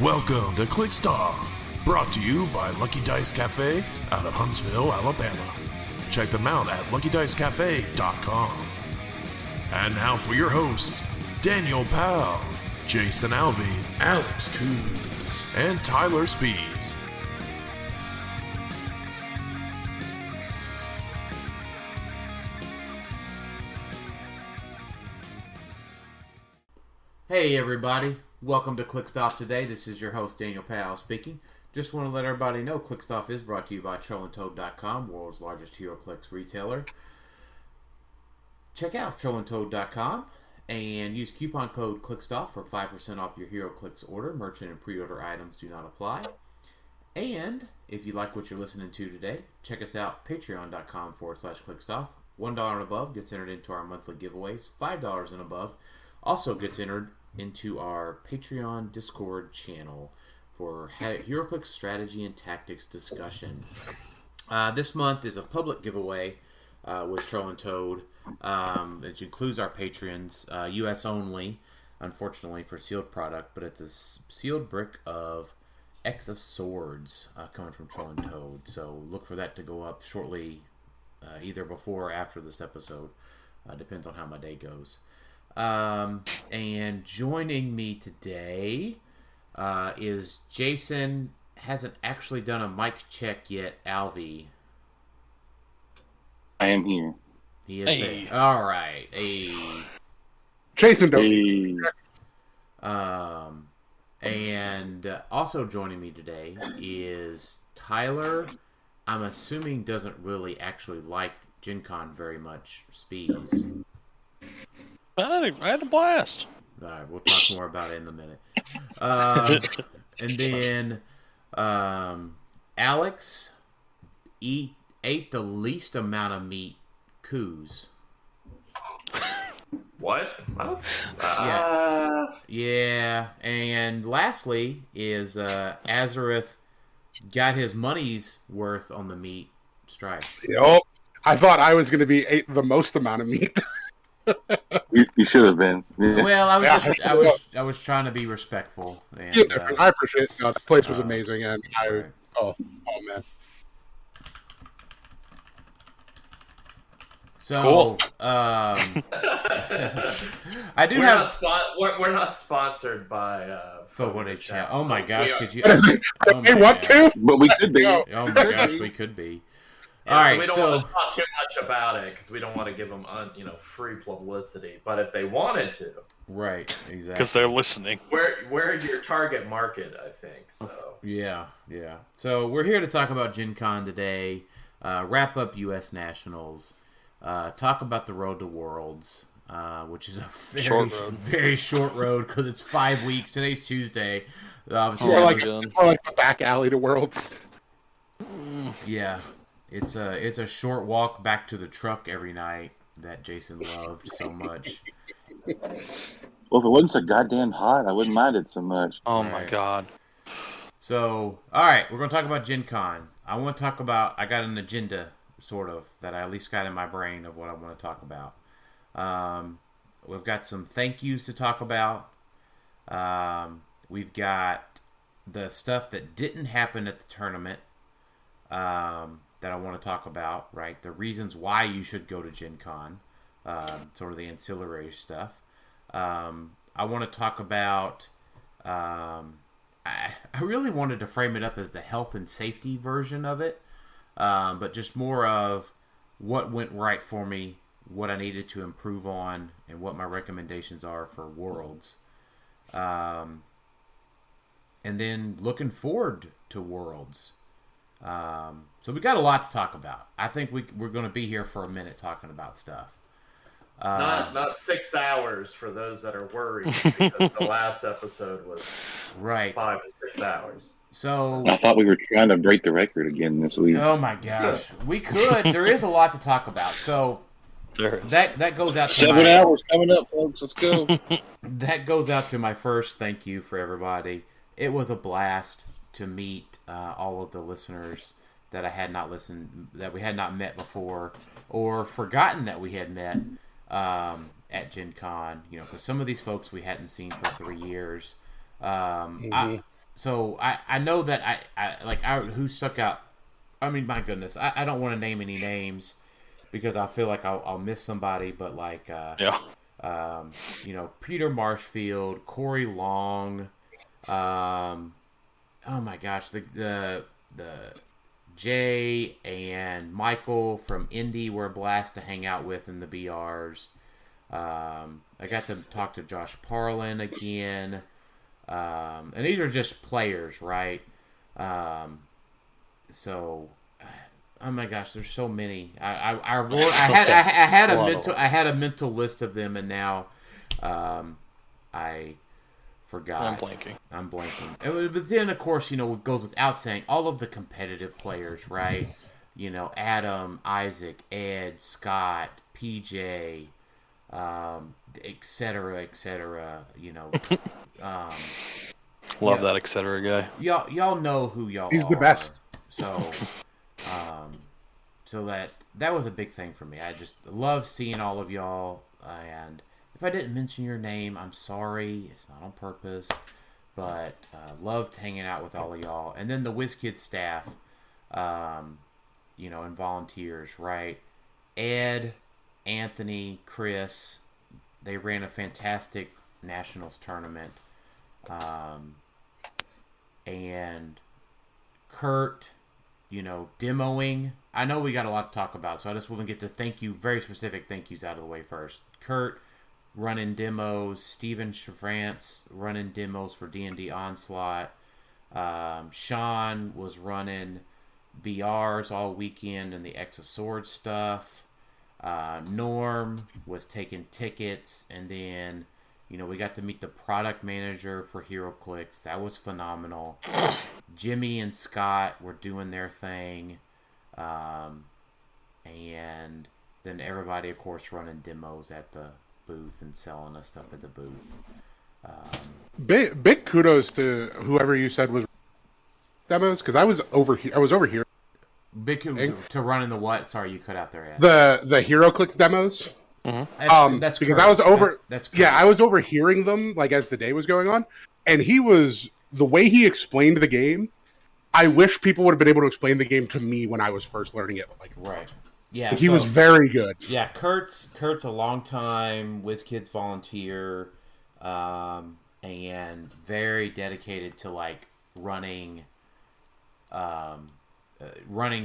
Welcome to Clixed Off, brought to you by Lucky Dice Cafe out of Huntsville, Alabama. Check them out at LuckyDiceCafe.com. And now for your hosts, Daniel Powell, Jason Alvey, Alex Coons, and Tylor Spees. Hey everybody, welcome to Clixed Off today. This is your host Daniel Powell speaking. Just want to let everybody know Clixed Off is brought to you by TrollandToad.com, world's largest HeroClix retailer. Check out TrollandToad.com and use coupon code CLIXEDOFF for 5% off your HeroClix order. Merchant and pre-order items do not apply. And if you like what you're listening to today, check us out patreon.com/CLIXEDOFF. $1 and above gets entered into our monthly giveaways. $5 and above also gets entered into our Patreon Discord channel for HeroClix strategy and tactics discussion. This month is a public giveaway with Troll and Toad. It includes our patrons, U.S. only, unfortunately for sealed product, but it's a sealed brick of X of Swords coming from Troll and Toad. So look for that to go up shortly, either before or after this episode. Depends on how my day goes. And joining me today is Jason. Hasn't actually done a mic check yet. Alvey. I am here. He is there. All right. Hey. Jason, Hey. And also joining me today is Tylor. I'm assuming doesn't really actually like Gencon very much. Spees. I had a blast. All right, we'll talk more about it in a minute. And then Alex ate the least amount of meat. Coos. What? Yeah. And lastly is Azareth got his money's worth on the meat stripe. Yep. I thought I was going to be ate the most amount of meat. You should have been. Yeah. Well, I was trying to be respectful. And, I appreciate it. No, the place was amazing, and right. oh man. So, cool. I do We're not sponsored by Photo Chat. Oh my gosh, could you? Hey, what to? But we could be. Oh my gosh, we could be. Yeah, all right, we don't want to talk too much about it because we don't want to give them free publicity. But if they wanted to, right, exactly, Because they're listening. we're your target market, I think. So yeah. So we're here to talk about Gencon today. Wrap up U.S. Nationals. Talk about the Road to Worlds, which is a very short road because it's 5 weeks. Today's Tuesday. Obviously, Or like the back alley to Worlds. yeah. It's a short walk back to the truck every night that Jason loved so much. Well, if it wasn't so goddamn hot, I wouldn't mind it so much. Oh Right. my god. So, all right, we're going to talk about Gen Con. I want to talk about, I got an agenda, sort of, that I at least got in my brain of what I want to talk about. We've got some thank yous to talk about. We've got the stuff that didn't happen at the tournament that I want to talk about, right? The reasons why you should go to Gen Con, sort of the ancillary stuff. I want to talk about... I really wanted to frame it up as the health and safety version of it, but just more of what went right for me, what I needed to improve on, and what my recommendations are for Worlds. And then looking forward to Worlds. So we got a lot to talk about. I think we're going to be here for a minute talking about stuff. not 6 hours for those that are worried because the last episode was right 5 to 6 hours. So I thought we were trying to break the record again this week. oh my gosh, we could. There is a lot to talk about. So that goes out to 7 hours coming up, folks. Let's go. That goes out to my first thank you for everybody. It was a blast to meet all of the listeners that we had not met before, or forgotten that we had met at Gen Con. Because some of these folks we hadn't seen for 3 years. So I know that who stuck out. I mean, my goodness, I don't want to name any names because I feel like I'll miss somebody. But Peter Marshfield, Corey Long, oh my gosh, the Jay and Michael from Indy were a blast to hang out with in the BRs. I got to talk to Josh Parlin again. And these are just players, right? So, oh my gosh, there's so many. I had a mental list of them, and now I forgot. I'm blanking. But then, of course, it goes without saying, all of the competitive players, right? Adam, Isaac, Ed, Scott, PJ, et cetera, et cetera. Love that et cetera guy. Y'all know who y'all are. He's the best. So, that was a big thing for me. I just love seeing all of y'all, and if I didn't mention your name, I'm sorry. It's not on purpose, but loved hanging out with all of y'all. And then the WizKids staff, and volunteers, right? Ed, Anthony, Chris, they ran a fantastic nationals tournament. And Kurt, demoing. I know we got a lot to talk about, so I just want to get to very specific thank yous out of the way first. Kurt running demos, Steven Chavrance running demos for D&D Onslaught. Sean was running BRs all weekend and the X of Swords stuff. Norm was taking tickets, and then we got to meet the product manager for HeroClix. That was phenomenal. Jimmy and Scott were doing their thing. And then everybody, of course, running demos at the booth and selling us stuff at the booth. Big kudos to whoever you said was demos, because I was over here. Big kudos to running the what? Sorry, you cut out there. The HeroClix demos. Mm-hmm. That's because correct. I was over. That's yeah, I was overhearing them as the day was going on, and the way he explained the game. I wish people would have been able to explain the game to me when I was first learning it. Right. Yeah, he was very good. Yeah, Kurt's a long-time WizKids volunteer, and very dedicated to running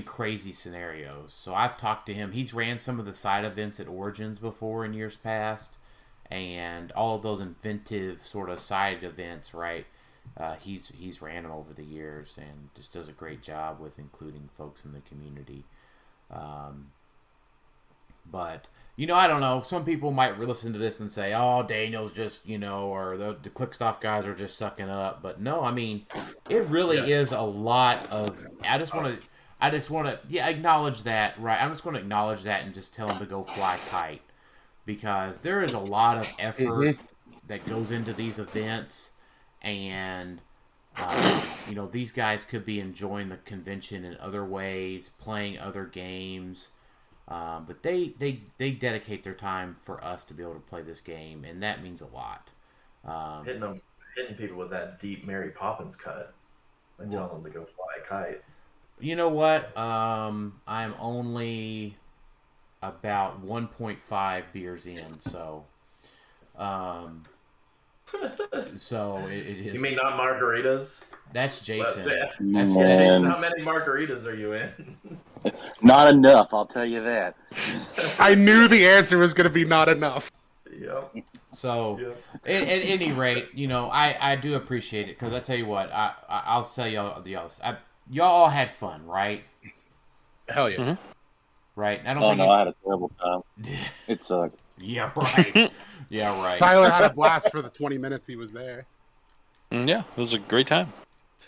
crazy scenarios. So I've talked to him. He's ran some of the side events at Origins before in years past, and all of those inventive sort of side events, right? He's ran them over the years and just does a great job with including folks in the community. But I don't know. Some people might listen to this and say, "Oh, Daniel's just or the Clixed Off guys are just sucking up." But no, I mean, it really is a lot of. I just want to acknowledge that, right? I'm just going to acknowledge that and just tell them to go fly kite, because there is a lot of effort that goes into these events. And, these guys could be enjoying the convention in other ways, playing other games. But they dedicate their time for us to be able to play this game, and that means a lot. Hitting people with that deep Mary Poppins cut and telling them to go fly a kite. You know what? I'm only about 1.5 beers in, so... So it is. You mean not margaritas? That's Jason. Jason, how many margaritas are you in? Not enough, I'll tell you that. I knew the answer was going to be not enough. Yep. So, at any rate, I do appreciate it, because I tell you what, I'll tell y'all y'all all had fun, right? Hell yeah. Mm-hmm. Right? I had a terrible time. It sucked. Yeah, right. Yeah, right. Tylor had a blast for the 20 minutes he was there. Yeah, it was a great time.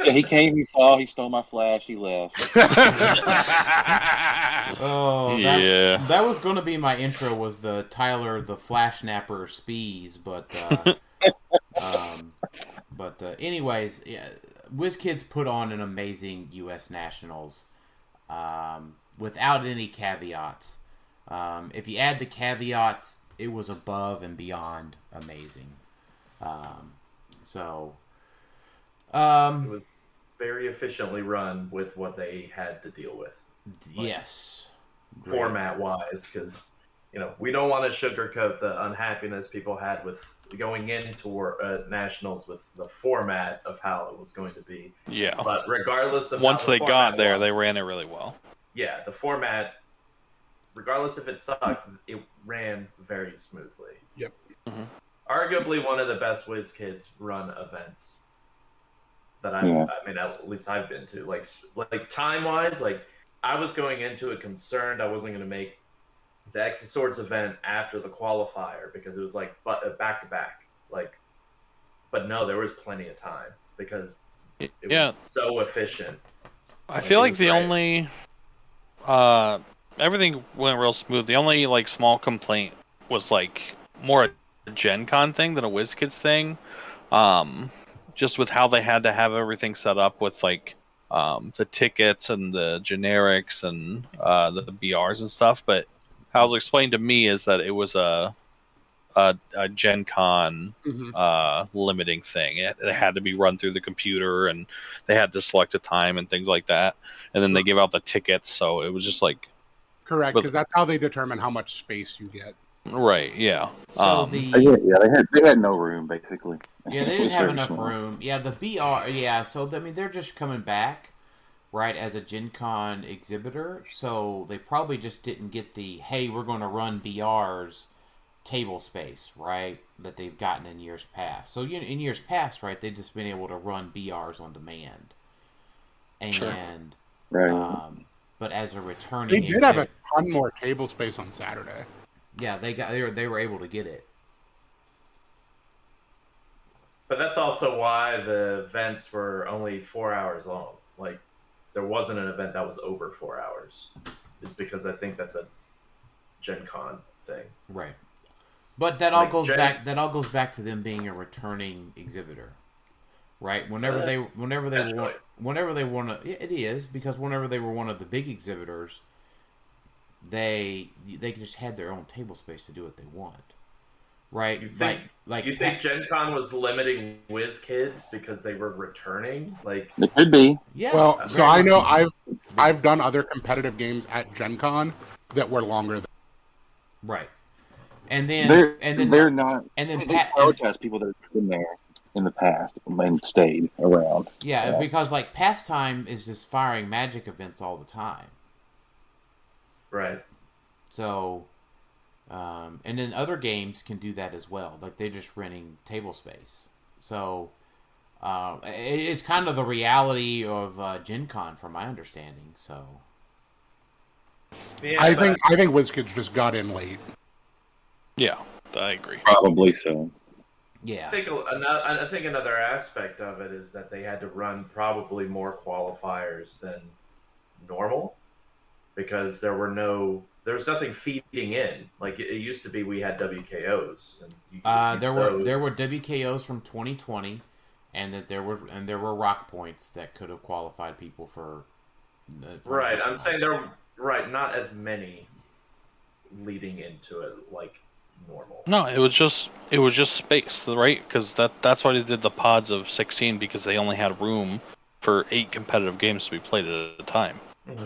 Yeah, he came, he stole my flash, he left. That was going to be my intro, was the Tylor, the Flash Napper Spees, but anyways, WizKids put on an amazing U.S. Nationals, without any caveats. If you add the caveats, it was above and beyond amazing. So It was very efficiently run with what they had to deal with. Yes. Format-wise, because, we don't want to sugarcoat the unhappiness people had with going into Nationals with the format of how it was going to be. Yeah. But regardless of once how the they got format there, was, they ran it really well. Yeah, the format, regardless if it sucked, it ran very smoothly. Yep. Mm-hmm. Arguably one of the best WizKids run events that at least I've been to. Like time-wise, I was going into it concerned I wasn't going to make the X of Swords event after the qualifier because it was back to back. But no, there was plenty of time because it was so efficient. I feel like the only everything went real smooth. The only small complaint was more a Gen Con thing than a WizKids thing. Just with how they had to have everything set up with the tickets and the generics and the BRs and stuff. But how it was explained to me is that it was a Gen Con limiting thing. It had to be run through the computer, and they had to select a time and things like that. And then they give out the tickets, so it was just correct, because that's how they determine how much space you get. Right. Yeah. So they had no room basically. Yeah, they didn't have enough room. Yeah, the BR. Yeah, so they're just coming back, right, as a Gen Con exhibitor. So they probably just didn't get the hey, we're going to run BRs table space, right, that they've gotten in years past. So in years past, right, they've just been able to run BRs on demand. And sure. Right. but as a returning, they did have a ton more table space on Saturday. Yeah, they were able to get it. But that's also why the events were only 4 hours long. There wasn't an event that was over 4 hours. Is because I think that's a Gen Con thing. Right. But that all goes back. That all goes back to them being a returning exhibitor, right? Whenever they want to, it is because whenever they were one of the big exhibitors, they just had their own table space to do what they want, right? You think Gen Con was limiting WizKids because they were returning? It could be. Yeah. Well, so I know I've done other competitive games at Gen Con that were longer than. Right. And then they're not. And then they protest people that have been there in the past and stayed around. Yeah, because Pastime is just firing Magic events all the time. Right. So, and then other games can do that as well. They're just renting table space. So, it's kind of the reality of Gen Con, from my understanding. So, yeah, I think WizKids just got in late. Yeah, I agree. Probably so. yeah. I think another aspect of it is that they had to run probably more qualifiers than normal because there was nothing feeding in. It used to be we had WKOs. And there were WKOs from 2020, and that there were rock points that could have qualified people for right, I'm saying not as many leading into it normal. No, it was just space, right? Because that's why they did the pods of 16 because they only had room for 8 competitive games to be played at a time. Mm-hmm.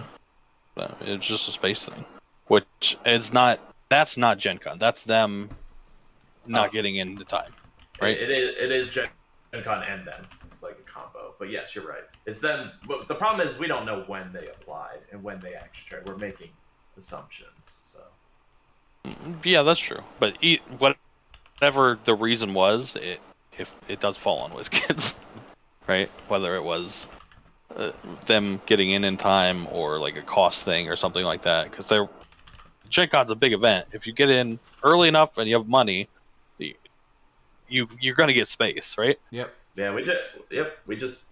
It's just a space thing, which is not. That's not Gen Con. That's them not getting into time, right? It is Gen Con and them. It's like a combo. But yes, you're right. It's them. But the problem is we don't know when they applied and when they actually tried. We're making assumptions. So. Yeah, that's true. But whatever the reason was, it does fall on WizKids, right? Whether it was them getting in time or a cost thing or something like that, because Gen Con's a big event. If you get in early enough and you have money, you're gonna get space, right? Yep. Yeah, we just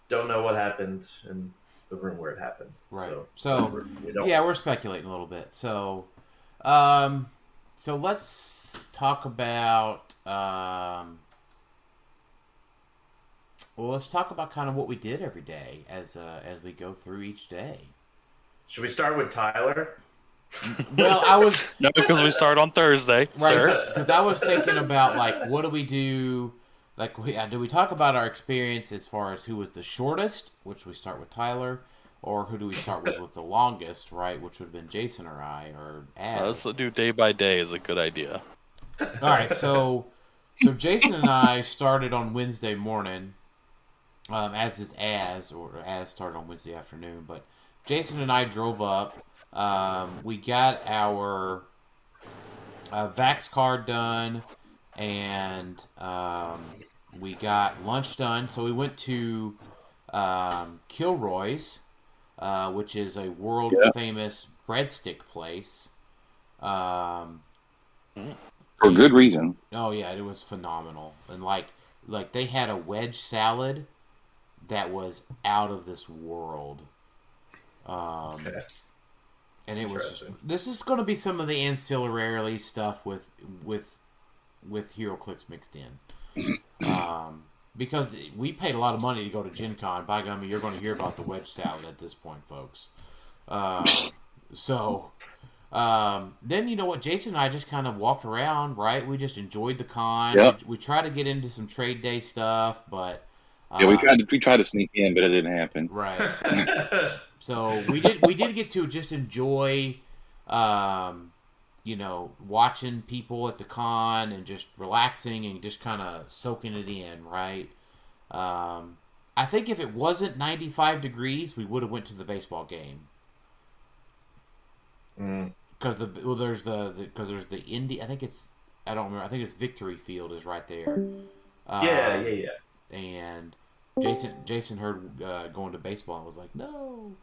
don't know what happened in the room where it happened. Right. So we're speculating a little bit. So let's talk about let's talk about kind of what we did every day as we go through each day. Should we start with Tylor? Well, I was no, because we start on Thursday, right? sir. Because I was thinking about what do we do do we talk about our experience as far as who was the shortest, which we start with Tylor, or who do we start with the longest, right, which would have been Jason or I, or Az? Let's do day by day is a good idea. All right, so Jason and I started on Wednesday morning, as is Az started on Wednesday afternoon, but Jason and I drove up. We got our Vax card done, and we got lunch done. So we went to Kilroy's, which is a world famous breadstick place. For good reason. Oh yeah, it was phenomenal, and like they had a wedge salad that was out of this world. And it was just, this is going to be some of the ancillary stuff with HeroClix mixed in. Because we paid a lot of money to go to Gencon. By gummy, you're going to hear about the wedge salad at this point, folks. Then you know what, Jason and I just kind of walked around, right? We just enjoyed the con. Yep. We tried to get into some trade day stuff, but we tried to sneak in, but it didn't happen. Right. So we did get to just enjoy, watching people at the con and just relaxing and just kind of soaking it in, right? I think if it wasn't 95 degrees, we would have went to the baseball game. Because there's the Indy. I think it's Victory Field is right there. Yeah. And Jason heard going to baseball and was like, no.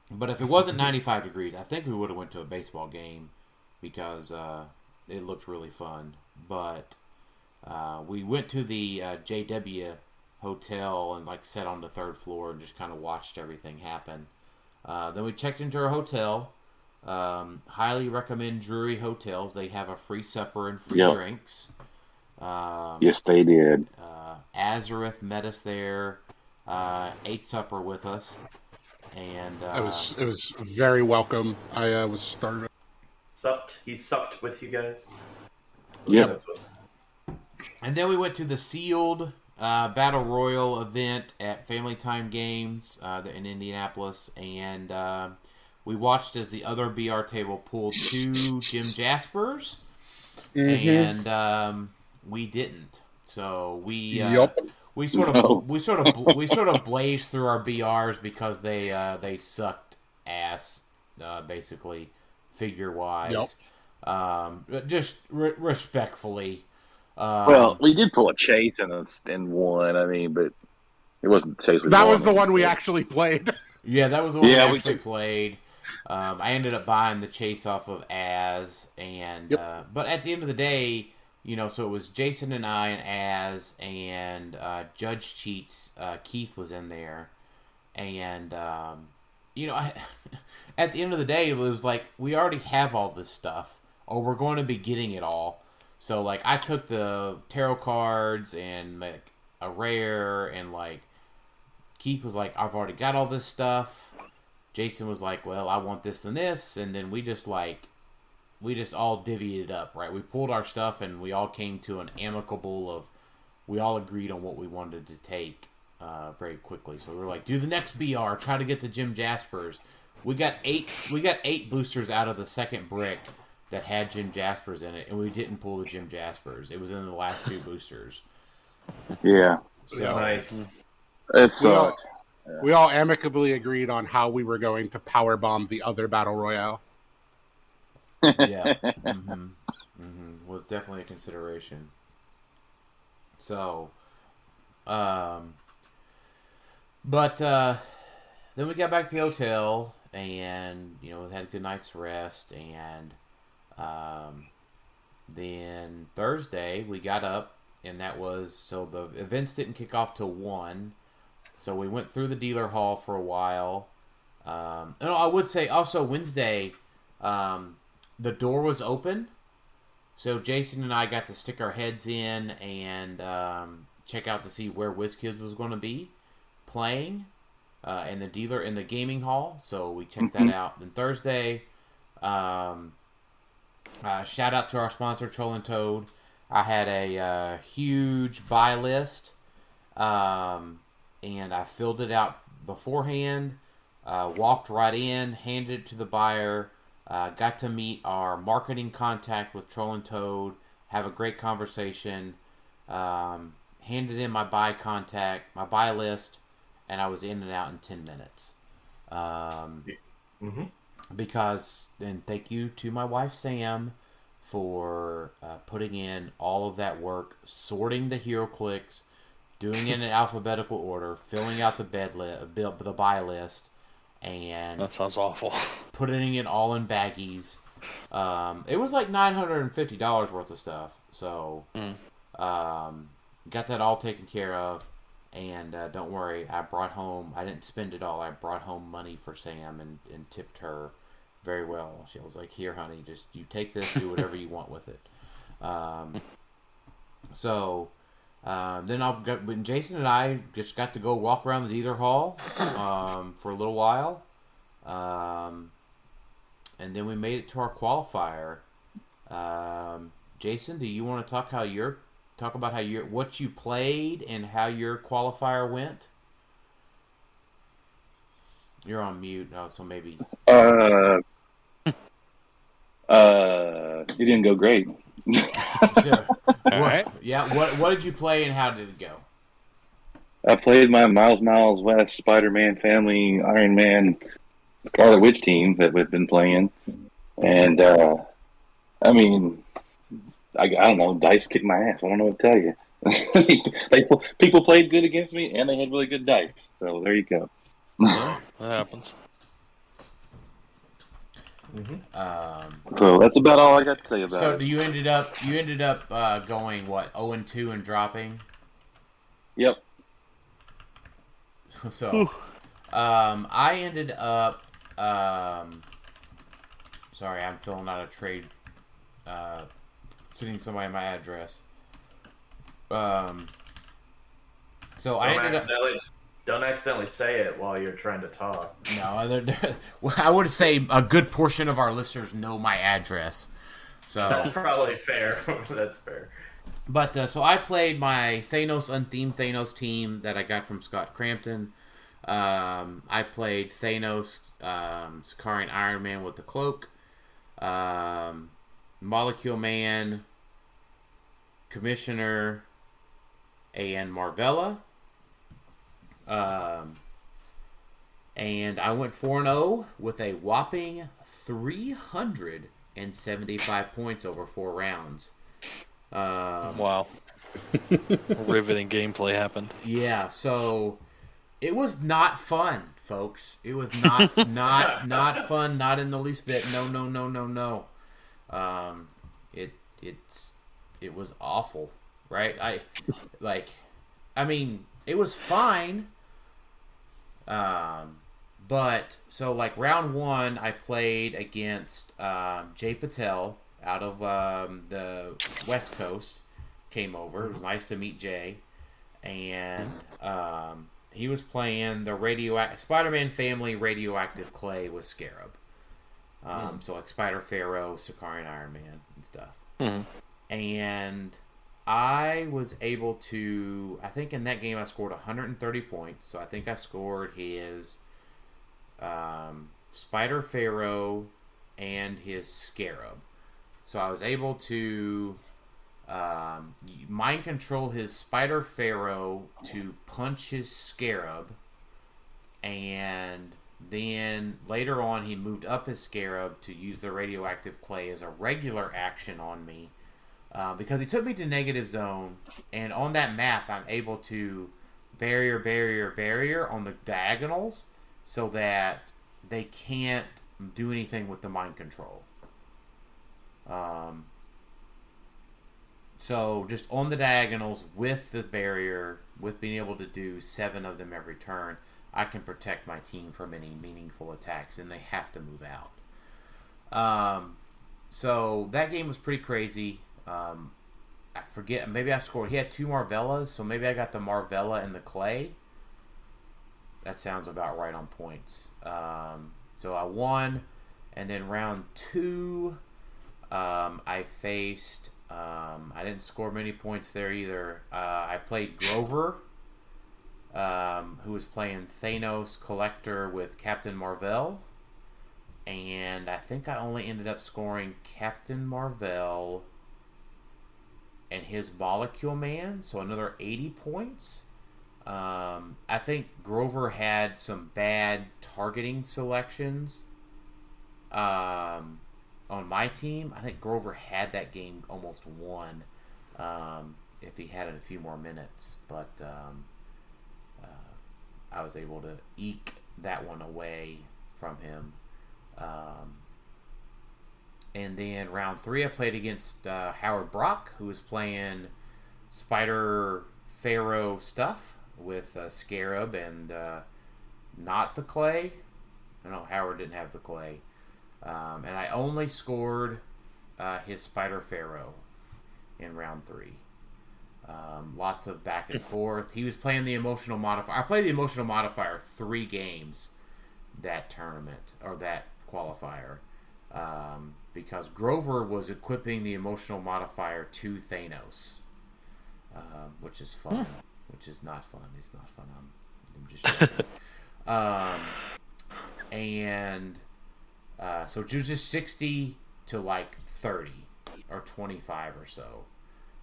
But if it wasn't 95 degrees, I think we would have went to a baseball game because it looked really fun. But we went to the JW hotel and sat on the third floor and just kind of watched everything happen. Then we checked into our hotel. Highly recommend Drury Hotels. They have a free supper and free drinks. Yes, they did. Azareth met us there, ate supper with us, and it was very welcome. I was started. He supped with you guys. Yeah. And then we went to the sealed Battle Royal event at Family Time Games in Indianapolis, and we watched as the other BR table pulled 2 Jim Jaspers, and we didn't. So we sort of blazed through our BRs because they sucked ass, basically figure wise. Just respectfully. Well, we did pull a chase in one. I mean, but it wasn't chase. That was the one we actually played. Yeah, that was the one we actually played. I ended up buying the chase off of Az, and but at the end of the day, so it was Jason and I and Az and Judge Cheats. Keith was in there, and at the end of the day, it was like we already have all this stuff, or we're going to be getting it all. So I took the tarot cards and a rare, and Keith was like, I've already got all this stuff. Jason was like, well, I want this and this, and then we just all divvied it up, right? We pulled our stuff and we all came to an amicable we all agreed on what we wanted to take very quickly. So we were like, do the next BR, try to get the Jim Jaspers. We got 8 boosters out of the second brick that had Jim Jaspers in it, and we didn't pull the Jim Jaspers. It was in the last 2 boosters. Yeah. So, nice. We all amicably agreed on how we were going to powerbomb the other Battle Royale. Yeah. Was definitely a consideration. So, but then we got back to the hotel and, we had a good night's rest, and then Thursday we got up, and that was, so the events didn't kick off till 1. So we went through the dealer hall for a while. And I would say also Wednesday, the door was open. So Jason and I got to stick our heads in and check out to see where WizKids was going to be playing in the gaming hall. So we checked that out. Then Thursday, shout out to our sponsor, Troll and Toad. I had a huge buy list, and I filled it out beforehand, walked right in, handed it to the buyer, got to meet our marketing contact with Troll and Toad, have a great conversation, handed in my buy list, and I was in and out in 10 minutes. Because, and thank you to my wife Sam for putting in all of that work, sorting the HeroClix, doing it in alphabetical order, filling out the buy list, and That sounds awful. putting it all in baggies. It was like $950 worth of stuff. So, got that all taken care of. And don't worry, I didn't spend it all. I brought home money for Sam and tipped her very well. She was like, here, honey, just you take this, do whatever you want with it. Then when Jason and I just got to go walk around the dealer hall for a little while. And then we made it to our qualifier. Jason, do you want to talk about what you played and how your qualifier went? You're on mute, so maybe. It didn't go great. All right. Yeah. What did you play and how did it go? I played my Miles West Spider-Man Family Iron Man Scarlet Witch team that we've been playing, and I mean, I don't know, dice kicked my ass. I don't know what to tell you. People played good against me, and they had really good dice. So there you go. Yeah, that happens. So that's about all I got to say about it. So you ended up going what, 0-2 and dropping? Yep. So, I ended up. Sorry, I'm filling out a trade. Sending somebody my address. So I ended up. Don't accidentally say it while you're trying to talk. No, well, I would say a good portion of our listeners know my address. So that's probably fair. That's fair. But so I played my unthemed Thanos team that I got from Scott Crampton. I played Thanos, Sicarian Iron Man with the cloak, Molecule Man, Commissioner, and Marvella. And I went 4-0 with a whopping 375 points over 4 rounds. Wow. Riveting gameplay happened. Yeah, so it was not fun, folks. It was not not fun, not in the least bit. No. It was awful, right? I mean, it was fine. But so like round 1, I played against Jay Patel out of the West Coast. Came over. It was nice to meet Jay, and he was playing the Spider-Man Family Radioactive Clay with Scarab. So like Spider Pharaoh, Sicarian Iron Man, and stuff. And I was able to, I think in that game I scored 130 points. So I think I scored his Spider Pharaoh and his Scarab. So I was able to mind control his Spider Pharaoh to punch his Scarab. And then later on he moved up his Scarab to use the radioactive clay as a regular action on me. Because he took me to negative zone, and on that map, I'm able to barrier on the diagonals so that they can't do anything with the mind control. So just on the diagonals with the barrier, with being able to do 7 of them every turn, I can protect my team from any meaningful attacks, and they have to move out. So that game was pretty crazy. I forget, maybe I scored, he had 2 Marvellas, so maybe I got the Marvella and the clay. That sounds about right on points. So I won, and then round 2, I faced I didn't score many points there either. I played Grover, who was playing Thanos Collector with Captain Marvel. And I think I only ended up scoring Captain Marvel and his Molecule Man, so another 80 points. I think Grover had some bad targeting selections on my team. I think Grover had that game almost won if he had it a few more minutes, but I was able to eke that one away from him. And then round 3, I played against Howard Brock, who was playing Spider Pharaoh stuff with Scarab and not the clay. No, Howard didn't have the clay. And I only scored his Spider Pharaoh in round 3. Lots of back and forth. He was playing the emotional modifier. I played the emotional modifier 3 games that tournament, or that qualifier, because Grover was equipping the emotional modifier to Thanos, which is fun, which is not fun. It's not fun. I'm just joking. And so it was just 60 to like 30 or 25 or so,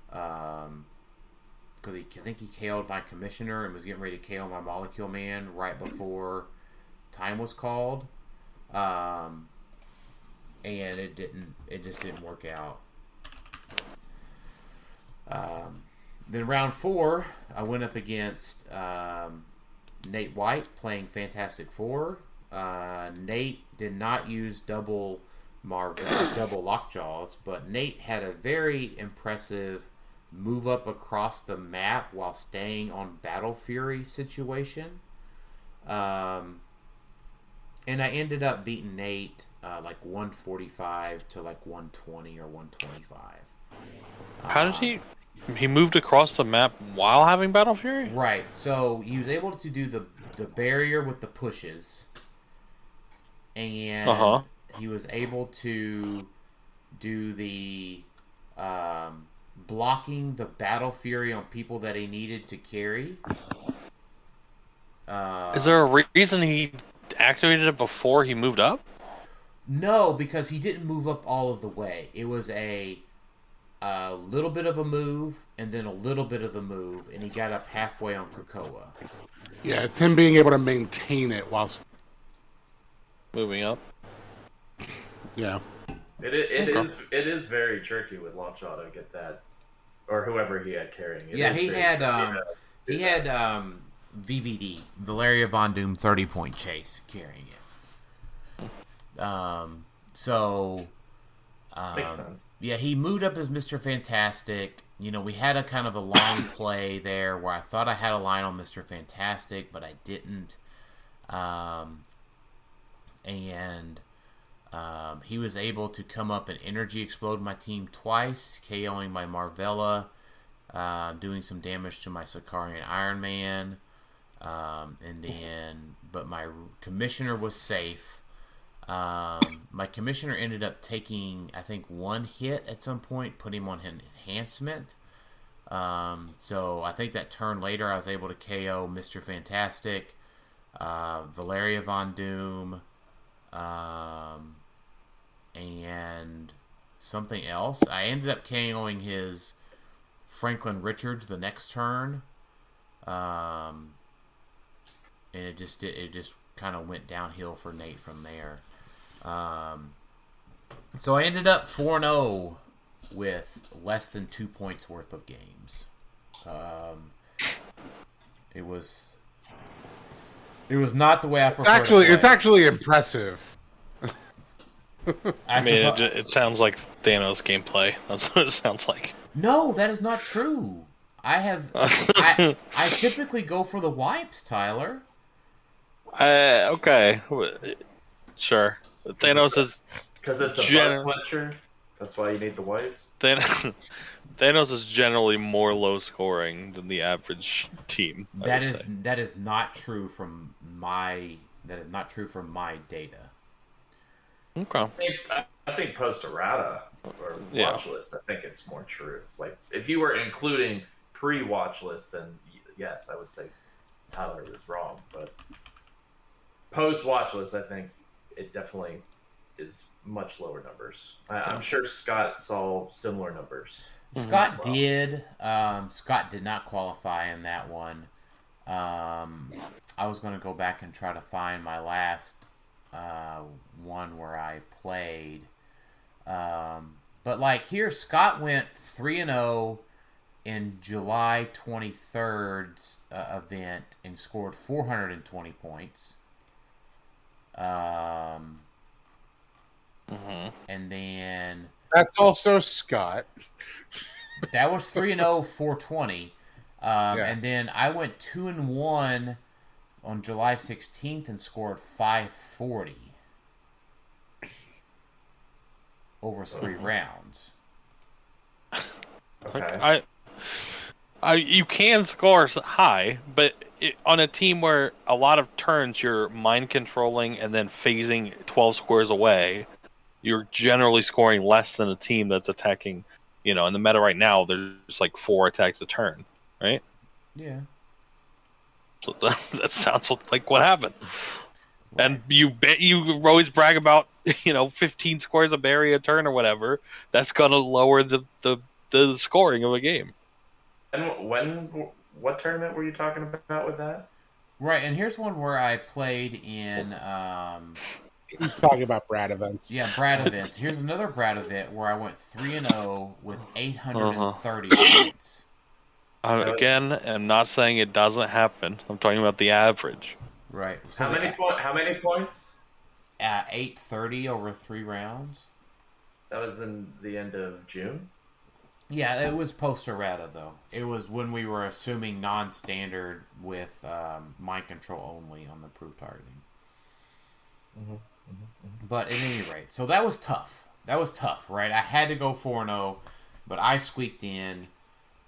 because I think he KO'd my commissioner and was getting ready to KO my Molecule Man right before time was called. And it just didn't work out. Then round 4, I went up against Nate White playing Fantastic Four. Nate did not use double lockjaws, but Nate had a very impressive move up across the map while staying on Battle Fury situation. And I ended up beating Nate like 145 to like 120 or 125. How did he moved across the map while having Battle Fury? Right. So he was able to do the barrier with the pushes, and he was able to do the blocking the Battle Fury on people that he needed to carry. Is there a reason he activated it before he moved up? No, because he didn't move up all of the way. It was a little bit of a move and then a little bit of the move, and he got up halfway on Krakoa. Yeah, it's him being able to maintain it whilst moving up. Yeah. It is very tricky with Lockjaw to get that, or whoever he had carrying it. Yeah, he had VVD, Valeria Von Doom 30-point chase carrying it. Makes sense. Yeah, he moved up as Mr. Fantastic. You know, we had a kind of a long play there where I thought I had a line on Mr. Fantastic, but I didn't. He was able to come up and energy explode my team twice, KOing my Marvella, doing some damage to my Sicarian Iron Man. But my commissioner was safe. My commissioner ended up taking, I think, 1 hit at some point, put him on enhancement. So I think that turn later I was able to KO Mr. Fantastic, Valeria Von Doom, and something else. I ended up KOing his Franklin Richards the next turn. And it just kind of went downhill for Nate from there. So I ended up 4-0 with less than 2 points worth of games. It was not the way I prefer. It's actually impressive. I mean, it sounds like Thanos gameplay. That's what it sounds like. No, that is not true. I typically go for the wipes, Tyler. Okay, sure. Thanos is because it's a butt puncher. That's why you need the wipes. Thanos is generally more low scoring than the average team. That is not true from my data. Okay. I think post errata or Yeah. watch list, I think it's more true. Like, if you were including pre-watch list, then yes, I would say Tyler was wrong. But post-watch list, I think it definitely is much lower numbers. I'm sure Scott saw similar numbers. Scott did. Scott did not qualify in that one. I was going to go back and try to find my last one where I played. But like here, Scott went 3-0 in July 23rd's event and scored 420 points. And then That's also Scott. that was 3-0, 420. And then I went 2-1 on July 16th and scored 540 over 3 rounds. Okay. You can score high, but on a team where a lot of turns you're mind controlling and then phasing 12 squares away, you're generally scoring less than a team that's attacking. In the meta right now, there's like 4 attacks a turn, right? Yeah. So that sounds like what happened. And you always brag about 15 squares of berry a turn or whatever. That's gonna lower the scoring of a game. And what tournament were you talking about with that? Right, and here's one where I played in. He's talking about Brad events. Yeah, Brad events. Here's another Brad event where I went 3-0 with 830 points. Again, I'm not saying it doesn't happen. I'm talking about the average. Right. So How many points? 830 over 3 rounds. That was in the end of June. Yeah, it was post-errata, though. It was when we were assuming non-standard with mind control only on the proof targeting. But at any rate, so that was tough. That was tough, right? I had to go 4-0, but I squeaked in.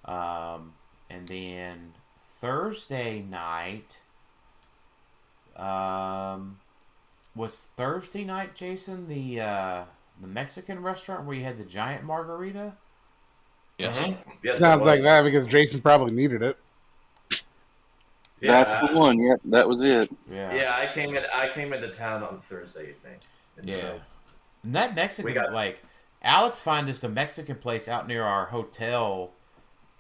And then Thursday night, was Thursday night, Jason, the Mexican restaurant where you had the giant margarita? Yes. Yes, Sounds like that because Jason probably needed it. Yeah, That's the one. Yep, that was it. Yeah. I came into town on Thursday evening. And Yeah. so And that Mexican, Alex found us a Mexican place out near our hotel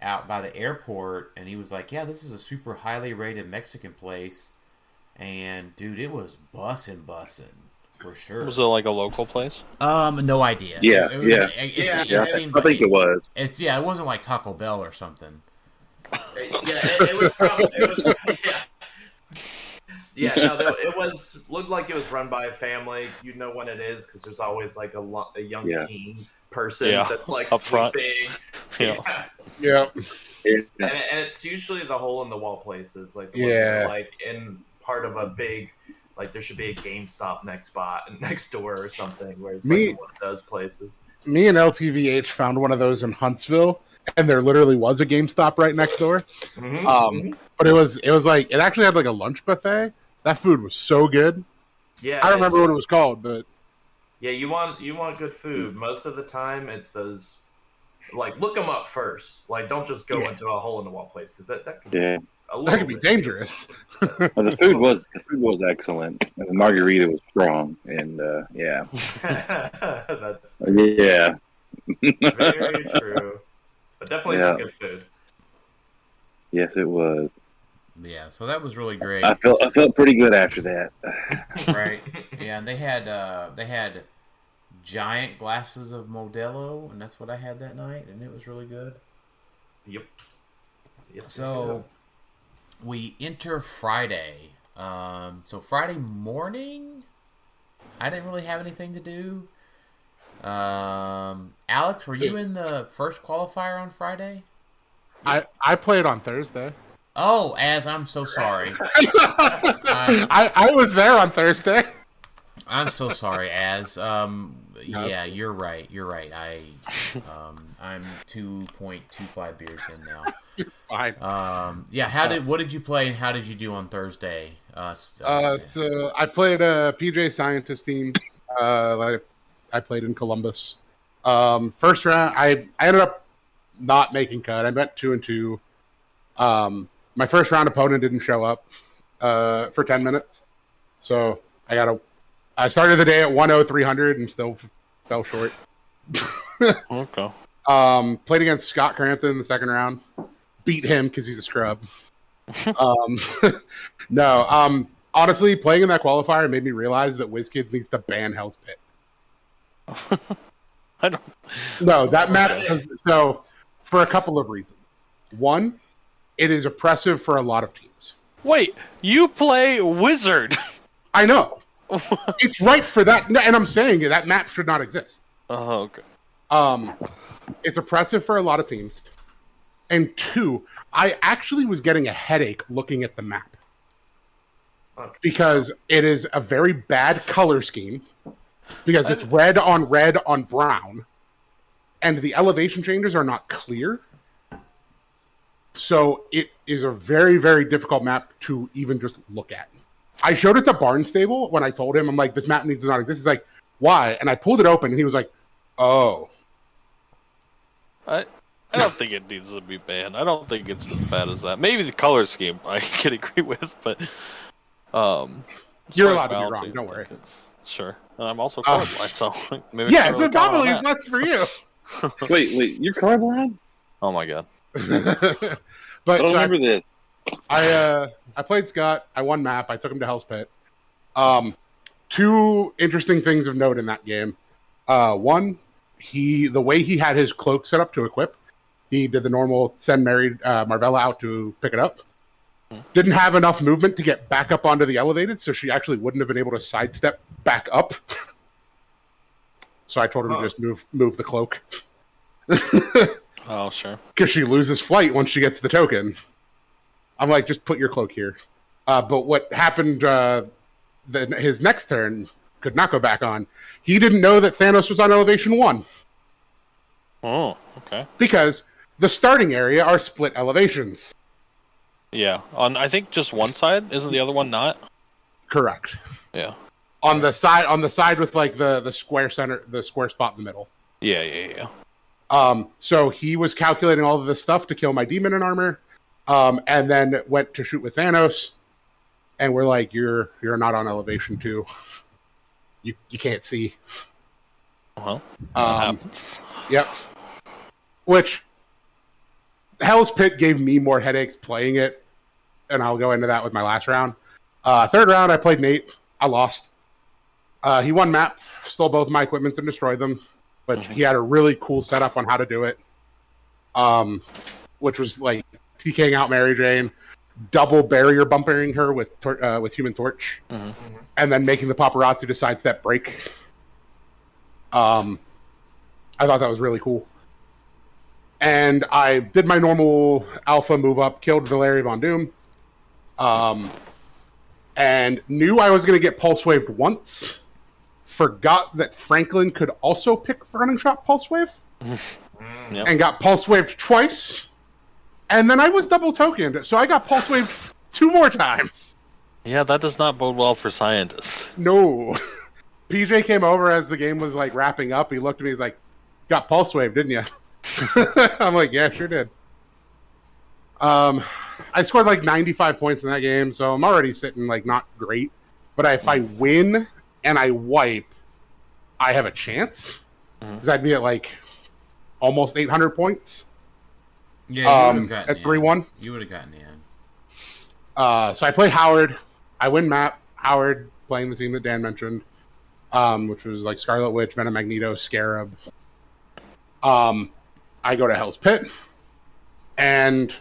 out by the airport, and he was like, yeah, this is a super highly rated Mexican place. And, dude, it was bussin', for sure. Was it like a local place? No idea. Yeah, It seemed I think it was. It wasn't like Taco Bell or something. it was probably it looked like it was run by a family. You know when it is because there's always like a young teen person that's like up front. sleeping. Yeah. And it's usually the hole in the wall places, like the ones that are, like in part of a big, like there should be a GameStop next door or something where it's like one of those places. Me and LTVH found one of those in Huntsville, and there literally was a GameStop right next door. But it was like it actually had like a lunch buffet. That food was so good. Yeah, I don't remember what it was called, but yeah, you want good food. Most of the time, it's those. Like, look them up first. Like, don't just go into a hole in the wall places. That could be dangerous. Well, the food was excellent, and the margarita was strong, and That's yeah, very true. But definitely some good food. Yes, it was. Yeah, so that was really great. I felt pretty good after that. Right. Yeah, and they had giant glasses of Modelo, and that's what I had that night, and it was really good. Yep. So we enter Friday. So Friday morning, I didn't really have anything to do. Alex, were you in the first qualifier on Friday? I played on Thursday. Oh, I'm so sorry. I was there on Thursday. I'm so sorry, Yeah, you're right. I'm 2.25 beers in now. You're fine. Yeah. What did you play and how did you do on Thursday? So I played a PJ Scientist team. I played in Columbus. First round, I ended up not making cut. I went 2-2. My first round opponent didn't show up for 10 minutes, so I started the day at 10300 and still fell short. Okay. Played against Scott Crampton in the second round. Beat him because he's a scrub. No, honestly, playing in that qualifier made me realize that WizKids needs to ban Hell's Pit. I don't. No, that map so for a couple of reasons. One, it is oppressive for a lot of teams. Wait, you play Wizard? I know. It's right for that, and I'm saying that map should not exist. Oh, okay. It's oppressive for a lot of teams. And two, I actually was getting a headache looking at the map. Okay. Because it is a very bad color scheme. Because it's red on brown. And the elevation changes are not clear. So it is a very, very difficult map to even just look at. I showed it to Barnstable when I told him, I'm like, this map needs to not exist. He's like, why? And I pulled it open and he was like, oh. I don't think it needs to be banned. I don't think it's as bad as that. Maybe the color scheme I can agree with, but you're allowed to be wrong. Don't worry. Sure, and I'm also colorblind, so maybe. Yeah, so probably it's less for you. Wait, you're colorblind? Oh my god! But I don't remember this. I played Scott. I won map. I took him to Hell's Pit. Two interesting things of note in that game. One, the way he had his cloak set up to equip, he did the normal send Marvella out to pick it up. Didn't have enough movement to get back up onto the elevated, so she actually wouldn't have been able to sidestep back up. So I told him to just move the cloak. Oh, sure. Because she loses flight once she gets the token. I'm like, just put your cloak here. But what happened his next turn, could not go back on. He didn't know that Thanos was on elevation 1. Oh, okay. Because the starting area are split elevations. Yeah, on I think just one side. Isn't the other one not? Correct. Yeah. On the side with like the square center, the square spot in the middle. Yeah. So he was calculating all of this stuff to kill my demon in armor, and then went to shoot with Thanos, and we're like, you're not on elevation 2. You can't see. Well, that happens. Yep. Which Hell's Pit gave me more headaches playing it, and I'll go into that with my last round. Third round, I played Nate. I lost. He won map, stole both my equipments and destroyed them, but he had a really cool setup on how to do it, which was like TKing out Mary Jane, double barrier bumpering her with Human Torch, and then making the paparazzi to sidestep break. I thought that was really cool. And I did my normal alpha move up, killed Valerie Von Doom, and knew I was going to get pulse waved once. Forgot that Franklin could also pick running shot pulse wave, and got pulse waved twice. And then I was double tokened, so I got pulse waved 2 more times. Yeah, that does not bode well for scientists. No. PJ came over as the game was like wrapping up. He looked at me, he's like, "Got pulse waved, didn't you?" I'm like, "Yeah, sure did." I scored like 95 points in that game, so I'm already sitting like not great. But if I win and I wipe, I have a chance. Because I'd be at like almost 800 points. Yeah, you would have gotten at 3-1. You would have gotten in. So I played Howard. I win map. Howard playing the team that Dan mentioned, which was like Scarlet Witch, Venom Magneto, Scarab. I go to Hell's Pit, and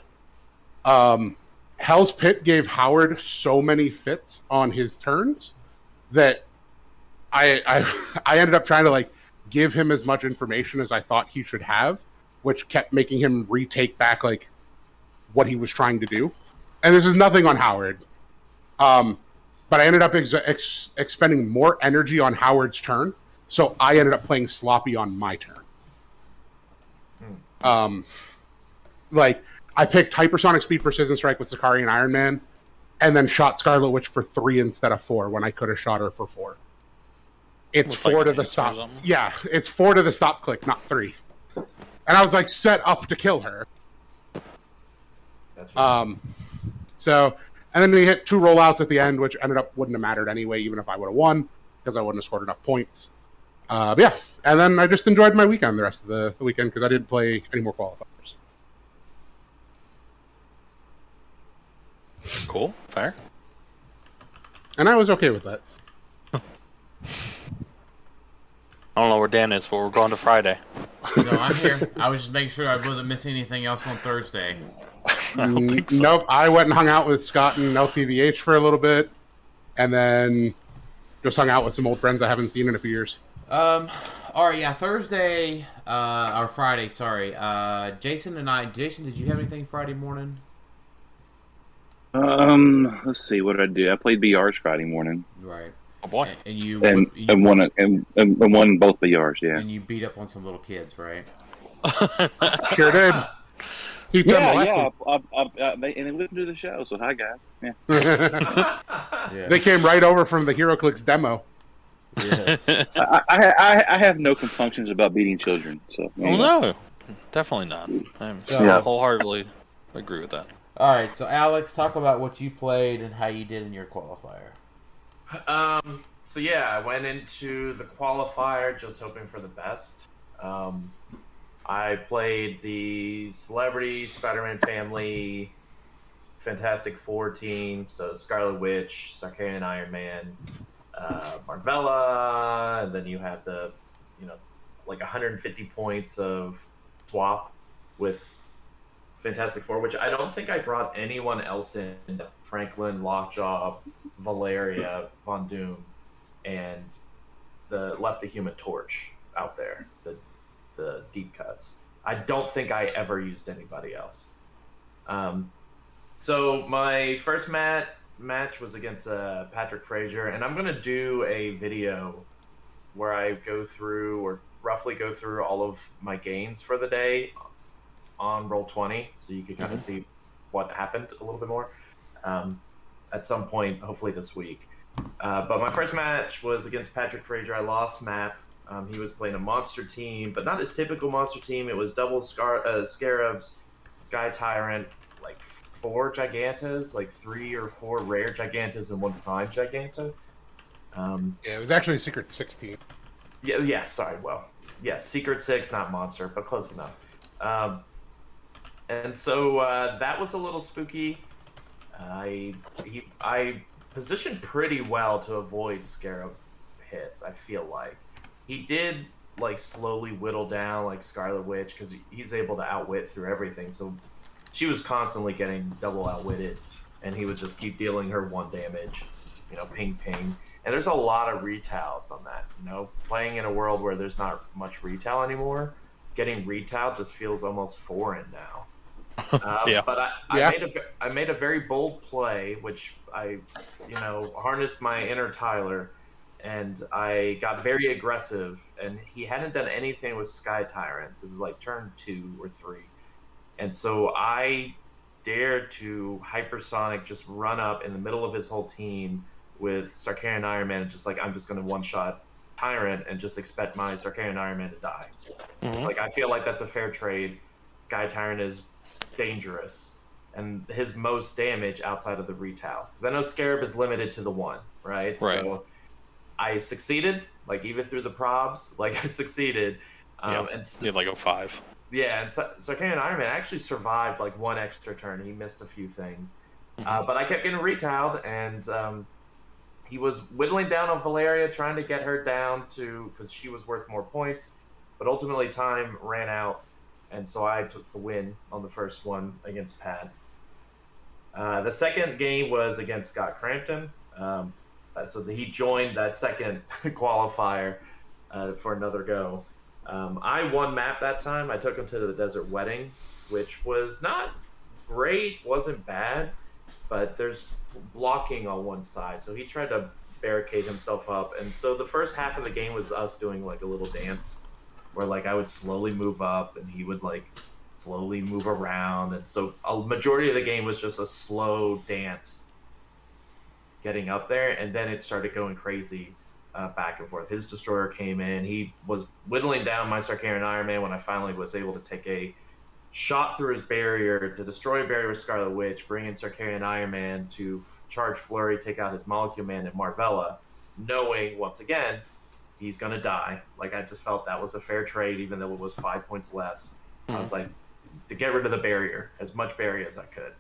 Hell's Pit gave Howard so many fits on his turns that I ended up trying to like give him as much information as I thought he should have, which kept making him retake back like what he was trying to do. And this is nothing on Howard, but I ended up expending more energy on Howard's turn, so I ended up playing sloppy on my turn. Like I picked Hypersonic Speed Precision Strike with Sakari and Iron Man, and then shot Scarlet Witch for 3 instead of 4 when I could have shot her for 4. it's With, 4 like, to the an stop. answer or something? Yeah, it's 4 to the stop click, not 3. And I was like set up to kill her. Gotcha. So, and then we hit 2 rollouts at the end, which wouldn't have mattered anyway, even if I would have won, because I wouldn't have scored enough points. But yeah, and then I just enjoyed my weekend the rest of the weekend because I didn't play any more qualifiers. Cool. Fair. And I was okay with that. I don't know where Dan is, but we're going to Friday. No, I'm here. I was just making sure I wasn't missing anything else on Thursday. I don't think so. Nope, I went and hung out with Scott and LTVH for a little bit, and then just hung out with some old friends I haven't seen in a few years. All right, yeah, Thursday, or Friday, sorry. Jason, did you have anything Friday morning? Let's see, what did I do? I played BRs Friday morning. Right. Oh boy. And you won both BRs, yeah. And you beat up on some little kids, right? Sure did. Teach them a lesson. They listened to the show, so hi guys. Yeah. Yeah. They came right over from the HeroClix demo. Yeah. I have no compunctions about beating children, so. Oh no, definitely not. I wholeheartedly agree with that. All right, so Alex, talk about what you played and how you did in your qualifier. So yeah, I went into the qualifier just hoping for the best. I played the Celebrity Spider-Man Family Fantastic Four team, so Scarlet Witch, Sarkarian Iron Man, Marvella, and then you have the, like 150 points of swap with Fantastic Four, which I don't think I brought anyone else in. Franklin, Lockjaw, Valeria, Von Doom, and left the Human Torch out there, the deep cuts. I don't think I ever used anybody else. So my first match was against Patrick Frazier, and I'm going to do a video where I roughly go through all of my games for the day on Roll20, so you can kind of see what happened a little bit more at some point, hopefully this week. But my first match was against Patrick Frazier. I lost map. He was playing a monster team, but not his typical monster team. It was double Scarabs, Sky Tyrant, like 4 Gigantas, like 3 or 4 rare Gigantas and 1 Prime Giganta. Yeah, it was actually Secret 16. Yeah, sorry. Well, yes, Secret 6, not monster, but close enough. And so that was a little spooky. I positioned pretty well to avoid Scarab hits, I feel like. He did like slowly whittle down like Scarlet Witch because he's able to outwit through everything. So she was constantly getting double outwitted, and he would just keep dealing her 1 damage, ping ping. And there's a lot of retails on that. Playing in a world where there's not much retail anymore, getting retail just feels almost foreign now. Yeah. But I made a very bold play, which I harnessed my inner Tylor, and I got very aggressive. And he hadn't done anything with Sky Tyrant. This is like turn 2 or 3, and so I dared to hypersonic just run up in the middle of his whole team with Sarkarian Iron Man, and just like I'm just going to one-shot Tyrant and just expect my Sarkarian Iron Man to die. It's like I feel like that's a fair trade. Sky Tyrant is dangerous and his most damage outside of the retails, because I know Scarab is limited to the 1, right? So I succeeded, like even through the probs, like I succeeded. And he had like a 5. Yeah, and Sarkarian Iron Man actually survived like 1 extra turn. He missed a few things, but I kept getting retailed, and he was whittling down on Valeria, trying to get her down to, because she was worth more points, but ultimately time ran out. And so I took the win on the first one against Pat. The second game was against Scott Crampton. So he joined that second qualifier for another go. I won map that time. I took him to the Desert Wedding, which was not great, wasn't bad, but there's blocking on one side. So he tried to barricade himself up. And so the first half of the game was us doing like a little dance, where like I would slowly move up and he would like slowly move around. And so a majority of the game was just a slow dance getting up there. And then it started going crazy back and forth. His destroyer came in. He was whittling down my Sarkarian Iron Man when I finally was able to take a shot through his barrier to destroy a barrier with Scarlet Witch, bring in Sarkarian Iron Man to charge Flurry, take out his Molecule Man and Marvella, knowing, once again, he's going to die. Like, I just felt that was a fair trade, even though it was 5 points less. I was like, to get rid of the barrier, as much barrier as I could.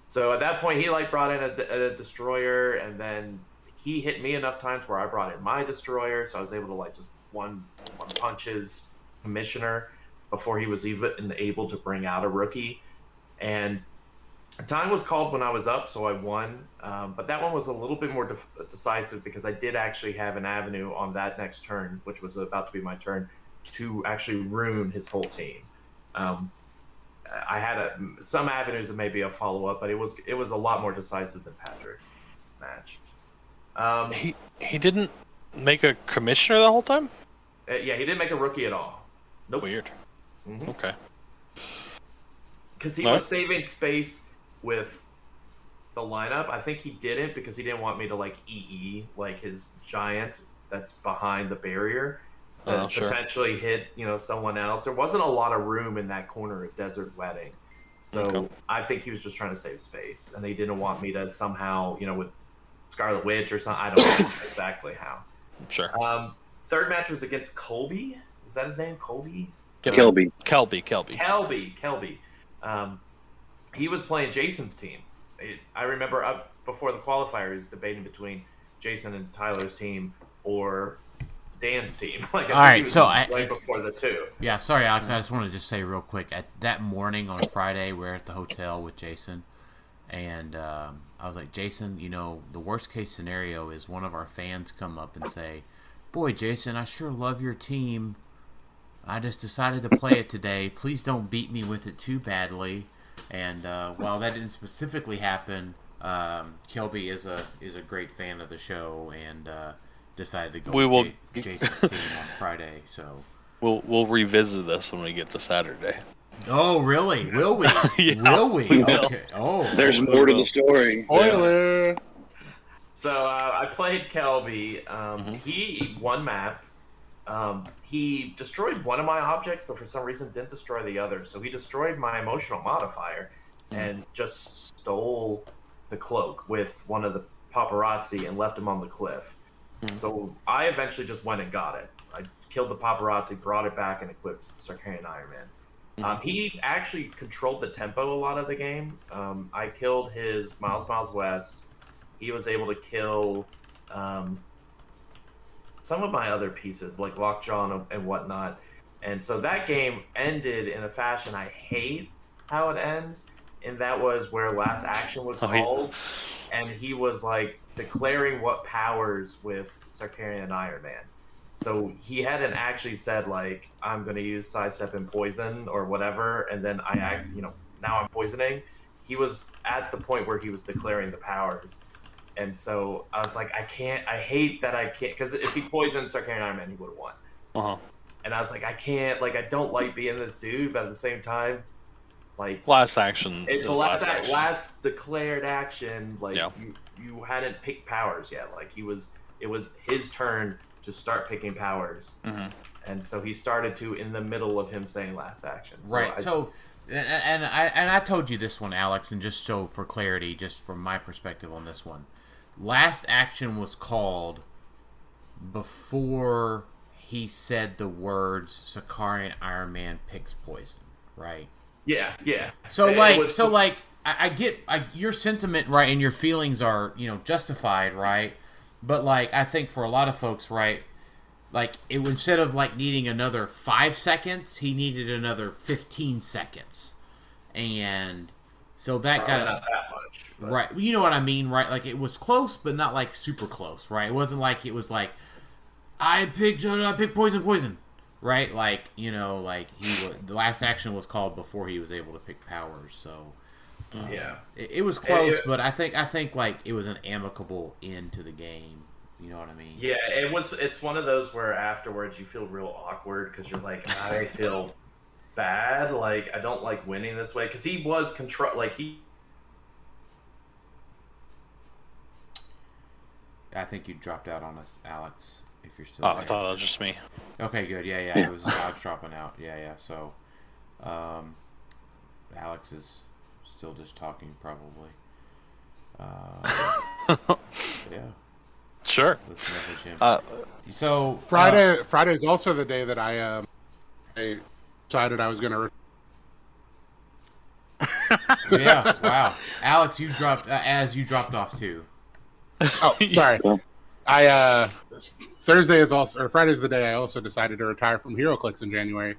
So at that point, he like brought in a destroyer, and then he hit me enough times where I brought in my destroyer, so I was able to like just one punch his commissioner before he was even able to bring out a rookie. And time was called when I was up, so I won. But that one was a little bit more decisive because I did actually have an avenue on that next turn, which was about to be my turn, to actually ruin his whole team. I had some avenues of maybe a follow-up, but it was a lot more decisive than Patrick's match. He didn't make a commissioner the whole time? Yeah, he didn't make a rookie at all. Nope. Weird. Mm-hmm. Okay. Because he was saving space with the lineup. I think he didn't because he didn't want me to like EE like his giant that's behind the barrier. Sure. Potentially hit, someone else. There wasn't a lot of room in that corner of Desert Wedding. So I think he was just trying to save space. And they didn't want me to somehow, with Scarlet Witch or something. I don't know exactly how. Sure. Third match was against Colby. Is that his name? Colby? Kelby. Kelby. He was playing Jason's team. I remember before the qualifier, he was debating between Jason and Tyler's team or Dan's team. Like, all right, so before the two. Yeah, sorry, Alex. I just wanted to just say real quick. That morning on Friday, we were at the hotel with Jason, and I was like, Jason, the worst case scenario is one of our fans come up and say, "Boy, Jason, I sure love your team. I just decided to play it today. Please don't beat me with it too badly." And while that didn't specifically happen, Kelby is a great fan of the show and decided to go with Jason's team on Friday. So we'll revisit this when we get to Saturday. Oh, really? Will we? Yeah, will we? Okay. Oh, there's more to the story. Spoiler. So I played Kelby. He won map. He destroyed one of my objects, but for some reason didn't destroy the other. So he destroyed my emotional modifier and just stole the cloak with one of the paparazzi and left him on the cliff. So I eventually just went and got it. I killed the paparazzi, brought it back, and equipped Sarkarian Iron Man. He actually controlled the tempo a lot of the game. I killed his Miles West. He was able to kill some of my other pieces, like Lockjaw and whatnot. And so that game ended in a fashion I hate how it ends. And that was where last action was called. And he was like declaring what powers with Sarkarian Iron Man. So he hadn't actually said like, I'm going to use Sidestep and Poison or whatever. And then now I'm poisoning. He was at the point where he was declaring the powers. And so I was like, I hate that I can't, because if he poisoned Sarkarian Iron Man, he would have won. And I was like, I don't like being this dude, but at the same time, like last action. It's the last declared action. Like you hadn't picked powers yet. Like it was his turn to start picking powers. And so he started to in the middle of him saying last action. So And I told you this one, Alex, and just so for clarity, just from my perspective on this one, last action was called before he said the words Sarkarian Iron Man picks poison, right? Yeah. So I get your sentiment, right, and your feelings are justified, right? But like I think for a lot of folks, right, like it instead of like needing another 5 seconds, he needed another 15 seconds, and so that got not that much, but. Right. You know what I mean, right? Like it was close, but not like super close, right? It wasn't like it was like I picked poison, right? Like like the last action was called before he was able to pick powers, so. Yeah, it was close, but I think like it was an amicable end to the game. You know what I mean? Yeah, it was. It's one of those where afterwards you feel real awkward because you're like, I feel bad. Like I don't like winning this way because he was control. Like he. I think you dropped out on us, Alex. If you're still Oh, there. I thought that was just me. Okay, good. Yeah. It was Alex dropping out. Yeah. So, Alex is still just talking, probably. Yeah. Sure. Let's message him. So Friday is also the day that I decided I was going to. Yeah. Wow. Alex, you dropped off too. Oh, sorry. Thursday is also, or Friday's the day I also decided to retire from HeroClix in January.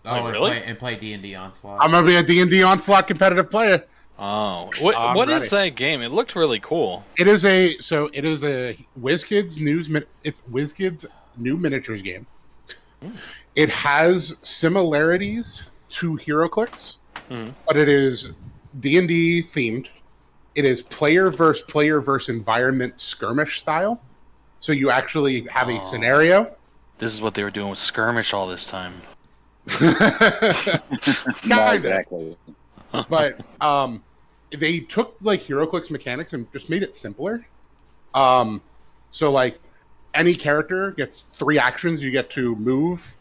Oh, Wait, really? And play D&D Onslaught. I'm gonna be a D&D Onslaught competitive player. Oh, what is that game? It looked really cool. It is a WizKids it's WizKids new miniatures game. It has similarities to HeroClix, but it is D&D themed. It is player versus environment skirmish style. So you actually have a scenario. This is what they were doing with skirmish all this time. Not exactly. But they took like HeroClix mechanics and just made it simpler. So like any character gets 3 actions. You get to move,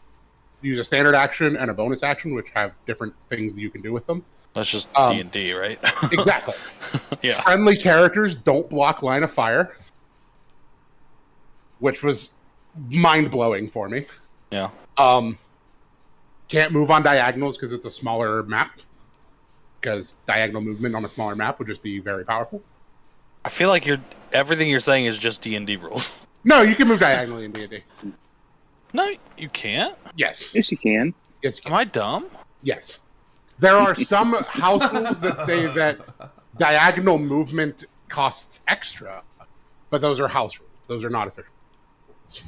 use a standard action and a bonus action, which have different things that you can do with them. That's just D&D, right? Exactly. Yeah. Friendly characters don't block line of fire, which was mind-blowing for me. Yeah. Can't move on diagonals because it's a smaller map. Because diagonal movement on a smaller map would just be very powerful. I feel like everything you're saying is just D&D rules. No, you can move diagonally in D&D. No, you can't. Yes. Yes, you can. Yes, you can. Am I dumb? Yes. There are some house rules that say that diagonal movement costs extra, but those are house rules. Those are not official rules.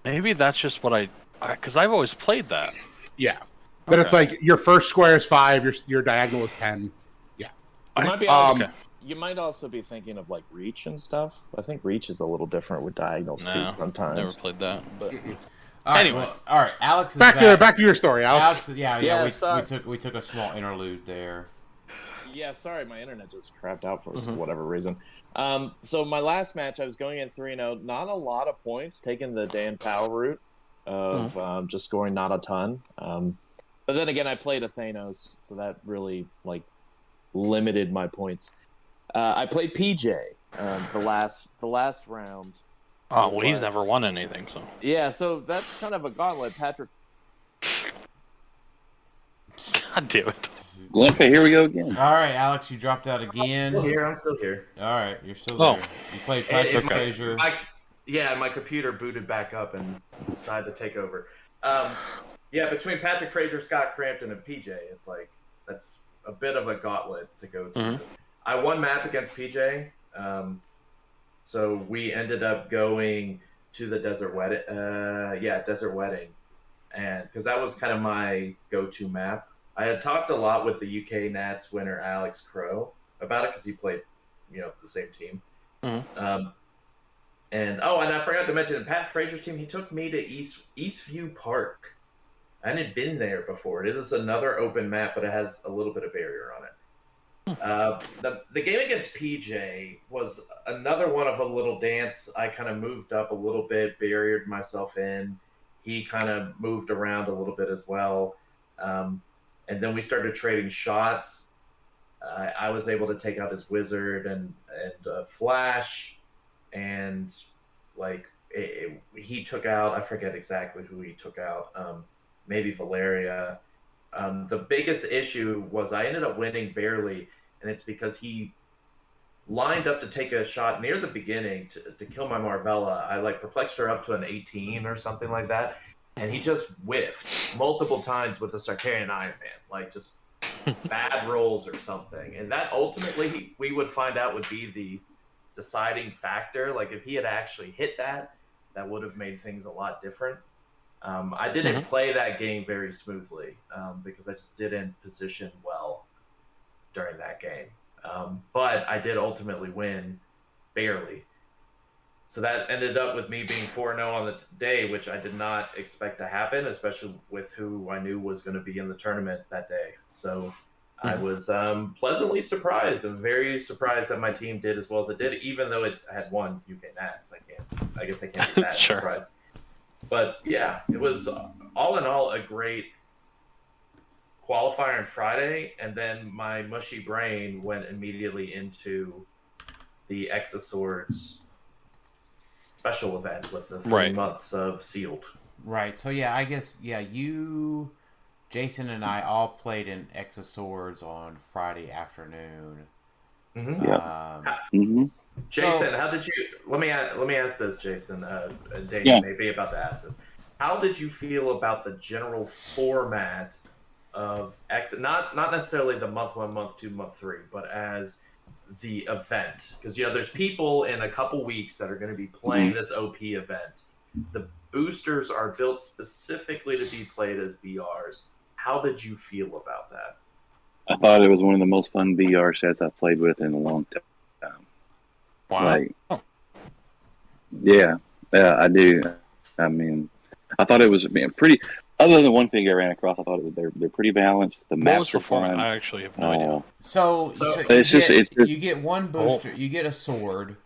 Maybe that's just what because I've always played that. Yeah. But it's like your first square is 5, your diagonal is 10. Yeah. You might also be thinking of like reach and stuff. I think reach is a little different with diagonals too sometimes. Never played that. But Anyway, all right. Alex is back to your story, Alex. We took a small interlude there. Yeah, sorry, my internet just crapped out for whatever reason. So my last match, I was going in 3-0, not a lot of points, taking the Dan Powell route of just scoring not a ton. But then again, I played a Thanos, so that really like limited my points. I played PJ the last round. Oh, well, he's never won anything, so. Yeah, so that's kind of a gauntlet. Patrick. God damn it. Okay, here we go again. All right, Alex, you dropped out again. I'm still here. All right, you're still there. You played Patrick Frazier. My computer booted back up and decided to take over. Between Patrick Frazier, Scott Crampton, and PJ, it's like that's a bit of a gauntlet to go through. I won map against PJ. So we ended up going to the Desert Wedding. Desert Wedding. And because that was kind of my go-to map. I had talked a lot with the UK Nats winner Alex Crow about it because he played, the same team. And I forgot to mention, in Pat Frazier's team, he took me to Eastview Park. I hadn't been there before. It is another open map, but it has a little bit of barrier on it. The game against PJ was another one of a little dance. I kind of moved up a little bit, barriered myself in. He kind of moved around a little bit as well. And then we started trading shots. I was able to take out his wizard and flash. And he took out, I forget exactly who he took out. Maybe Valeria. The biggest issue was I ended up winning barely, and it's because he lined up to take a shot near the beginning to kill my Marvella. I perplexed her up to an 18 or something like that, and he just whiffed multiple times with a Sarkarian Iron Man, just bad rolls or something. And that ultimately we would find out would be the deciding factor. If he had actually hit that would have made things a lot different. I didn't play that game very smoothly because I just didn't position well during that game. But I did ultimately win, barely. So that ended up with me being 4-0 on the day, which I did not expect to happen, especially with who I knew was going to be in the tournament that day. So I was pleasantly surprised and very surprised that my team did as well as it did, even though it had one UK Nats. I guess I can't be that Sure. surprised. But yeah, it was all in all a great qualifier on Friday, and then my mushy brain went immediately into the X of Swords special event with the 3 months of sealed. Right. So yeah, I guess you, Jason, and I all played in X of Swords on Friday afternoon. Mm-hmm. Jason, how did you? Let me ask this, Jason. Dave may be about to ask this. How did you feel about the general format of X? Not necessarily the month 1, month 2, month 3, but as the event, because there's people in a couple weeks that are going to be playing this OP event. The boosters are built specifically to be played as BRs. How did you feel about that? I thought it was one of the most fun BR sets I've played with in a long time. Wow. I do. I mean, I thought it was pretty. Other than the one figure I ran across, I thought they're pretty balanced. The maps are fun. I actually have no idea. So you get one booster. You get a sword,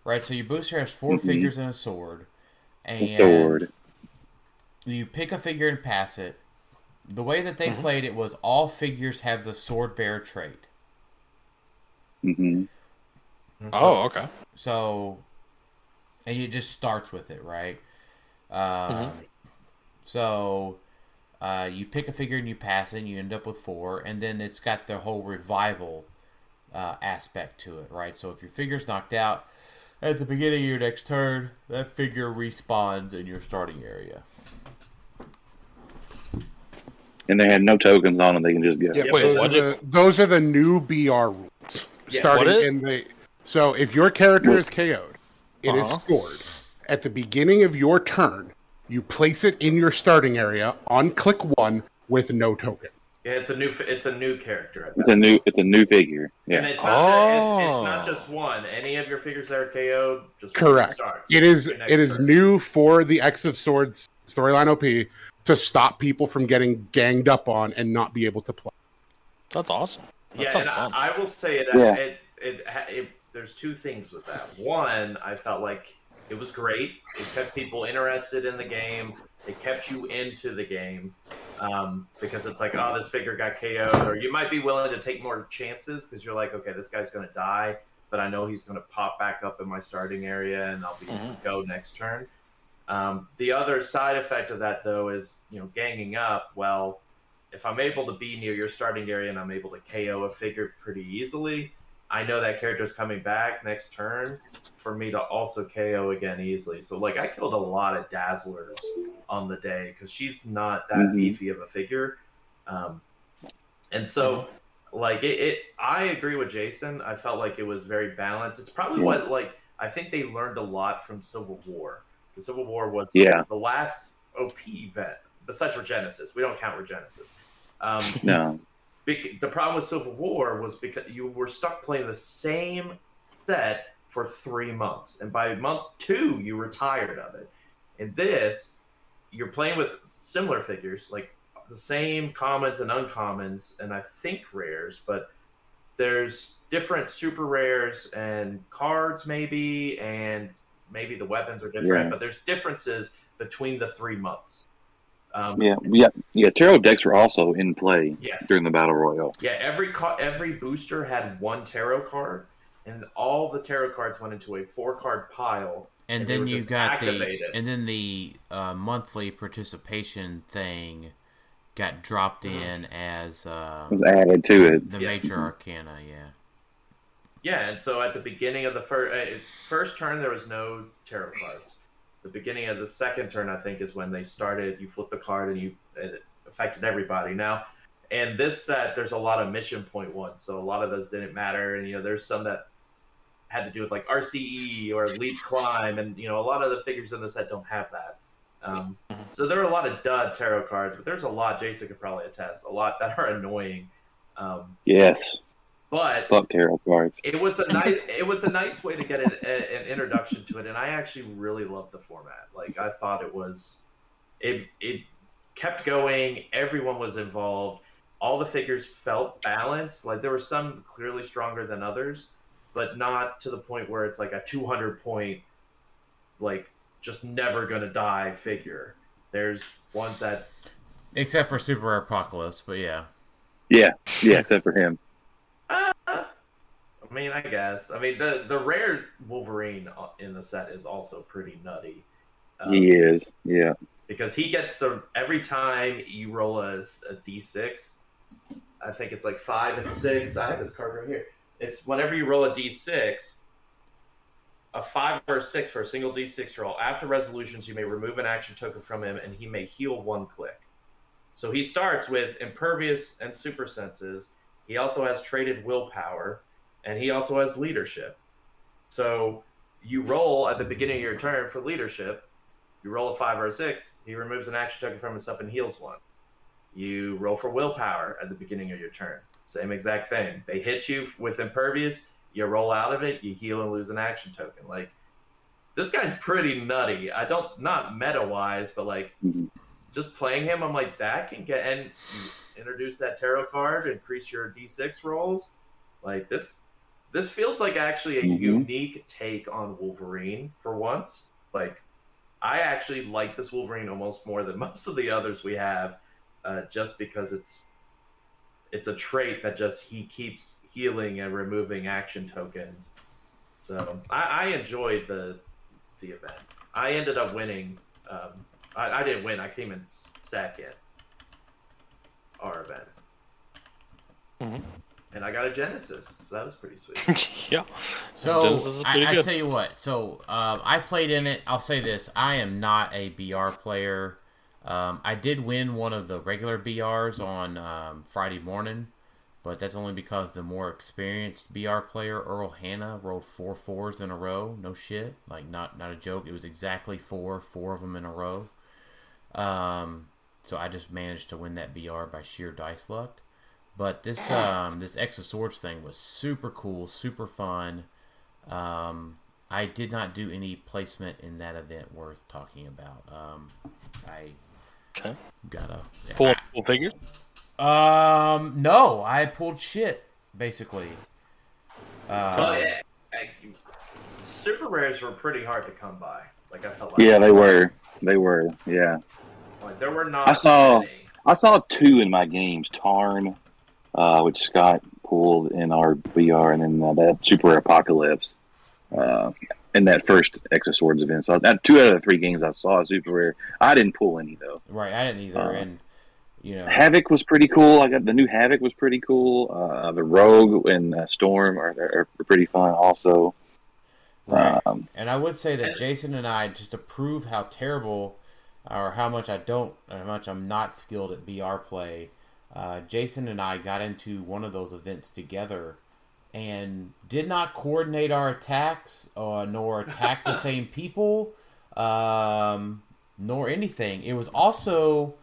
right? So your booster has 4 figures and a sword, and you pick a figure and pass it. The way that they played it was all figures have the sword bearer trait. Okay. So, and it just starts with it, right? So, you pick a figure and you pass it, and you end up with 4, and then it's got the whole revival aspect to it, right? So if your figure's knocked out at the beginning of your next turn, that figure respawns in your starting area. And they had no tokens on them; they can just go. Yeah, those are the new BR rules. So if your character is KO'd, it is scored at the beginning of your turn. You place it in your starting area on click 1 with no token. Yeah, it's a new character. It's a new figure. Yeah. And it's not just one. Any of your figures that are KO'd, just correct. Starts. It is new for the X of Swords storyline OP to stop people from getting ganged up on and not be able to play. That's awesome. That sounds fun. I will say there's 2 things with that. One, I felt like it was great. It kept people interested in the game. It kept you into the game because it's like, oh, this figure got KO'd, or you might be willing to take more chances because you're like, okay, this guy's going to die, but I know he's going to pop back up in my starting area and I'll be go next turn. The other side effect of that, though, is ganging up. Well, if I'm able to be near your starting area and I'm able to KO a figure pretty easily, I know that character's coming back next turn for me to also KO again easily. So, I killed a lot of Dazzlers on the day because she's not that beefy of a figure. And so, I agree with Jason. I felt like it was very balanced. It's probably what, I think they learned a lot from Civil War. The Civil War was the last OP event, besides Regenesis. We don't count Regenesis. No. The problem with Civil War was because you were stuck playing the same set for 3 months, and by month 2 you were tired of it. In this, you're playing with similar figures, like the same commons and uncommons, and I think rares, but there's different super rares and cards maybe, and maybe the weapons are different, but there's differences between the 3 months. Tarot decks were also in play during the Battle Royal. Yeah, every booster had 1 tarot card, and all the tarot cards went into a 4-card pile. And then you got the monthly participation thing got dropped in as was added to it. The major arcana, Yeah, and so at the beginning of the first turn, there was no tarot cards. The beginning of the second turn, I think, is when they started. You flip the card and it affected everybody. Now, in this set, there's a lot of mission point ones, so a lot of those didn't matter. And there's some that had to do with RCE or Leap Climb, and a lot of the figures in the set don't have that. So there are a lot of dud tarot cards, but there's a lot. Jason could probably attest, a lot that are annoying. Yes. But fuck tarot cards. It was a nice way to get an introduction to it, and I actually really loved the format. I thought it kept going. Everyone was involved. all the figures felt balanced. Like there were some clearly stronger than others, but not to the point where it's like a 200 point, like just never gonna die figure. There's ones that, except for Super Rare Apocalypse, but yeah. Yeah, except for him. I mean, I guess. I mean, the rare Wolverine in the set is also pretty nutty. He is, yeah. Because he gets every time you roll a d6, I think it's like 5 and 6. I have this card right here. It's whenever you roll a d6, a 5 or a 6 for a single d6 roll. After resolutions, you may remove an action token from him, and he may heal 1 click. So he starts with Impervious and Super Senses. He also has traded Willpower, and he also has Leadership. So you roll at the beginning of your turn for Leadership. You roll a 5 or a 6. He removes an action token from himself and heals 1. You roll for Willpower at the beginning of your turn. Same exact thing. They hit you with Impervious. You roll out of it. You heal and lose an action token. Like, this guy's pretty nutty. Not meta-wise, but like, just playing him, I'm like, that can get, and you introduce that tarot card, increase your d6 rolls. Like, this feels like actually a unique take on Wolverine for once. Like, I actually like this Wolverine almost more than most of the others we have, just because it's a trait that just he keeps healing and removing action tokens. So I enjoyed the event. I ended up winning. I didn't win. I came in second. Our event. Mm-hmm. And I got a Genesis, so that was pretty sweet. Yeah. So I tell you what. So I played in it. I'll say this: I am not a BR player. I did win one of the regular BRs on Friday morning, but that's only because the more experienced BR player, Earl Hanna, rolled 4 4s in a row. No shit, like not a joke. It was exactly 4 of them in a row. So I just managed to win that BR by sheer dice luck. But this X of Swords thing was super cool, super fun. I did not do any placement in that event worth talking about. I got a full figures. No, I pulled shit basically. Super rares were pretty hard to come by. Like I felt like. Yeah, they were. Yeah. Like there were not. I saw 2 in my games. Tarn, which Scott pulled in our BR, and then that Super Rare Apocalypse in that first X of Swords event. So that 2 out of the 3 games I saw Super Rare. I didn't pull any though. Right, I didn't either. And you know, Havoc was pretty cool. I got the new Havoc was pretty cool. The Rogue and Storm are pretty fun also. Right. And I would say that Jason and I, just to prove how terrible or how much I'm not skilled at BR play, Jason and I got into one of those events together and did not coordinate our attacks nor attack the same people nor anything. It was also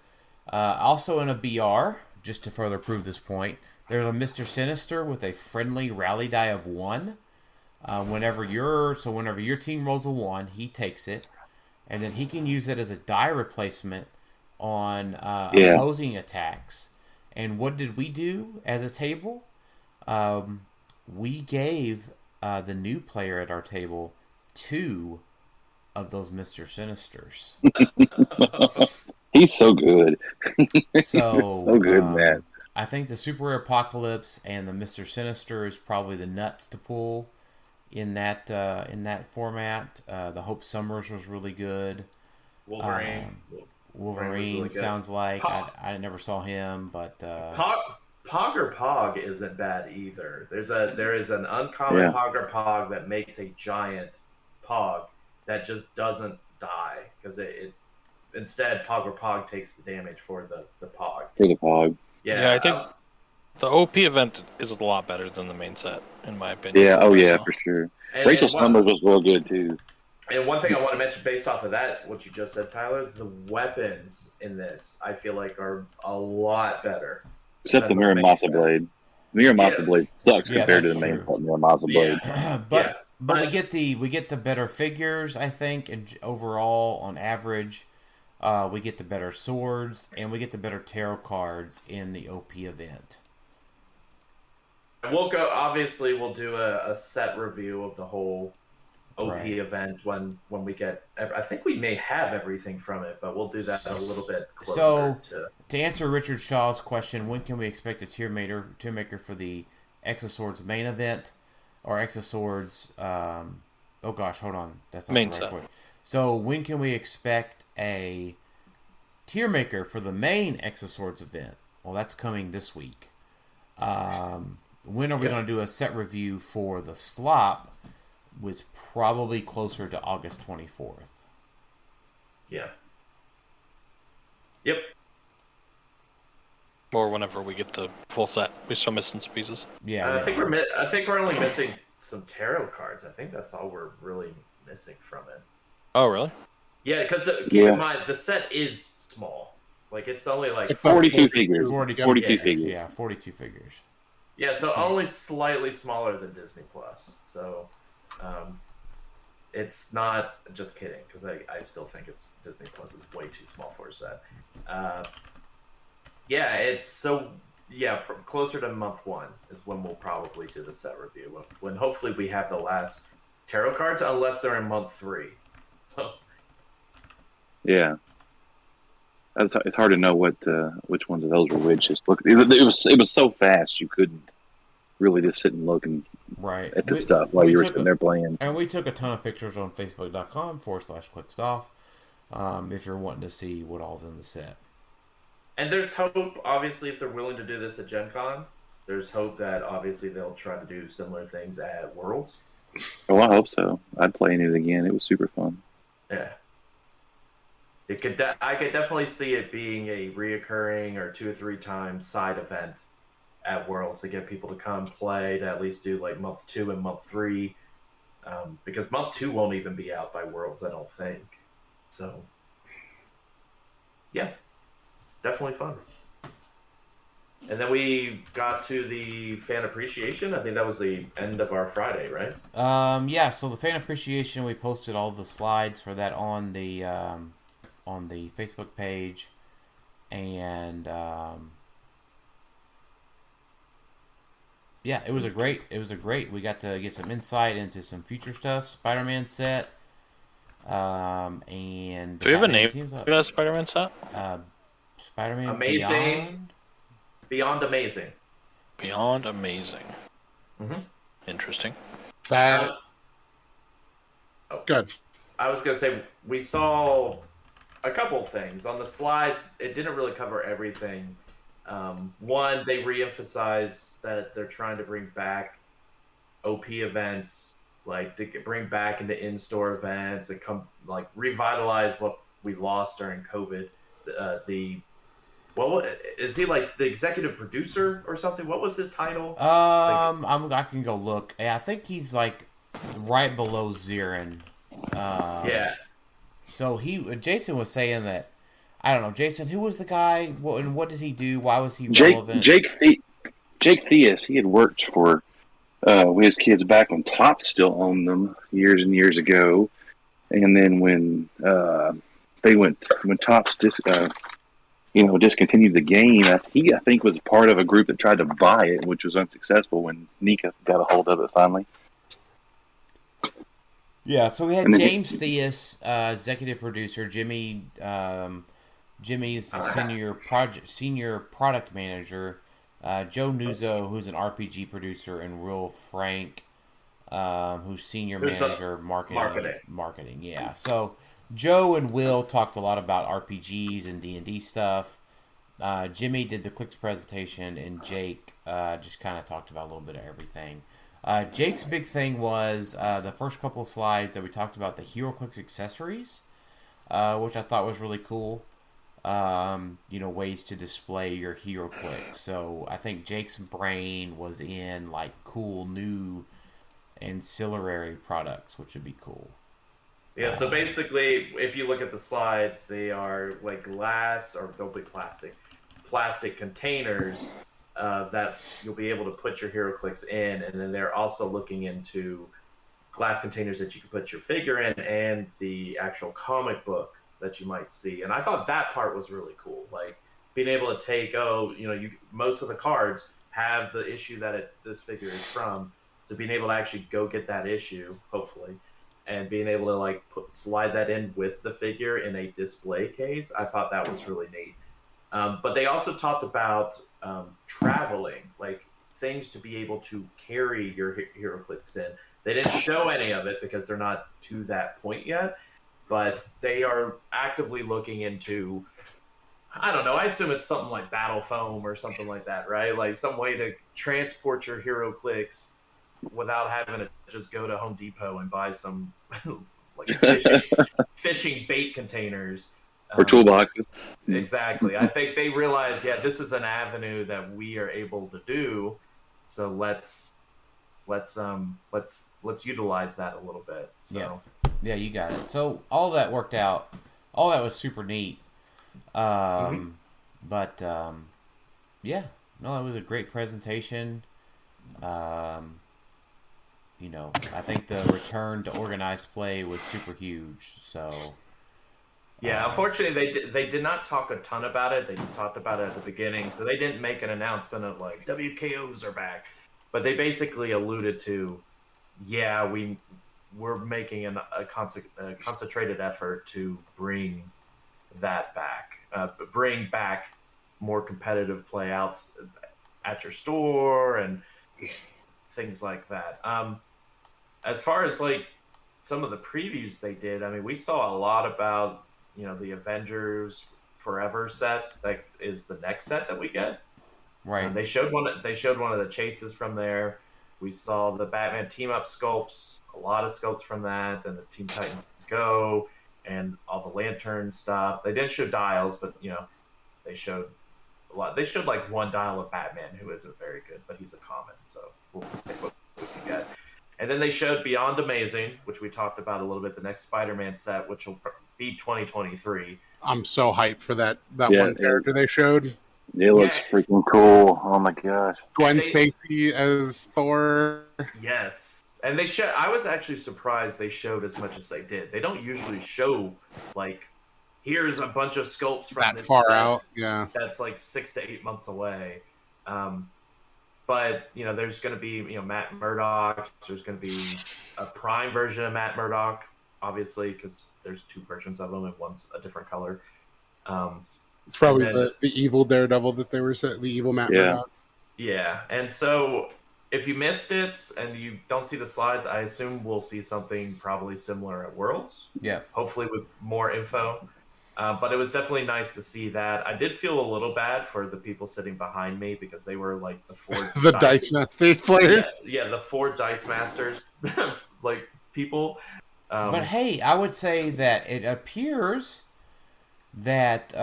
in a BR, just to further prove this point. There's a Mr. Sinister with a friendly rally die of 1. Whenever your team rolls a 1, he takes it, and then he can use it as a die replacement on opposing attacks. And what did we do as a table? We gave the new player at our table 2 of those Mr. Sinisters. He's so good. So good, man. I think the Super Rare Apocalypse and the Mr. Sinister is probably the nuts to pull in that format. The Hope Summers was really good. Wolverine really sounds like I never saw him, but Pog or Pog isn't bad either. There is an uncommon Pog or Pog that makes a giant Pog that just doesn't die because it instead Pog or Pog takes the damage for the Pog. For the Pog. Yeah, I think the OP event is a lot better than the main set, in my opinion. Yeah, for sure. Rachel Summers was real good too. And one thing I want to mention based off of that, what you just said, Tylor, the weapons in this I feel like are a lot better. Except the Muramasa Blade. Muramasa Blade sucks compared to the main Muramasa Blade. But we get the better figures, I think, and overall on average. we get the better swords, and we get the better tarot cards in the OP event. We'll go. Obviously, we'll do a set review of the whole OP event when we get. I think we may have everything from it, but we'll do that a little bit closer. To answer Richard Shaw's question, when can we expect a tier maker for the Exoswords main event or Exoswords? Oh gosh, hold on, that's not main the right set. point. So when can we expect a tier maker for the main Exoswords event? Well, that's coming this week. When are we going to do a set review for the slop? Was probably closer to August 24th. Yeah. Yep. Or whenever we get the full set. We're still missing some pieces. Yeah. I think we're only missing some tarot cards. I think that's all we're really missing from it. Oh, really? Yeah, because keep in mind the set is small. Like it's only like it's 42 figures. 42 figures. Yeah, 42 figures. Yeah, so only slightly smaller than Disney Plus. So it's not, just kidding, because I still think it's Disney Plus is way too small for a set. Yeah, it's so, closer to month 1 is when we'll probably do the set review. When hopefully we have the last tarot cards, unless they're in month 3. So. Yeah. It's hard to know which ones of those were which. Look, it was so fast you couldn't really just sit and look at the stuff while you were sitting there playing. And we took a ton of pictures on Facebook.com/Clixed Off if you're wanting to see what all's in the set. And there's hope, obviously, if they're willing to do this at Gencon, there's hope that obviously they'll try to do similar things at Worlds. Oh, I hope so. I'd play in it again. It was super fun. Yeah. I could definitely see it being a reoccurring or 2 or 3 times side event at Worlds to get people to come play, to at least do like month 2 and month 3, because month 2 won't even be out by Worlds, I don't think. So, yeah, definitely fun. And then we got to the fan appreciation. I think that was the end of our Friday, right? Yeah. So the fan appreciation, we posted all the slides for that on the Facebook page, and yeah, it was a great. We got to get some insight into some future stuff. Spider-Man set. And do we have a name for that Spider-Man set? Spider-Man Amazing. Beyond Amazing. Beyond Amazing. Mm-hmm. Interesting. Good. I was going to say, we saw a couple of things. On the slides, it didn't really cover everything. One, they re-emphasized that they're trying to bring back OP events, like to bring back into in-store events and revitalize what we lost during COVID. Is he like the executive producer or something? What was his title? I can go look. I think he's like right below Zirin. Yeah. So Jason was saying that, I don't know, Jason, who was the guy? And what did he do? Why was he relevant? Jake Theus. He had worked for WizKids back when Topps still owned them years and years ago, and then when Topps discontinued the game, he I think was part of a group that tried to buy it, which was unsuccessful when Nika got a hold of it finally. Yeah, so we had James Theus, executive producer. Jimmy's the senior product manager. Joe Nuzzo, who's an RPG producer, and Will Frank, who's senior manager marketing. Yeah, so Joe and Will talked a lot about RPGs and D&D stuff. Jimmy did the Clix presentation, and Jake just kind of talked about a little bit of everything. Jake's big thing was the first couple of slides that we talked about the HeroClix accessories, which I thought was really cool. Ways to display your HeroClix. So I think Jake's brain was in like cool new ancillary products, which would be cool. Yeah, so basically, if you look at the slides, they are like glass, or they'll be plastic containers that you'll be able to put your HeroClix in, and then they're also looking into glass containers that you can put your figure in and the actual comic book that you might see. And I thought that part was really cool. Like being able to take, most of the cards have the issue that this figure is from. So being able to actually go get that issue, hopefully, and being able to like slide that in with the figure in a display case, I thought that was really neat. But they also talked about traveling, like things to be able to carry your HeroClix in. They didn't show any of it because they're not to that point yet, but they are actively looking into, I don't know, I assume it's something like battle foam or something like that, right? Like some way to transport your HeroClix without having to just go to Home Depot and buy some like fishing bait containers. Or toolboxes. Exactly. I think they realize, this is an avenue that we are able to do. So let's utilize that a little bit. So yeah, you got it. So all that worked out. All that was super neat. But it was a great presentation. I think the return to organized play was super huge. So unfortunately they did not talk a ton about it. They just talked about it at the beginning, so they didn't make an announcement of like WKOs are back. But they basically alluded to, we're making a concentrated effort to bring that back, bring back more competitive playouts at your store and things like that. As far as like some of the previews they did, I mean, we saw a lot about the Avengers Forever set that is the next set that we get. Right. They showed one of the chases from there. We saw the Batman team up sculpts, a lot of sculpts from that, and the Teen Titans Go, and all the lantern stuff. They didn't show dials, but they showed a lot. They showed like one dial of Batman, who isn't very good, but he's a common, so we'll take what we can get. And then they showed Beyond Amazing, which we talked about a little bit, the next Spider-Man set, which will be 2023. I'm so hyped for that one character they showed. It looks freaking cool. Oh my gosh. Gwen Stacy as Thor. Yes. And I was actually surprised they showed as much as they did. They don't usually show like, here's a bunch of sculpts from that this far set out. Yeah. That's like 6 to 8 months away. But there's going to be Matt Murdock. There's going to be a Prime version of Matt Murdock, obviously, because there's 2 versions of him and one's a different color. It's probably the evil Daredevil that they were saying, the evil Matt Murdock. Yeah, and so if you missed it and you don't see the slides, I assume we'll see something probably similar at Worlds. Yeah. Hopefully with more info. But it was definitely nice to see that. I did feel a little bad for the people sitting behind me because they were like the 4 the Dice Masters players. Yeah, the 4 Dice Masters like people. But hey, I would say that it appears that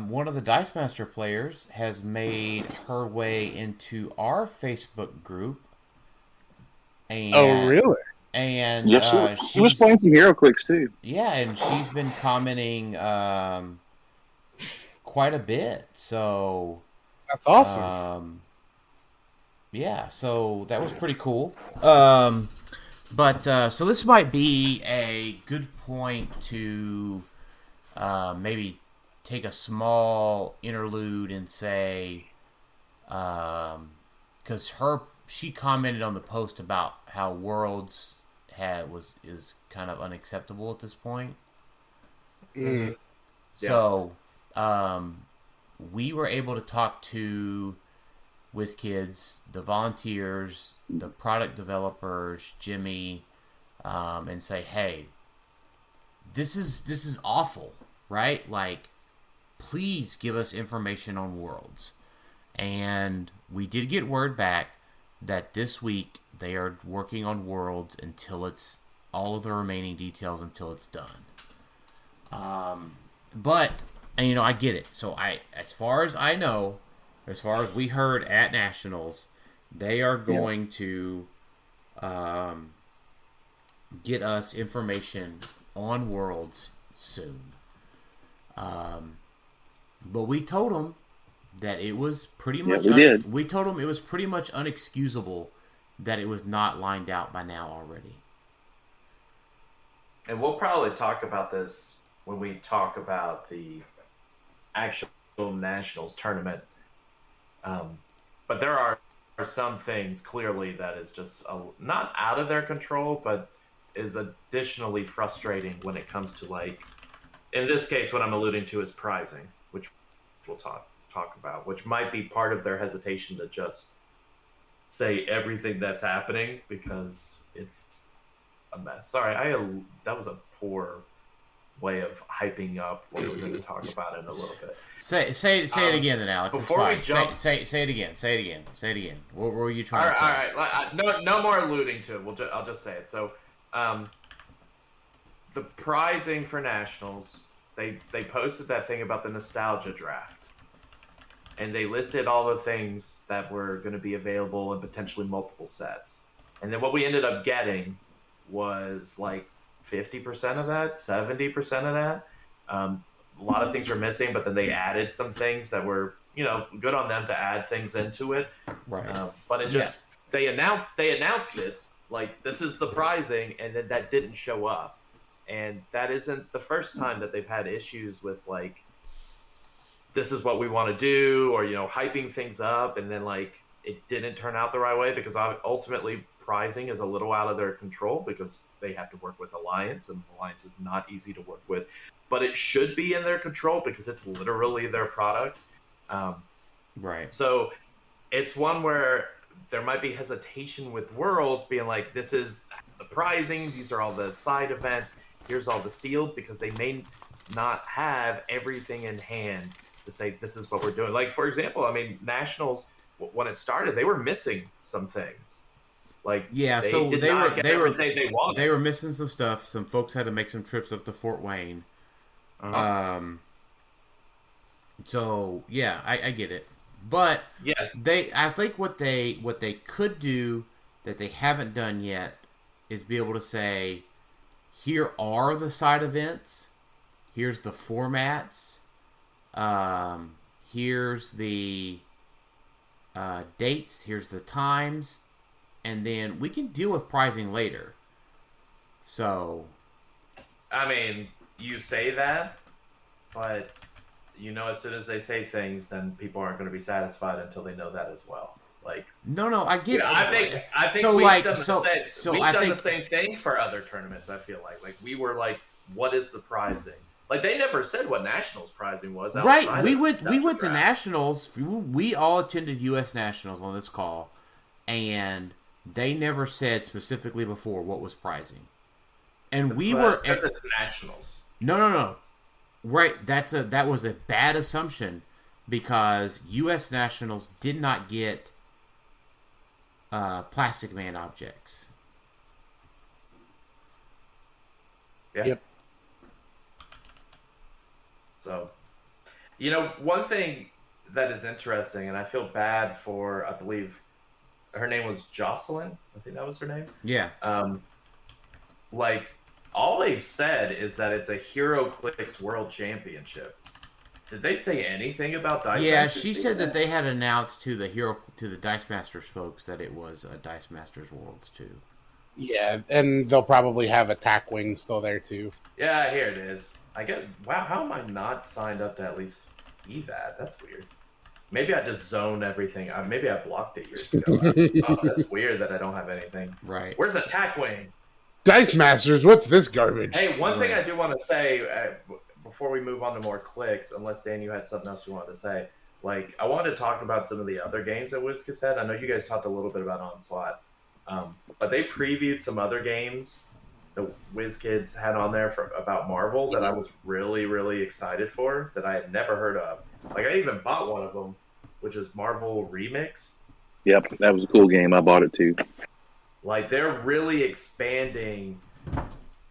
one of the Dice Master players has made her way into our Facebook group. And, oh, really? And she was playing some HeroClix too. Yeah, and she's been commenting quite a bit. So that's awesome. Yeah, so that was pretty cool. So this might be a good point to maybe take a small interlude and say, because she commented on the post about how Worlds is kind of unacceptable at this point. Mm. So we were able to talk to WizKids, the volunteers, the product developers, Jimmy, and say, hey, this is awful, right? Like, please give us information on Worlds. And we did get word back that this week they are working on Worlds until it's all of the remaining details until it's done. But I get it. So as far as I know, as far as we heard at Nationals, they are going to get us information on Worlds soon. But we told them that it was pretty much. We told them it was pretty much unexcusable that it was not lined out by now already. And we'll probably talk about this when we talk about the actual Nationals tournament. But there are some things clearly that is just not out of their control, but is additionally frustrating when it comes to, like, in this case, what I'm alluding to is pricing, which we'll talk about, which might be part of their hesitation to just say everything that's happening because it's a mess. Sorry, that was a poor way of hyping up what we're going to talk about in a little bit. Say it again, then, Alex. Before it's fine. Say it again. Say it again. What were you trying to say? All right. No more alluding to it. I'll just say it. So, the prizing for Nationals, they posted that thing about the nostalgia draft, and they listed all the things that were going to be available in potentially multiple sets. And then what we ended up getting was like 50% of that, 70% of that. A lot of things were missing, but then they added some things that were, good on them to add things into it. Right. But it just they announced it like this is the prizing, and then that didn't show up. And that isn't the first time that they've had issues with, like, this is what we want to do, or hyping things up, and then like it didn't turn out the right way, because ultimately prizing is a little out of their control because they have to work with Alliance, and Alliance is not easy to work with, but it should be in their control because it's literally their product. Right. So it's one where there might be hesitation with Worlds being like, this is the prizing, these are all the side events, here's all the sealed, because they may not have everything in hand to say this is what we're doing. Like, for example, I mean, Nationals, when it started, they were missing some things. Like, yeah, they so did they not were get they were everything they wanted. They were missing some stuff. Some folks had to make some trips up to Fort Wayne. So yeah, I get it. But yes, I think what they could do that they haven't done yet is be able to say, here are the side events, here's the formats, here's the dates, here's the times, and then we can deal with pricing later. So, I mean, you say that, but as soon as they say things, then people aren't going to be satisfied until they know that as well. Like, no, I get it. I think so we've like done the same thing for other tournaments. I feel like we were like, what is the prizing? Like, they never said what Nationals prizing was. Right, we went to Nationals. We all attended U.S. Nationals on this call, and they never said specifically before what was pricing. And because it's Nationals. No. Right, that was a bad assumption, because U.S. Nationals did not get Plastic Man objects. Yeah. Yep. So, one thing that is interesting, and I feel bad for, I believe her name was Jocelyn. I think that was her name. Yeah. Like, all they've said is that it's a HeroClix World Championship. Did they say anything about Dice Yeah, Masters? she said that they had announced to the Dice Masters folks that it was a Dice Masters Worlds too. Yeah, and they'll probably have Attack Wing still there too. Yeah, here it is. Wow, how am I not signed up to at least see that? That's weird. Maybe I just zoned everything. Maybe I blocked it years ago. That's weird that I don't have anything. Right. Where's Attack Wing? Dice Masters, what's this garbage? Hey, one thing I do want to say before we move on to more clicks, unless Dan, you had something else you wanted to say. Like, I wanted to talk about some of the other games that WizKids had. I know you guys talked a little bit about Onslaught, but they previewed some other games the WizKids had on there about Marvel that I was really, really excited for, that I had never heard of. Like, I even bought one of them, which is Marvel Remix. Yep, that was a cool game. I bought it too. Like, they're really expanding,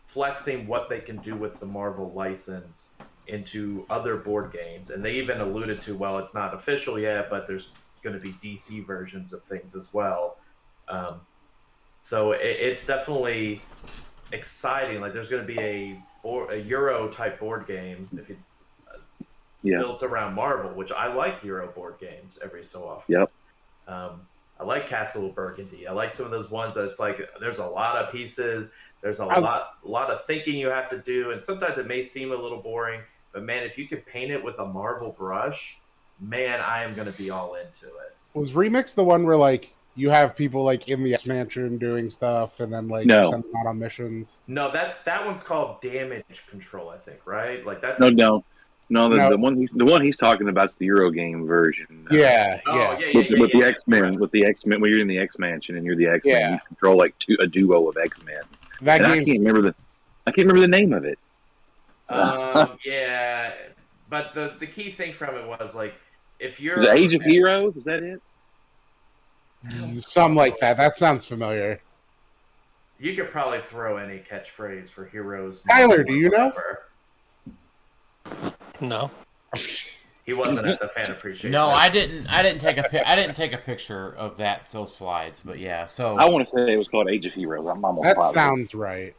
flexing what they can do with the Marvel license into other board games. And they even alluded to, well, it's not official yet, but there's going to be DC versions of things as well. So it's definitely exciting. Like, there's going to be a Euro type board game if you built around Marvel, which I like Euro board games every so often. Yep. I like Castle of Burgundy. I like some of those ones that it's like there's a lot of pieces. There's a lot of thinking you have to do, and sometimes it may seem a little boring. But man, if you could paint it with a marble brush, man, I am going to be all into it. Was Remix the one where like you have people like in the X Mansion doing stuff, and then like No. send them out on missions? No, that one's called Damage Control, I think, right? Like that's No. No. The one he's talking about is the Euro game version. Yeah, With the X-Men, when you're in the X Mansion and you're the X-Men, Yeah. you control like a duo of X-Men. That And game. I can't remember the name of it. Yeah, but the key thing from it was like if you're Is it Age of Heroes? Is that it? Something like that. That sounds familiar. You could probably throw any catchphrase for Heroes. Tyler, do you know? No. He wasn't at the fan appreciation. No, I didn't take a picture of those slides, but yeah. So I want to say it was called Age of Heroes. I'm almost That positive. sounds right.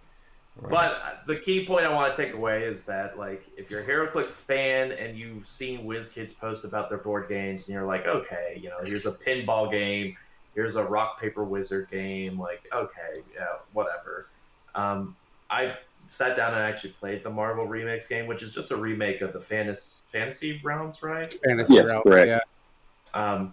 But the key point I want to take away is that, like, if you're a HeroClix fan and you've seen WizKids post about their board games, and you're like, okay, you know, here's a pinball game, here's a rock paper wizard game, like, okay, yeah, whatever. I sat down and actually played the Marvel Remix game, which is just a remake of the Fantasy Realms, right? Fantasy Yes, Realm, correct. yeah.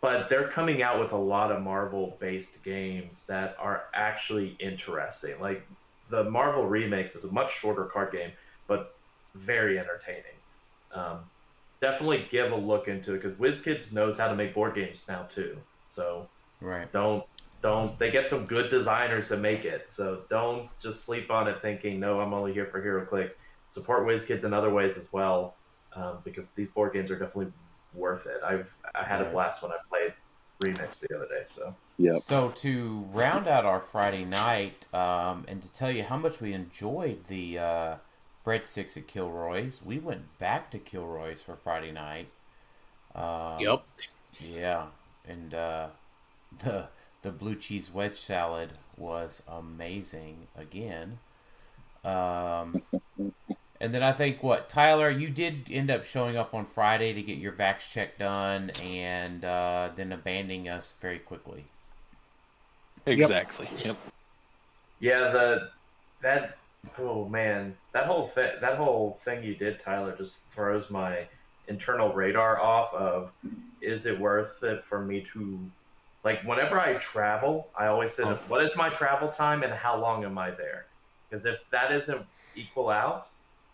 But they're coming out with a lot of Marvel-based games that are actually interesting. Like, the Marvel Remix is a much shorter card game, but very entertaining. Definitely give a look into it, because WizKids knows how to make board games now, too. So right. don't they get some good designers to make it. So don't just sleep on it thinking, no, I'm only here for HeroClix. Support WizKids in other ways as well, because these board games are definitely worth it. I had a blast when I played Remix the other day. So So to round out our Friday night, and to tell you how much we enjoyed the breadsticks at Kilroy's, we went back to Kilroy's for Friday night. Yep. Yeah, and the blue cheese wedge salad was amazing again. And then I think, Tyler, you did end up showing up on Friday to get your vax check done, and then abandoning us very quickly. Exactly. Yep. yeah, that whole thing you did, Tyler, just throws my internal radar off of, is it worth it for me to, like, whenever I travel, I always say, what is my travel time and how long am I there? Because if that isn't equal out,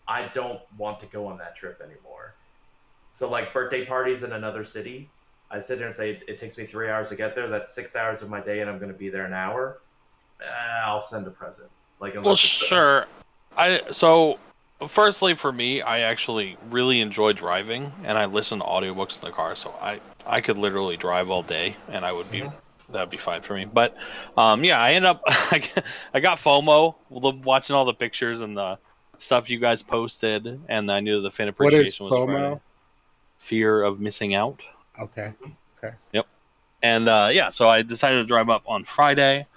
I don't want to go on that trip anymore. So, like, birthday parties in another city, I sit there and say, it takes me 3 hours to get there. That's 6 hours of my day, and I'm going to be there an hour. I'll send a present. Well, sure. So, firstly, for me, I actually really enjoy driving, and I listen to audiobooks in the car, so I could literally drive all day, and that'd be fine for me. But, yeah, I end up, I got FOMO watching all the pictures and the stuff you guys posted, and I knew the fan appreciation was Friday. Fear of missing out. Okay. Yep. And yeah, so I decided to drive up on Friday.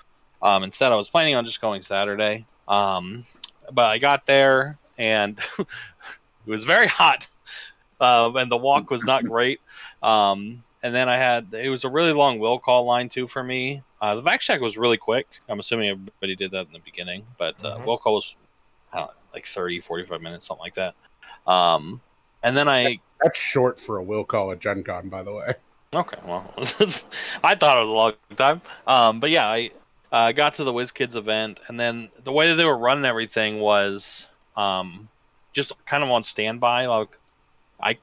Instead, I was planning on just going Saturday. But I got there, and it was very hot, and the walk was not great. And then it was a really long will call line too for me. The vax check was really quick. I'm assuming everybody did that in the beginning, but will call was like 30, 45 minutes, something like that. And then That's short for a will call at Gencon, by the way. Okay, well, I thought it was a long time. But yeah, I got to the WizKids event, and then the way that they were running everything was just kind of on standby. Like, I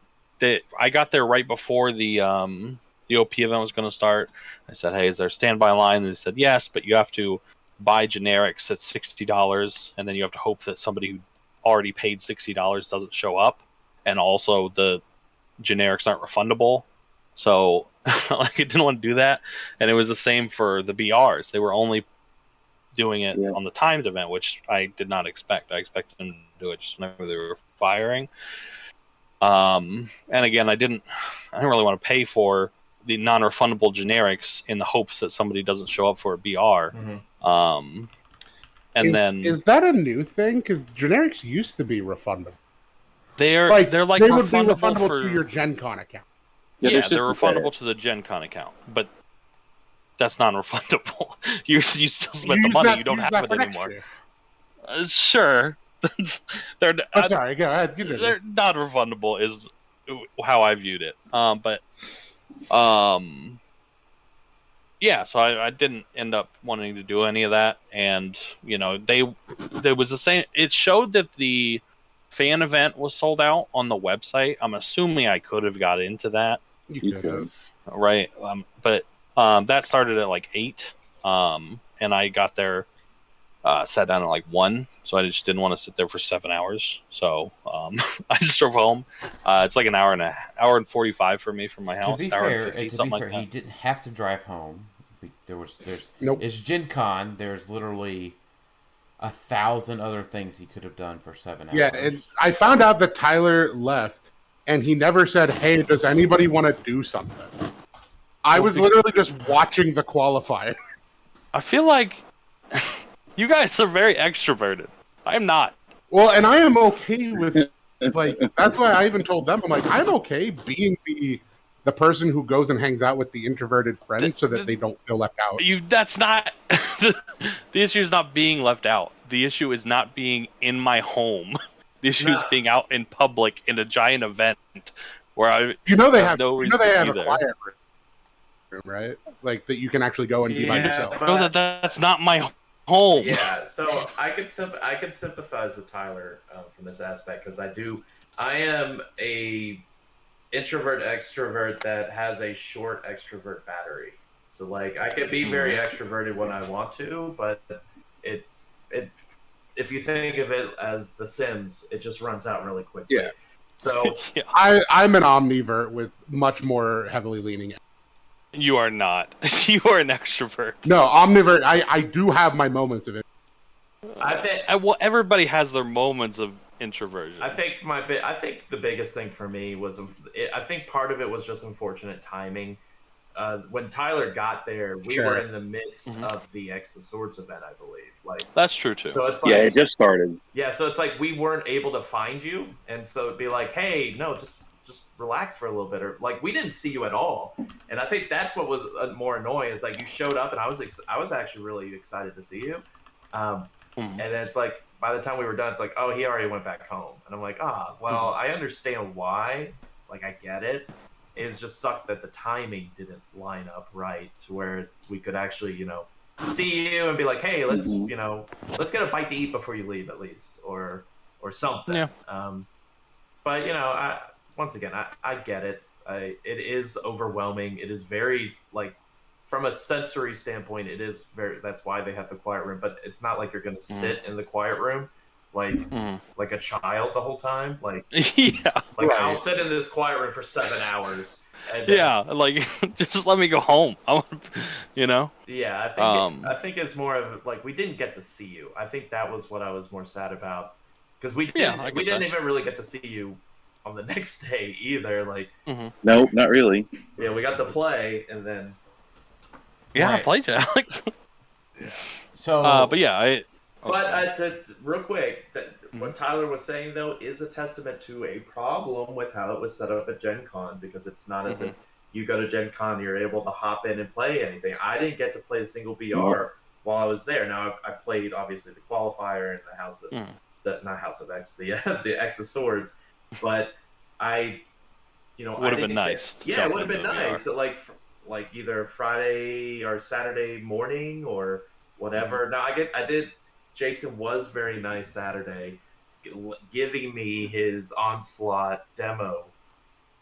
got there right before the OP event was going to start. I said, hey, is there a standby line? And they said, yes, but you have to buy generics at $60, and then you have to hope that somebody who already paid $60 doesn't show up. And also the generics aren't refundable. So like, I didn't want to do that. And it was the same for the BRs. They were only doing it on the timed event, which I did not expect. I expected them to do it just whenever they were firing. And again, I didn't really want to pay for the non-refundable generics in the hopes that somebody doesn't show up for a BR. Is that a new thing? Because generics used to be refundable. They're like they would be refundable for to your Gencon account. Yeah, they're refundable to the Gencon account, but That's non-refundable. You still spent the Use money. that- You don't use have that it for next anymore. year. Sure. They're Oh, sorry, go ahead. Continue. they're non-refundable is how I viewed it. Yeah, so I didn't end up wanting to do any of that, and there was the same. It showed that the fan event was sold out on the website. I'm assuming I could have got into that, You could have. right? But that started at like 8, and I got there, sat down at like 1, so I just didn't want to sit there for 7 hours. So I just drove home. It's like an hour and 45 for me from my house. To be hour and fair, 50, to something be fair, like that. he didn't have to drive home. There's Nope. It's Gencon. There's literally 1,000 other things he could have done for 7 hours. Yeah, and I found out that Tylor left, and he never said, "Hey, does anybody want to do something?" I was literally just watching the qualifier. I feel like you guys are very extroverted. I'm not. Well, and I am okay with, like, that's why I even told them, I'm like, I'm okay being the person who goes and hangs out with the introverted friends so that they don't feel left out. That's not the issue. Is not being left out. The issue is not being in my home. The issue is being out in public in a giant event where I They have no reason they to have be a there. quiet room, right? Like that you can actually go and be by yourself. but- No, that's not my home. Yeah, so I could sympathize with Tylor from this aspect because I am a introvert extrovert that has a short extrovert battery. So like I could be very extroverted when I want to, but it if you think of it as The Sims, it just runs out really quickly. Yeah. So Yeah. I'm an omnivert with much more heavily leaning. You are not. You are an extrovert. No, omnivert. I do have my moments of it. I think Well, everybody has their moments of introversion. I think the biggest thing for me was I think part of it was just unfortunate timing. When Tylor got there, we were in the midst of the X of Swords event, I believe. Like That's true too. so, it's like it just started. yeah, so it's like we weren't able to find you, and so it'd be like, hey, no, just relax for a little bit, or like we didn't see you at all. And I think that's what was more annoying is like you showed up, and I was actually really excited to see you. And then it's like, by the time we were done, it's like, oh, he already went back home. And I'm like, well, I understand why. Like, I get it. It's just sucked that the timing didn't line up right to where we could actually, see you and be like, hey, let's, let's get a bite to eat before you leave at least, or something. Yeah. But, once again, I get it. It is overwhelming. It is very, like, from a sensory standpoint, it is very. That's why they have the quiet room. But it's not like you're going to sit in the quiet room like a child the whole time. Like yeah. like I'll sit in this quiet room for 7 hours. And then, Yeah, like just let me go home. I want, Yeah, I think it's more of like we didn't get to see you. I think that was what I was more sad about because we didn't even really get to see you on the next day either. Like No, not really. yeah, we got to play and then. Yeah, Right. I played you, Alex. So, But yeah, Real quick, what Tylor was saying though is a testament to a problem with how it was set up at Gen Con because it's not as if you go to Gen Con, you're able to hop in and play anything. I didn't get to play a single BR while I was there. Now I played obviously the qualifier and the House of not House of X, the X of Swords, but I would have been nice. Yeah, it would have been nice. So like either Friday or Saturday morning or whatever. Now I did. Jason was very nice Saturday, giving me his Onslaught demo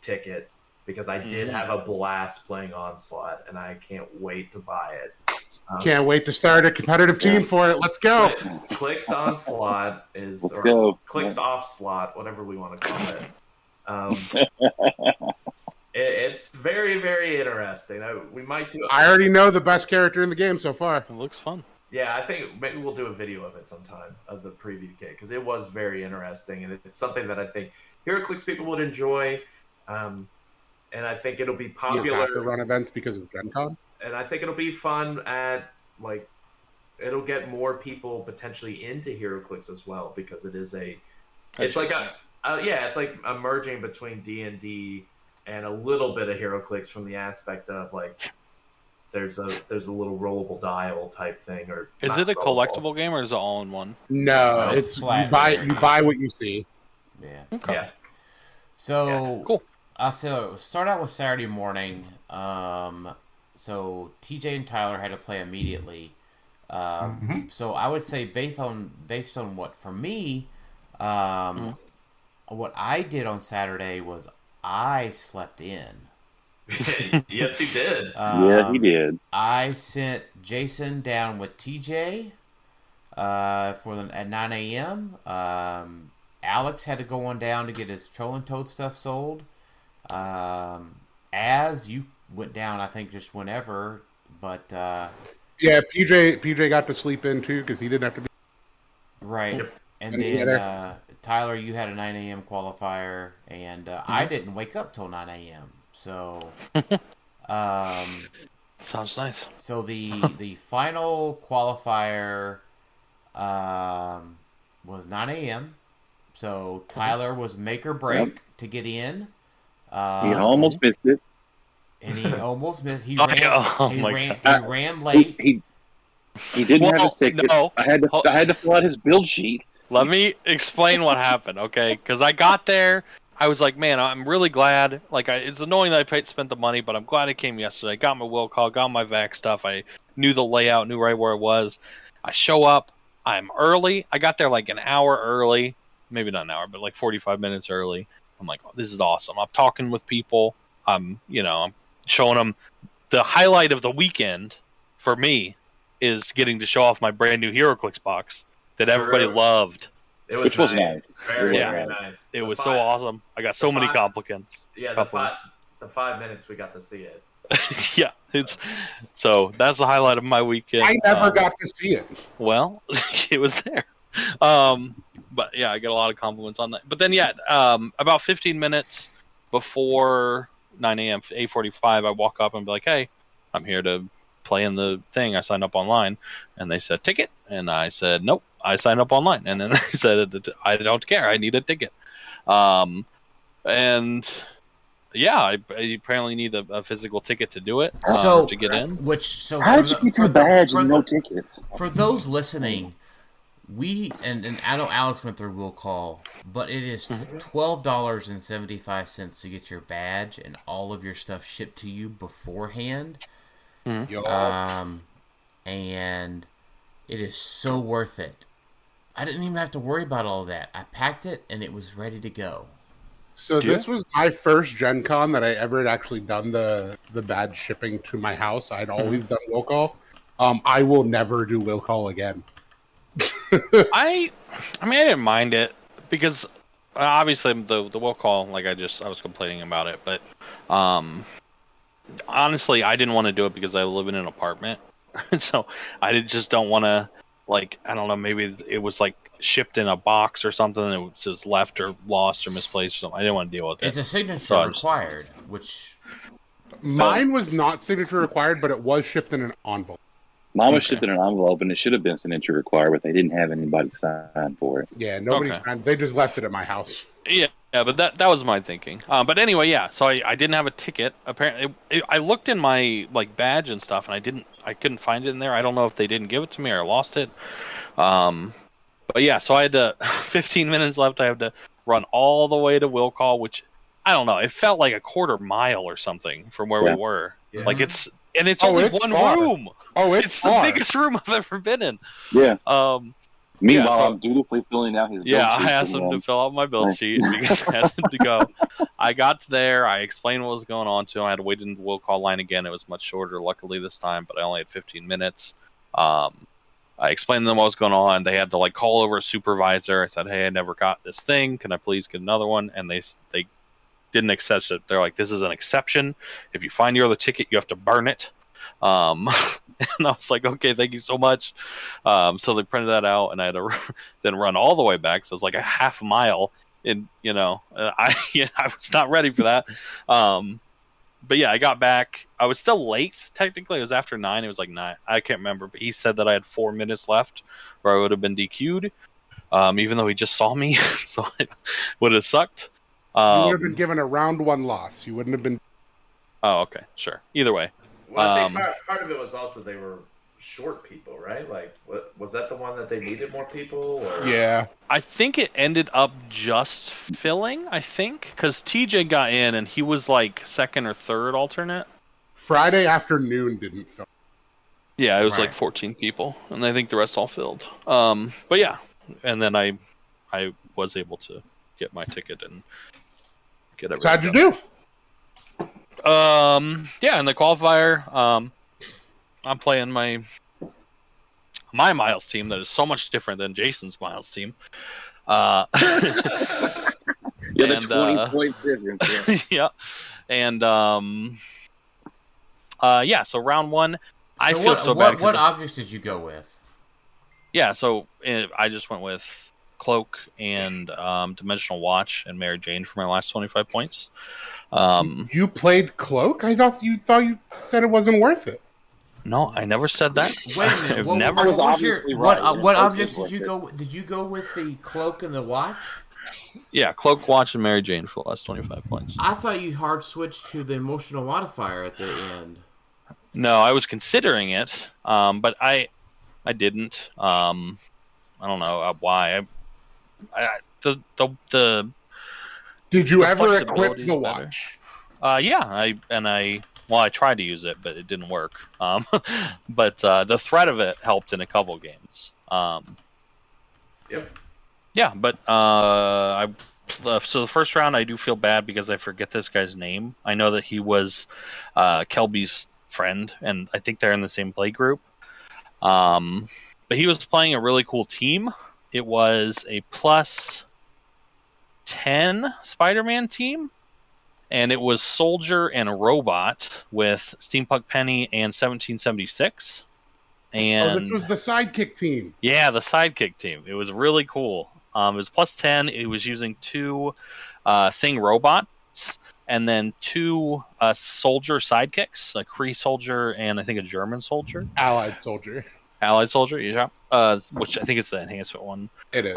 ticket because I did have a blast playing Onslaught, and I can't wait to buy it. Can't wait to start a competitive team for it. Let's go. Clixed Onslaught is Let's go. Clixed Off Slot, whatever we want to call it. It's very, very interesting. We might do. I already know the best character in the game so far. It looks fun. Yeah, I think maybe we'll do a video of it sometime, of the preview kit, because it was very interesting, and it's something that I think HeroClix people would enjoy, and I think it'll be You popular. have to run events because of Gen Con. And I think it'll be fun it'll get more people potentially into HeroClix as well, because it is it's like it's like a merging between D&D and a little bit of HeroClix from the aspect of like there's a little rollable dial type thing, or Is not it a rollable. collectible game or is it all in one? No, it's it's flat you buy what you see. Yeah. Okay. Yeah. So Cool. So start out with Saturday morning. So TJ and Tylor had to play immediately. So I would say based on what for me, what I did on Saturday was I slept in. Yes, he did. Yeah, he did. I sent Jason down with TJ at 9 a.m. Alex had to go on down to get his Troll and Toad stuff sold. As you went down, I think just whenever, but Yeah, PJ got to sleep in too because he didn't have to be. right. Yep. And And then Tylor, you had a 9 a.m. qualifier, and I didn't wake up till 9 a.m. So, Sounds nice. so the final qualifier was 9 a.m. So Tylor was make or break to get in. He almost missed it. And he almost missed. He Oh, ran. yeah. Oh he my ran. God. He ran late. He didn't have Well, his ticket. no. I had to fill out his build sheet. Let me explain what happened, okay? Because I got there, I was like, man, I'm really glad. Like, it's annoying that I spent the money, but I'm glad I came yesterday. Got my will call, got my vac stuff. I knew the layout, knew right where it was. I show up. I'm early. I got there like an hour early. Maybe not an hour, but like 45 minutes early. I'm like, oh, this is awesome. I'm talking with people. I'm showing them the highlight of the weekend for me is getting to show off my brand new HeroClix box that everybody True. loved. It was Which was nice. nice. Very, Yeah. very nice. It The was five- so awesome. I got so many five- compliments. Yeah, Compliments. the 5 minutes we got to see it. Yeah, so that's the highlight of my weekend. I never got to see it. Well, it was there. But yeah, I get a lot of compliments on that. But then about 15 minutes before 9 a.m., 8:45, I walk up and be like, "Hey, I'm here to play in the thing. I signed up online." And they said, "Ticket?" And I said, "Nope, I signed up online." And then they said, "I don't care. I need a ticket." And yeah, I apparently need a physical ticket to do it, So to get in. How did you get your badge and no tickets? For those listening, and I know Alex went through will call, but it is $12.75 to get your badge and all of your stuff shipped to you beforehand. And it is so worth it. I didn't even have to worry about all of that. I packed it and it was ready to go. So this was my first Gen Con that I ever had actually done the badge shipping to my house. I'd always done will call. I will never do will call again. I didn't mind it because obviously the will call, like I was complaining about it, but honestly I didn't want to do it because I live in an apartment, so I just don't want to, like, I don't know, maybe it was like shipped in a box or something and it was just left or lost or misplaced or something. I didn't want to deal with it. It's a signature So required, which Mine was not signature required, but it was shipped in an envelope. Mine was shipped in an envelope, and it should have been signature required, but they didn't have anybody sign for it. Yeah, nobody Okay. signed. They just left it at my house. Yeah, but that was my thinking. But anyway, yeah. So I didn't have a ticket. Apparently, I looked in my like badge and stuff, and I couldn't find it in there. I don't know if they didn't give it to me or I lost it. But yeah, so I had 15 minutes left. I have to run all the way to will call, which I don't know. It felt like a quarter mile or something from where we were. Yeah. Like it's only it's one far. room. Oh, It's the far. biggest room I've ever been in. Yeah. Meanwhile, so- I'm dutifully filling out his. Yeah, build sheet I asked for him to them. fill out my build sheet because I had to go. I got there. I explained what was going on to him. I had to wait in the will call line again. It was much shorter, luckily this time, but I only had 15 minutes. I explained to them what was going on. They had to like call over a supervisor. I said, "Hey, I never got this thing. Can I please get another one?" And they didn't accept it. They're like, "This is an exception. If you find your other ticket, you have to burn it." And I was like, "Okay, thank you so much." So they printed that out, and I had to then run all the way back. So it was like a half a mile. And I was not ready for that. But yeah, I got back. I was still late. Technically, it was after 9. It was like 9. I can't remember. But he said that I had 4 minutes left, or I would have been DQ'd. Even though he just saw me, so it would have sucked. You would have been given a round 1 loss. You wouldn't have been. Oh, okay, sure. Either way. Well, I think part of it was also they were short people, right? Like, was that the one that they needed more people? Or? Yeah. I think it ended up just filling, because TJ got in and he was like second or third alternate. Friday afternoon didn't fill. Yeah, it was like 14 people, and I think the rest all filled. But yeah, and then I was able to get my ticket and get everything. So how'd you do? Yeah, in the qualifier, I'm playing my Miles team that is so much different than Jason's Miles team. Yeah, the 20-point difference. Yeah, and yeah. So round one, I feel so bad. What objects did you go with? Yeah, so I just went with Cloak and Dimensional Watch and Mary Jane for my last 25 points. You played Cloak? I thought you said it wasn't worth it. No, I never said that. Wait a minute. What objects did you go? Did you go with the Cloak and the Watch? Yeah, Cloak, Watch, and Mary Jane for the last 25 points. I thought you hard switched to the emotional modifier at the end. No, I was considering it, but I didn't. I don't know why. Did you ever equip flexibility the is better. Watch? Yeah, I tried to use it, but it didn't work. But the threat of it helped in a couple games. Yep. Yeah, but so the first round I do feel bad because I forget this guy's name. I know that he was Kelby's friend, and I think they're in the same play group. But he was playing a really cool team. It was a plus 10 Spider-Man team, and it was Soldier and a Robot with Steampunk Penny and 1776. And this was the sidekick team. Yeah, the sidekick team. It was really cool. It was plus 10. It was using 2 Thing robots and then 2 soldier sidekicks, a Kree soldier and I think a German soldier. Allied soldier, yeah. Which I think is the enhancement one. It is.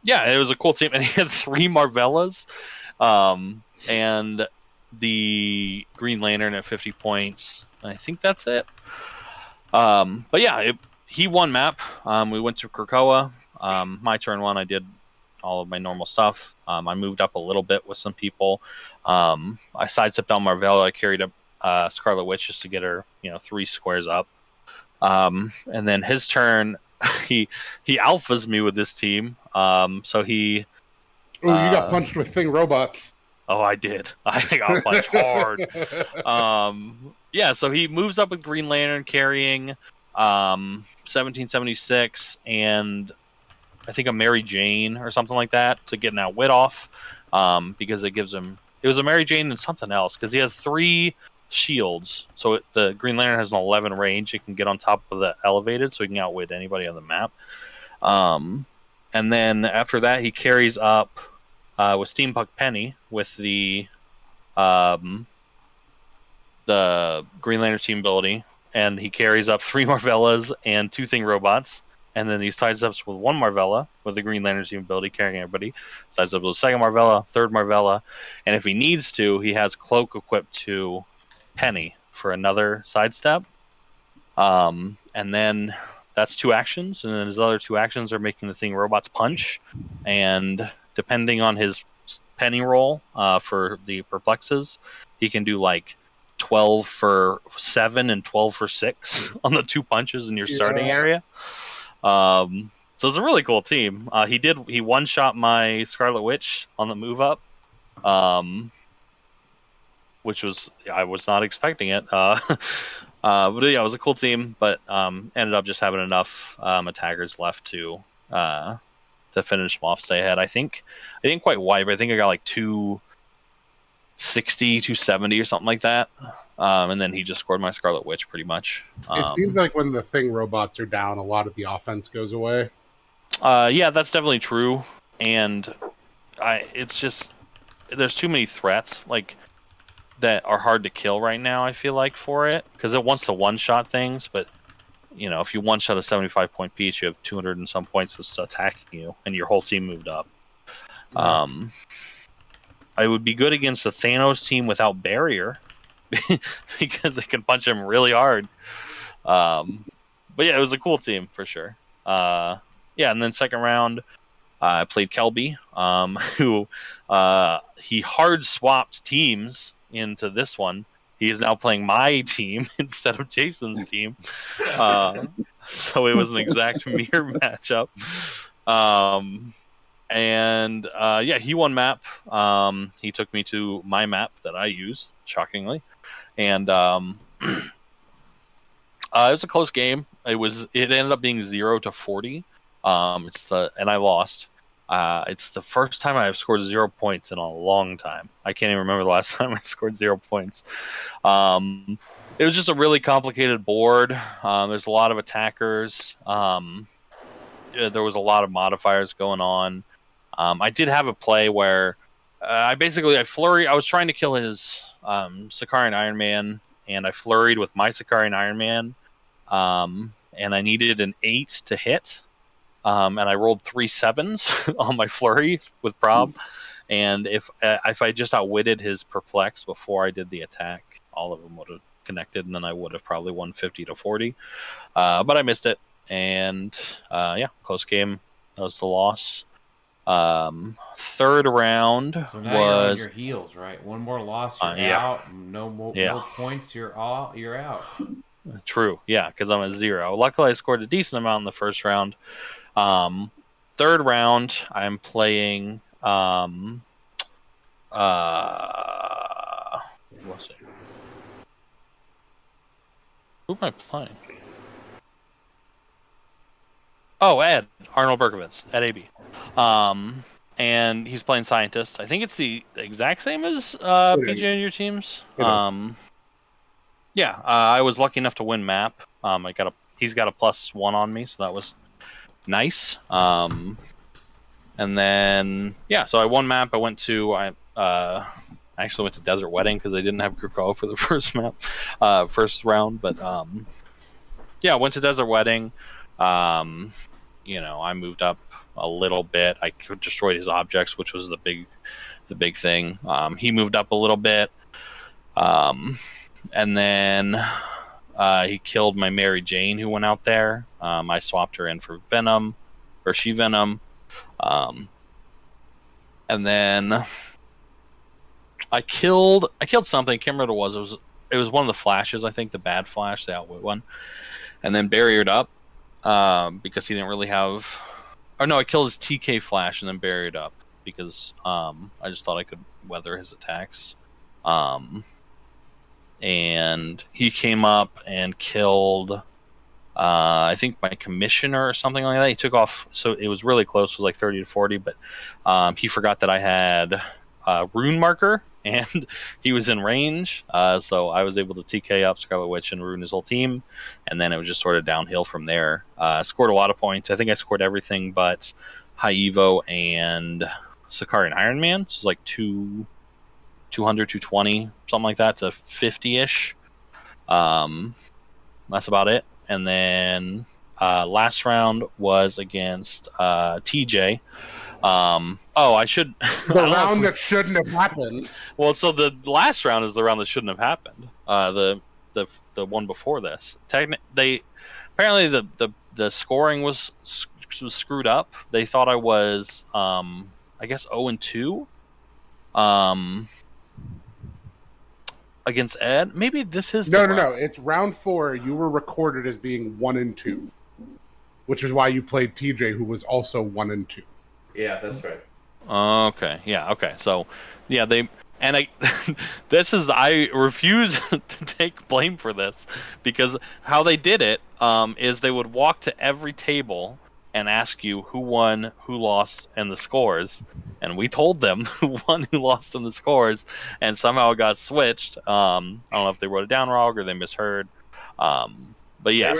Yeah, it was a cool team, and he had 3 Marvellas, and the Green Lantern at 50 points. I think that's it. But yeah, he won map. We went to Krakoa. My turn 1, I did all of my normal stuff. I moved up a little bit with some people. I sidestepped on Marvella. I carried a Scarlet Witch just to get her, 3 squares up. And then his turn, he alphas me with this team. So he. Oh, you got punched with Thing robots. Oh, I did. I got punched hard. Yeah, so he moves up with Green Lantern carrying 1776 and I think a Mary Jane or something like that to get an outwit off, because it gives him. It was a Mary Jane and something else because he has 3 shields. So the Green Lantern has an 11 range. It can get on top of the elevated, so he can outwit anybody on the map. And then after that, he carries up with Steampunk Penny with the Green Lantern team ability, and he carries up 3 Marvellas and 2 Thing robots. And then he ties up with 1 Marvella with the Green Lantern team ability, carrying everybody. Ties up with the 2nd Marvella, 3rd Marvella, and if he needs to, he has Cloak equipped to Penny for another sidestep. And then that's 2 actions, and then his other 2 actions are making the Thing robots punch. And depending on his Penny roll for the perplexes, he can do like 12 for 7 and 12 for 6 on the 2 punches in your starting area. So it's a really cool team. He one-shot my Scarlet Witch on the move up, which I was not expecting it. But yeah, it was a cool team, but ended up just having enough attackers left to finish them off, stay ahead. I think I didn't quite wipe. I think I got like 260, 270 or something like that. And then he just scored my Scarlet Witch pretty much. It seems like when the Thing robots are down, a lot of the offense goes away. Yeah, that's definitely true. And it's just there's too many threats that are hard to kill right now. I feel like for it because it wants to one-shot things, but if you one-shot a 75-point piece, you have 200 and some points that's attacking you, and your whole team moved up. I would be good against the Thanos team without barrier, because they can punch him really hard. But yeah, it was a cool team for sure. Yeah, and then second round, I played Kelby, who he hard swapped teams into this one. He is now playing my team instead of Jason's team. So it was an exact mirror matchup. And yeah, he won map. He took me to my map that I use, shockingly. And it was a close game. It ended up being 0-40. And I lost. It's the first time I've scored 0 points in a long time. I can't even remember the last time I scored 0 points. It was just a really complicated board. There's a lot of attackers. There was a lot of modifiers going on. I did have a play where I flurried. I was trying to kill his Sicarian Iron Man, and I flurried with my Sicarian Iron Man, and I needed an 8 to hit. And I rolled 3 7s on my flurry with prob, and if I just outwitted his perplex before I did the attack, all of them would have connected, and then I would have probably won 50-40. But I missed it, and yeah, close game. That was the loss. Third round so now you're on was your heels, right? One more loss, you're yeah. out. No points, you're out. True, yeah, because I'm at 0. Luckily, I scored a decent amount in the first round. Third round, I'm playing. What was it? Who am I playing? Oh, Ed Arnold Berkovitz at AB. And he's playing Scientist. I think it's the exact same as PJ and your teams. Yeah, I was lucky enough to win map. He's got a +1 on me, so that was nice. And then yeah, so I won map. I actually went to Desert Wedding because I didn't have Greco for the first round. But yeah, I went to Desert Wedding. I moved up a little bit. I destroyed his objects, which was the big thing. He moved up a little bit. And then he killed my Mary Jane who went out there. I swapped her in for Venom, or she Venom. And then I killed something. I can't remember what it was. It was one of the flashes, I think, the bad flash, the outwit one. And then barriered up because he didn't really have. Or no, I killed his TK flash and then barriered up because I just thought I could weather his attacks. And he came up and killed, I think, my commissioner or something like that. He took off, so it was really close. It was like 30-40, but he forgot that I had Rune Marker, and he was in range. So I was able to TK up Scarlet Witch and ruin his whole team, and then it was just sort of downhill from there. Scored a lot of points. I think I scored everything but High Evo and Sicarian Iron Man. This is like 200, 220, something like that, to 50-ish. That's about it. And then last round was against TJ. I should... The round that shouldn't have happened. Well, so the last round is the round that shouldn't have happened. The one before this. Apparently the scoring was screwed up. They thought I was, I guess, 0-2. Against Ed, maybe this is no. It's round 4. You were recorded as being 1-2, which is why you played TJ, who was also 1-2. Yeah, that's right. Okay, yeah, okay. So, yeah, I refuse to take blame for this because how they did it is they would walk to every table and ask you who won, who lost, and the scores. And we told them who won, who lost, and the scores. And somehow it got switched. I don't know if they wrote it down wrong or they misheard. But yeah,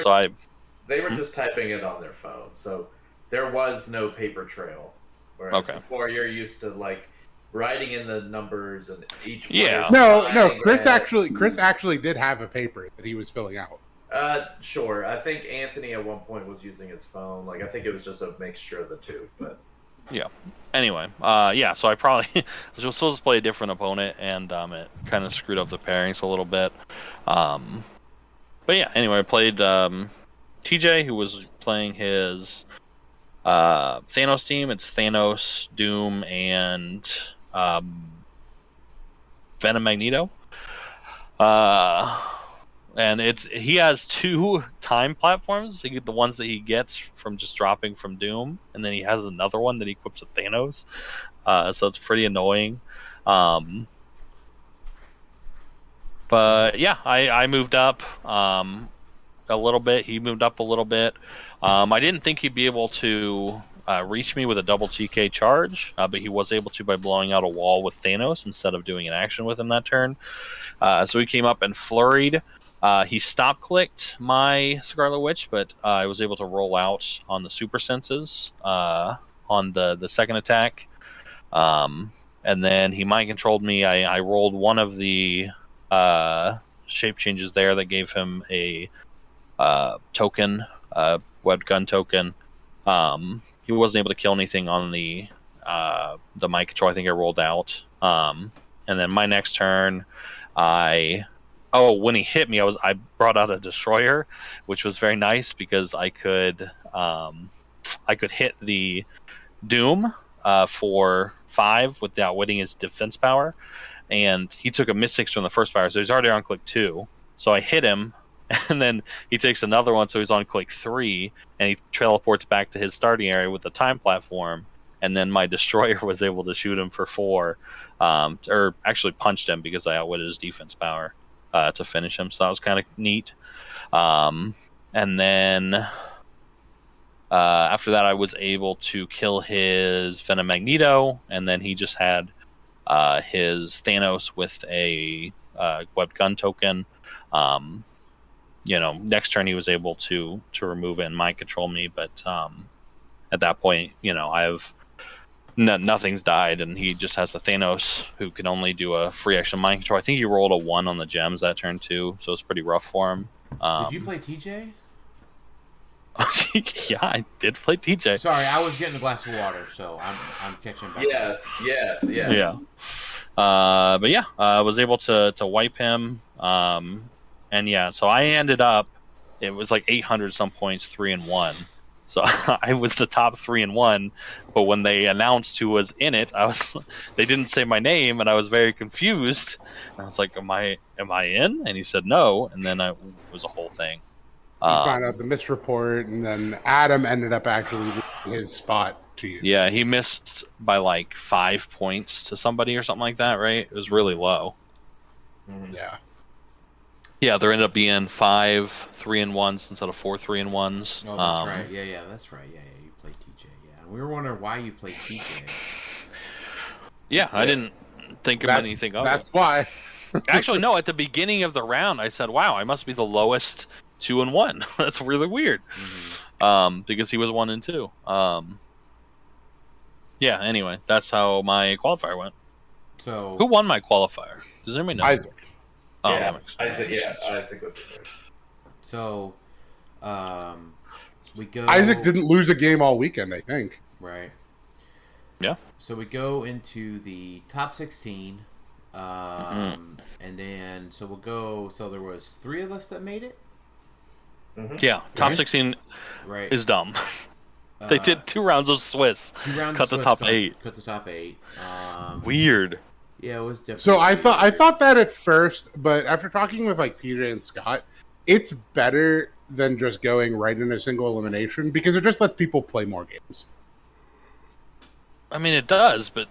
They were just typing it on their phone. So there was no paper trail. Whereas before you're used to, like, writing in the numbers and each... Yeah. No, Chris actually did have a paper that he was filling out. Sure. I think Anthony at one point was using his phone. Like, I think it was just a mixture of the two, but Yeah. Anyway, yeah. So I probably was supposed to play a different opponent, and it kind of screwed up the pairings a little bit. But yeah. Anyway, I played TJ, who was playing his Thanos team. It's Thanos, Doom, and Venom Magneto. And he has 2 time platforms. The ones that he gets from just dropping from Doom, and then he has another one that he equips with Thanos. So it's pretty annoying. But yeah, I moved up a little bit. He moved up a little bit. I didn't think he'd be able to reach me with a double TK charge, but he was able to by blowing out a wall with Thanos instead of doing an action with him that turn. So he came up and flurried. He stop clicked my Scarlet Witch, but I was able to roll out on the super senses on the second attack. And then he mind controlled me. I rolled one of the shape changes there that gave him a token, web gun token. He wasn't able to kill anything on the mind control. I think I rolled out. And then my next turn, when he hit me, I brought out a destroyer, which was very nice because I could hit the Doom for 5 with outwitting his defense power, and he took a miss 6 from the first fire, so he's already on click 2. So I hit him, and then he takes another one, so he's on click 3, and he teleports back to his starting area with the time platform. And then my destroyer was able to shoot him for 4, or actually punched him because I outwitted his defense power. To finish him, so that was kind of neat. And then after that, I was able to kill his Venom Magneto, and then he just had his Thanos with a web gun token. Next turn he was able to remove it and mind control me, but at that point, nothing's died, and he just has a Thanos who can only do a free action mind control. I think he rolled a 1 on the gems that turn too, so it's pretty rough for him. Did you play TJ? Yeah, I did play TJ. Sorry, I was getting a glass of water, so I'm catching back. Yes, yeah. But yeah, I was able to wipe him, and yeah, so I ended up. It was like 800 some points, 3-1. So I was the top 3-1, but when they announced who was in it, they didn't say my name, and I was very confused. And I was like, "Am I in?" And he said no, and then it was a whole thing. You found out the misreport, and then Adam ended up actually losing his spot to you. Yeah, he missed by like 5 points to somebody or something like that, right? It was really low. Yeah. Yeah, there ended up being 5 3-1s instead of 4 3-1s. Oh, that's right. Yeah, that's right. Yeah, you played TJ. Yeah, we were wondering why you played TJ. Yeah, I didn't think of anything of it. That's why. Actually, no. At the beginning of the round, I said, "Wow, I must be the lowest 2-1." That's really weird. Because he was 1 and 2. Yeah. Anyway, that's how my qualifier went. So who won my qualifier? Does anybody know? Isaac. Oh, yeah, Isaac was it. So, we go. Isaac didn't lose a game all weekend, I think. Right. Yeah. So we go into the top 16, and then we'll go. So there was 3 of us that made it. Yeah, top 16 is dumb. They did 2 rounds of Swiss. 2 rounds cut of the Swiss, top 8. Cut the top 8. Weird. Yeah, it was different. So I thought that at first, but after talking with like PJ and Scott, it's better than just going right in a single elimination because it just lets people play more games. I mean, it does, but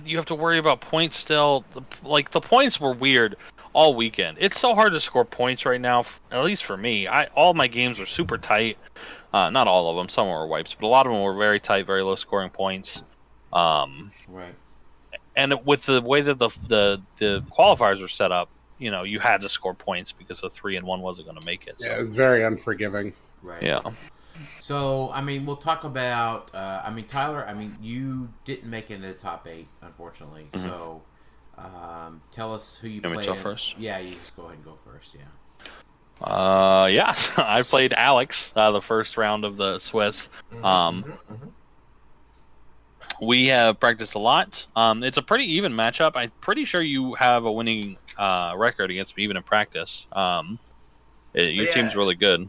you have to worry about points still. The points were weird all weekend. It's so hard to score points right now, at least for me. All my games are super tight. Not all of them. Some were wipes, but a lot of them were very tight, very low scoring points. Right. And with the way that the qualifiers were set up, you had to score points because the 3-1 wasn't going to make it. So. Yeah, it was very unforgiving. Right. Yeah. So, I mean, we'll talk about, Tylor, you didn't make it into the top 8, unfortunately. Mm-hmm. So, tell us who you played. Want me to go first? Yeah, you just go ahead and go first, yeah. Yeah, I played Alex the first round of the Swiss. We have practiced a lot. It's a pretty even matchup. I'm pretty sure you have a winning record against me, even in practice. Your team's really good.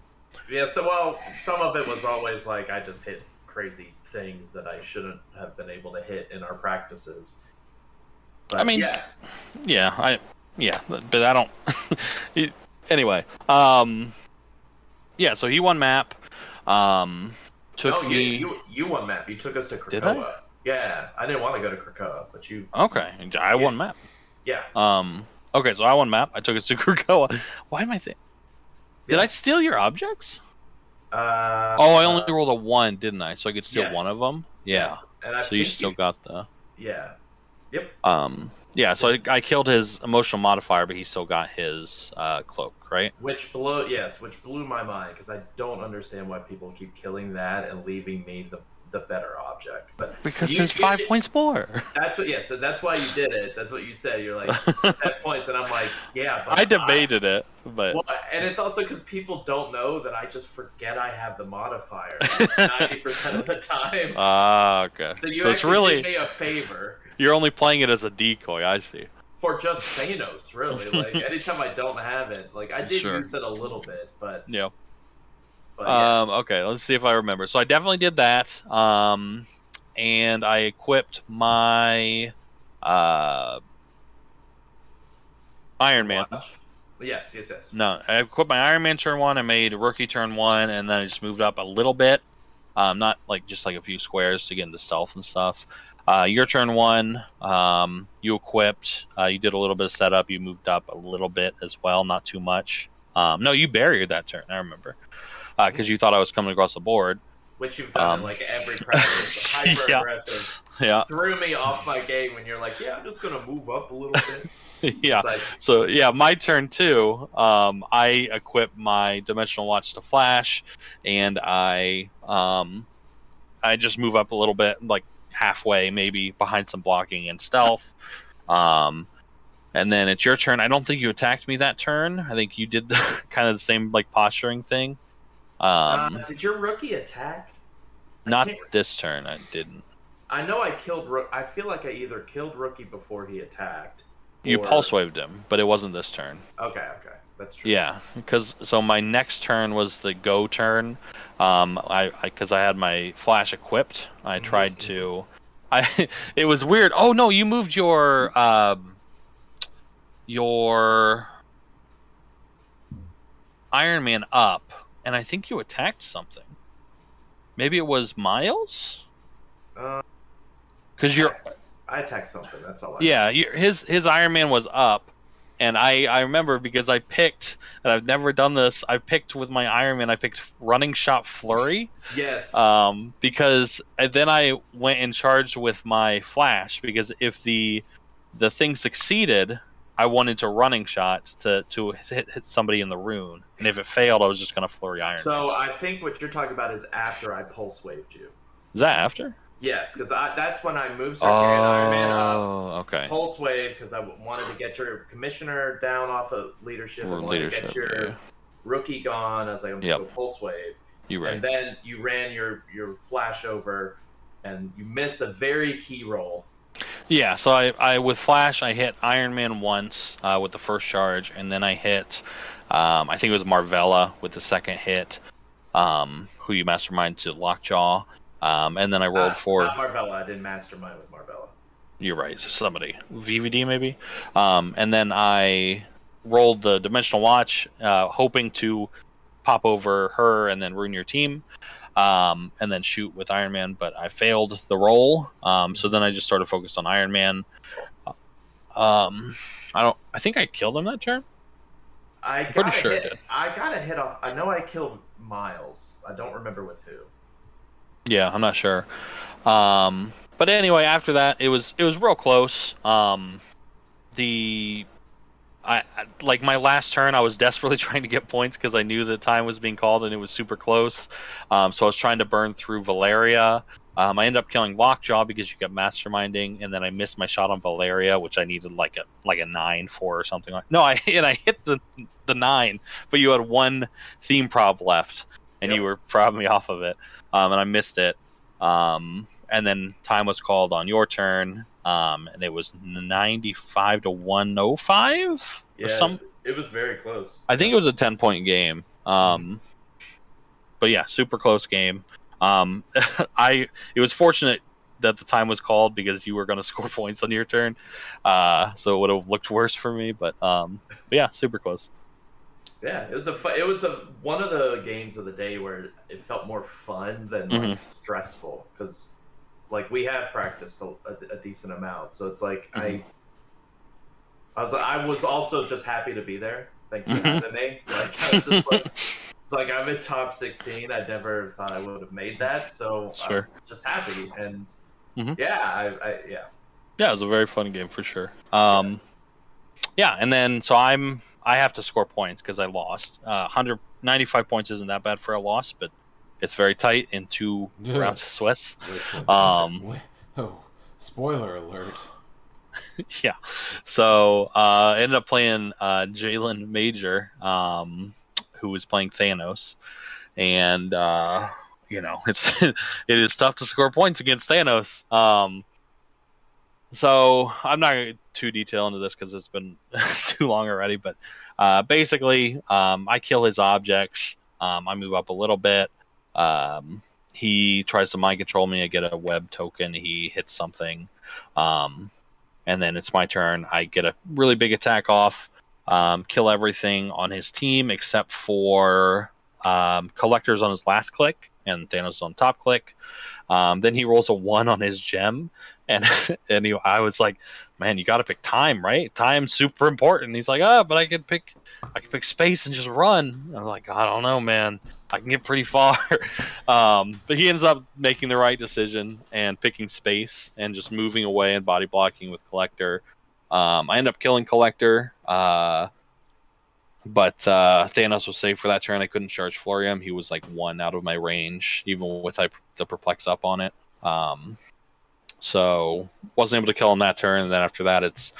Yeah, so some of it was always like I just hit crazy things that I shouldn't have been able to hit in our practices. But, I mean, but I don't. Anyway, so he won map. You won map. You took us to Krakoa. Did I? Yeah, I didn't want to go to Krakoa, but you. Okay, I won map. Yeah. Okay, so I won map. I took us to Krakoa. Why am I thinking? Did I steal your objects? I only rolled a 1, didn't I? So I could steal one of them. Yeah. Yes. And so you still got the. Yeah. Yep. So I killed his emotional modifier, but he still got his cloak, right? Which blew my mind because I don't understand why people keep killing that and leaving me the better object. But because there's 5 points more. That's what. Yeah. So that's why you did it. That's what you said. You're like 10 points, and I'm like, yeah. But I debated it, but and it's also because people don't know that I just forget I have the modifier 90% of the time. Okay. So you actually did me a favor. You're only playing it as a decoy, I see. For just Thanos, really. Like, anytime I don't have it, like, I did use it a little bit, but... Yeah. But, yeah. Okay, let's see if I remember. So I definitely did that, and I equipped my, Iron Man. Yes. No, I equipped my Iron Man turn 1, I made rookie turn 1, and then I just moved up a little bit. Not, like, just, like, a few squares to get into stealth and stuff. Your turn 1, you equipped, you did a little bit of setup, you moved up a little bit as well, not too much. No, you barriered that turn, I remember. Because you thought I was coming across the board. Which you've done in, like, every practice. Hyper-aggressive. Yeah. Threw me off my game when you're like, yeah, I'm just going to move up a little bit. Yeah. Like... So, my turn 2, I equipped my Dimensional Watch to flash, and I just move up a little bit, like, halfway, maybe behind some blocking and stealth. And then it's your turn. I don't think you attacked me that turn. I think you did kind of the same like posturing thing. Did your rookie attack? Not this turn. I didn't. I know I killed. I feel like I either killed rookie before he attacked. You pulse waved him, but it wasn't this turn. Okay, that's true. Yeah, because my next turn was the go turn. Because I had my flash equipped. I tried to. It was weird. Oh no, you moved your Iron Man up, and I think you attacked something. Maybe it was Miles. Because I attacked something. That's all. His Iron Man was up, and I remember because I picked, and I've never done this. I picked with my Iron Man. I picked running shot flurry. Yes. Because then I went in charge with my flash because if the thing succeeded, I wanted to running shot to hit somebody in the rune, and if it failed, I was just gonna flurry Iron Man. So I think what you're talking about is after I pulse waved you. Is that after? Yes, because that's when I moved Iron Man up. Oh, okay. Pulse wave because I wanted to get your commissioner down off of leadership. I wanted to get your rookie gone. I was like, I'm just going to pulse wave. You're right. And then you ran your flash over, and you missed a very key roll. Yeah, so I with flash I hit Iron Man once with the first charge, and then I hit I think it was Marvella with the second hit, who you mastermind to Lockjaw. And then I rolled for... Not Marvella. I didn't mastermind with Marvella. You're right. Somebody. VVD, maybe? And then I rolled the Dimensional Watch, hoping to pop over her and then ruin your team, and then shoot with Iron Man, but I failed the roll. So then I just started focused on Iron Man. I think I killed him that turn? I'm pretty sure I did. I got a hit off. I know I killed Miles. I don't remember with who. Yeah, I'm not sure. But anyway, after that, it was real close. Like my last turn, I was desperately trying to get points because I knew the time was being called and it was super close. So I was trying to burn through Valeria. I ended up killing Lockjaw because you kept masterminding, and then I missed my shot on Valeria, which I needed like a 9 for or something like. No, I hit the 9, but you had one theme prop left. And you were propping me off of it, and I missed it. And and then time was called on your turn, and it was 95 to 105. Yeah, it was very close. I think it was a 10-point game. But yeah, super close game. It was fortunate that the time was called because you were going to score points on your turn, so it would have looked worse for me. But yeah, super close. Yeah, it was one of the games of the day where it felt more fun than like stressful, because like we have practiced a decent amount, so it's like I was also just happy to be there. Thanks for having me. Like I was just like, it's like I'm in top 16. I never thought I would have made that, so I was just happy. And yeah, Yeah, it was a very fun game for sure. Yeah, and then so I have to score points because I lost. 195 points isn't that bad for a loss, but it's very tight in 2 rounds of Swiss. Oh, spoiler alert. Yeah, so I ended up playing Jalen Major, who was playing Thanos, and it is tough to score points against Thanos. So I'm not going to too detail into this because it's been too long already, but basically I kill his objects. I move up a little bit. He tries to mind control me. I get a web token. He hits something. And then it's my turn. I get a really big attack off, kill everything on his team except for collectors on his last click and Thanos on top click. Then he rolls a 1 on his gem, and I was like, man, you got to pick time, right? Time's super important. He's like, but I can pick space and just run. I'm like, I don't know, man. I can get pretty far. But he ends up making the right decision and picking space and just moving away and body blocking with Collector. I end up killing Collector, but Thanos was safe for that turn. I couldn't charge Florium. He was like 1 out of my range, even with the Perplex up on it. So wasn't able to kill him that turn. And then after that, it's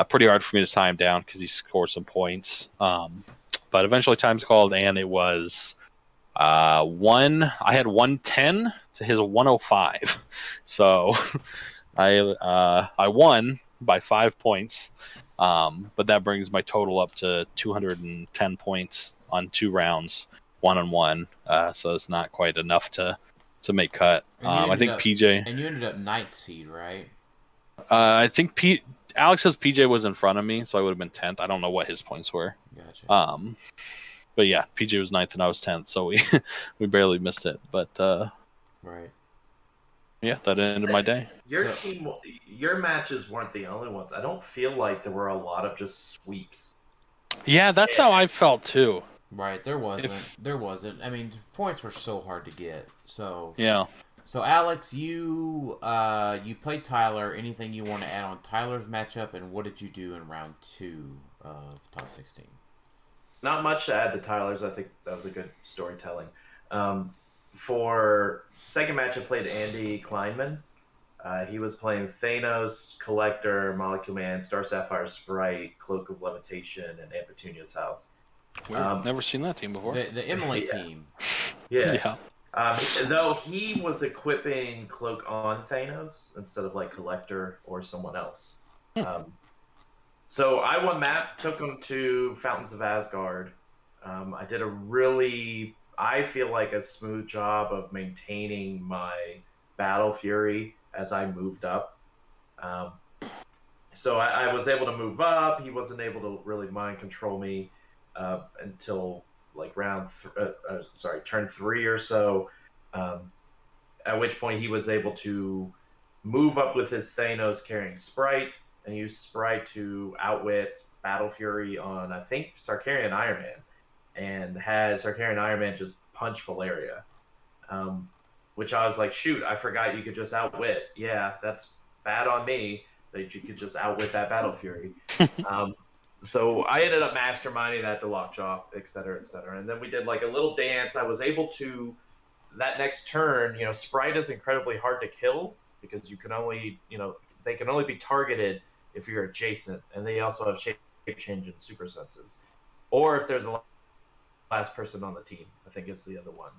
pretty hard for me to tie him down because he scored some points. But eventually time's called, and it was I had 110 to his 105. So I won by 5 points. But that brings my total up to 210 points on 2 rounds, 1-on-1. So it's not quite enough to make cut. I think PJ... And you ended up 9th seed, right? I think Alex says PJ was in front of me, so I would have been 10th. I don't know what his points were. Gotcha. But yeah, PJ was 9th and I was 10th, so we barely missed it. But right. Yeah, that ended my day. Your matches weren't the only ones. I don't feel like there were a lot of just sweeps. Yeah, that's how I felt too. Right, there wasn't. I mean, points were so hard to get. So yeah. So Alex, you played Tylor. Anything you want to add on Tylor's matchup, and what did you do in round 2 of top 16? Not much to add to Tylor's. I think that was a good storytelling. For second match, I played Andy Kleinman. He was playing Thanos, Collector, Molecule Man, Star Sapphire Sprite, Cloak of Levitation, and Aunt Petunia's House. We've never seen that team before. The Emily team. Yeah. Though he was equipping Cloak on Thanos instead of like Collector or someone else. So I won map, took him to Fountains of Asgard. I did I feel like a smooth job of maintaining my Battle Fury as I moved up. So I was able to move up. He wasn't able to really mind control me until like turn 3 or so. At which point he was able to move up with his Thanos carrying Sprite and use Sprite to outwit Battle Fury on, I think, Sarkarian Iron Man, and has Sarkarian Iron Man just punch Valeria. Which I was like, shoot, I forgot you could just outwit. Yeah, that's bad on me that you could just outwit that Battle Fury. So I ended up masterminding that to Lockjaw, et cetera, et cetera. And then we did like a little dance. I was able to, that next turn, Sprite is incredibly hard to kill because you can only, they can only be targeted if you're adjacent. And they also have shape change and super senses. Or if they're the last person on the team, I think is the other one.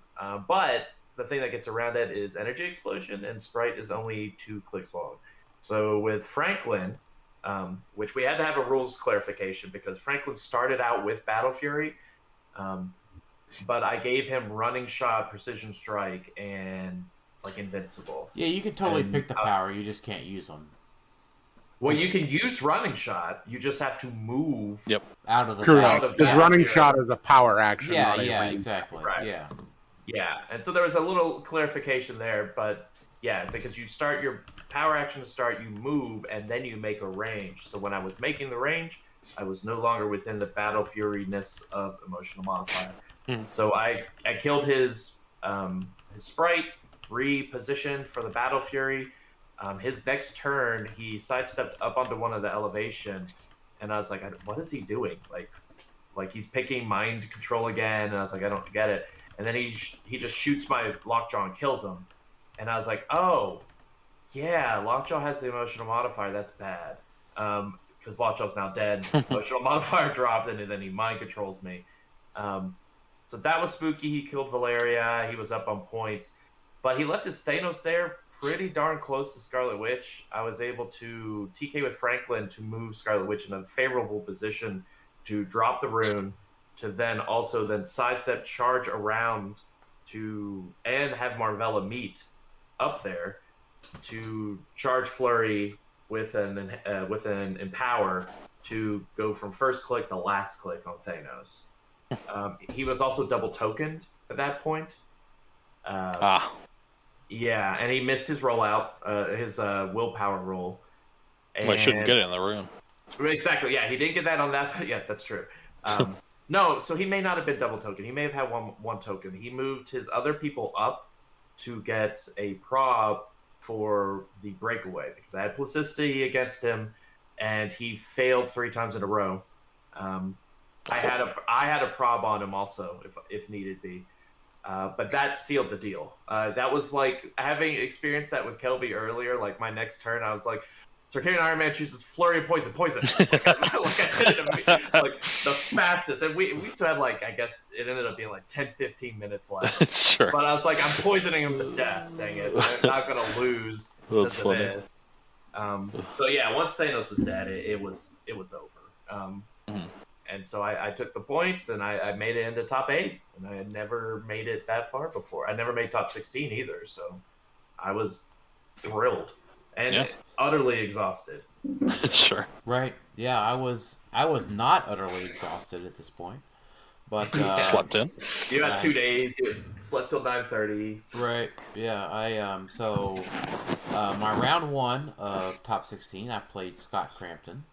But the thing that gets around it is Energy Explosion, and Sprite is only 2 clicks long. So with Franklin, which we had to have a rules clarification because Franklin started out with Battle Fury, but I gave him Running Shot, Precision Strike, and like Invincible. Yeah, you can totally pick the power. You just can't use them. Well, you can use Running Shot. You just have to move. Yep. Out of the Correct. Because Running Shot is a power action. Yeah, not a yeah, range. exactly. Right. Yeah. Yeah, and so there was a little clarification there, but yeah, because you start your power action to start, you move, and then you make a range. So when I was making the range, I was no longer within the Battle Fury-ness of Emotional Modifier. So I killed his Sprite, repositioned for the Battle Fury. His next turn, he sidestepped up onto one of the elevation, and I was like, what is he doing? Like he's picking mind control again, and I was like, I don't get it. And then he just shoots my Lockjaw and kills him. And I was like, oh, yeah, Lockjaw has the emotional modifier. That's bad. Because Lockjaw's now dead. Emotional modifier dropped, and then he mind controls me. So that was spooky. He killed Valeria. He was up on points. But he left his Thanos there pretty darn close to Scarlet Witch. I was able to TK with Franklin to move Scarlet Witch in a favorable position to drop the rune, to then sidestep, charge around and have Marvella meet up there to charge Flurry with an Empower to go from first click to last click on Thanos. He was also double tokened at that point. Yeah, and he missed his rollout, his willpower roll. Well, he shouldn't get it in the room. Exactly, yeah, he didn't get that on that. Yeah, that's true. No, so he may not have been double token. He may have had one token. He moved his other people up to get a prob for the breakaway because I had Plasticity against him, and he failed 3 times in a row. I had a prob on him also if needed be, but that sealed the deal. That was like having experienced that with Kelby earlier. Like my next turn, I was like, Circadian Iron Man chooses Flurry of Poison. like I did it like the fastest. And we still had I guess it ended up being 10-15 minutes left. Sure. But I was like, I'm poisoning him to death, dang it. I'm not going to lose That's as funny. it is. So yeah, once Thanos was dead, it was over. And so I took the points and I made it into top 8. And I had never made it that far before. I never made top 16 either. So I was thrilled. And utterly exhausted. Sure. Right. Yeah, I was not utterly exhausted at this point, but Slept in. You had 2 days. You slept till 9:30. Right. Yeah. So my round 1 of top 16, I played Scott Crampton.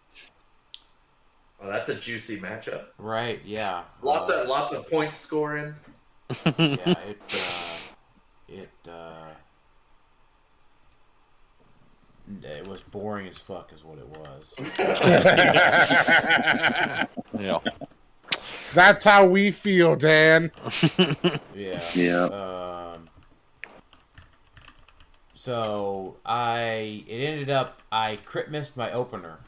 Well, that's a juicy matchup. Right. Yeah. Lots of points scoring. Yeah. It was boring as fuck, is what it was. Yeah. That's how we feel, Dan. Yeah. Yeah. So it ended up I crit missed my opener.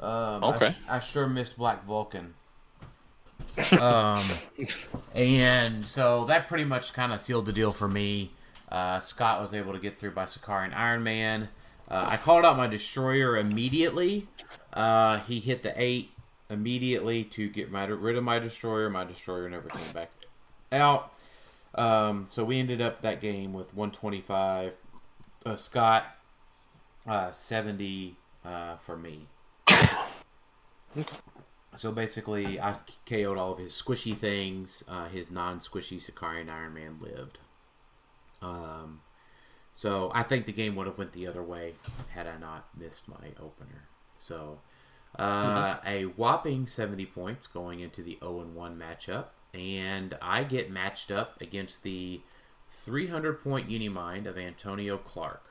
Okay. I sure missed Black Vulcan. And so that pretty much kind of sealed the deal for me. Scott was able to get through by Sakarian Iron Man. I called out my Destroyer immediately. He hit the 8 immediately to get rid of my Destroyer. My Destroyer never came back out. So we ended up that game with 125. Scott, 70 for me. So basically, I KO'd all of his squishy things. His non-squishy Sakarian Iron Man lived. So I think the game would have went the other way had I not missed my opener. So a whopping 70 points going into the 0-1 matchup, and I get matched up against the 300-point Unimind of Antonio Clark.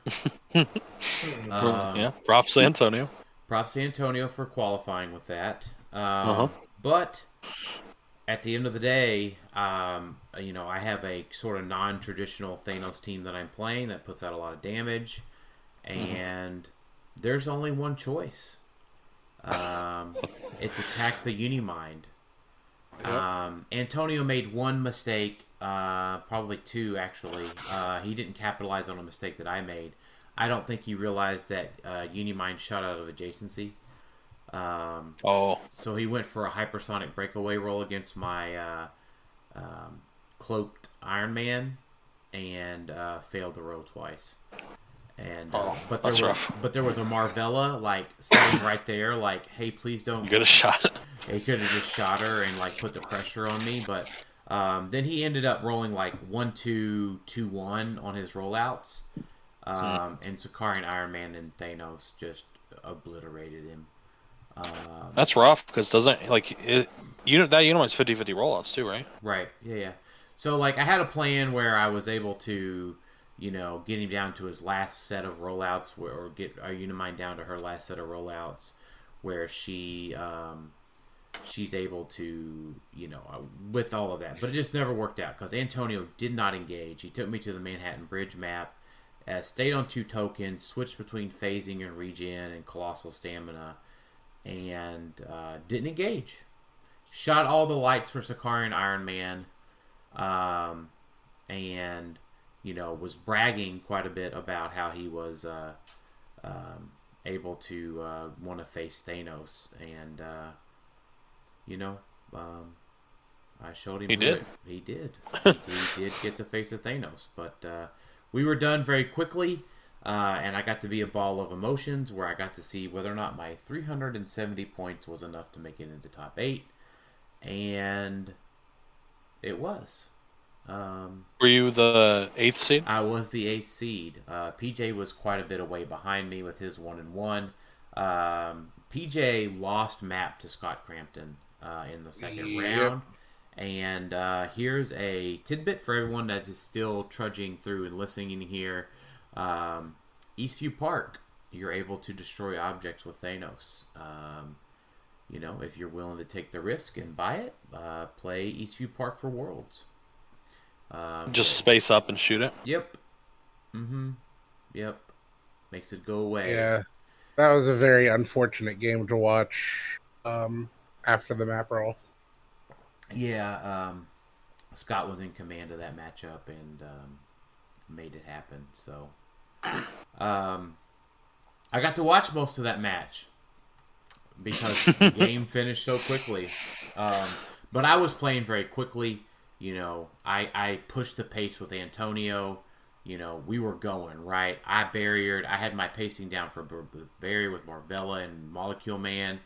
Yeah, props to Antonio. Props to Antonio for qualifying with that. But at the end of the day, I have a sort of non-traditional Thanos team that I'm playing that puts out a lot of damage, and there's only one choice. It's attack the Unimind. And Antonio made one mistake, probably two actually. He didn't capitalize on a mistake that I made. I don't think he realized that Unimind shot out of adjacency. So he went for a hypersonic breakaway roll against my cloaked Iron Man and failed the roll twice. And but there was a Marvella like sitting right there, like, hey, please don't. You could have shot it. He could have just shot her and like put the pressure on me, but then he ended up rolling like 1-2-2-1 on his rollouts, and Sakarian Iron Man and Thanos just obliterated him. That's rough because doesn't like it. That Unimind's 50-50 rollouts too, right? Right. Yeah. So like I had a plan where I was able to, get him down to his last set of rollouts, or get Unimind down to her last set of rollouts, where she's able to, with all of that. But it just never worked out because Antonio did not engage. He took me to the Manhattan Bridge map, stayed on 2 tokens, switched between phasing and regen and colossal stamina, and didn't engage. Shot all the lights for Sakarian Iron Man, and was bragging quite a bit about how he was able to want to face Thanos, and I showed him. He did. He did get to face the Thanos, but we were done very quickly, and I got to be a ball of emotions where I got to see whether or not my 370 points was enough to make it into top 8, and it was. Were you the 8th seed? I was the 8th seed. PJ was quite a bit away behind me with his 1-1. PJ lost map to Scott Crampton in the second round. And here's a tidbit for everyone that is still trudging through and listening here. Eastview Park, you're able to destroy objects with Thanos. If you're willing to take the risk and buy it, play Eastview Park for Worlds. Just space up and shoot it? Yep. Yep. Makes it go away. Yeah. That was a very unfortunate game to watch after the map roll. Yeah, Scott was in command of that matchup and made it happen. So I got to watch most of that match because the game finished so quickly. But I was playing very quickly. I pushed the pace with Antonio. We were going, right? I had my pacing down for barrier with Marvella and Molecule Man.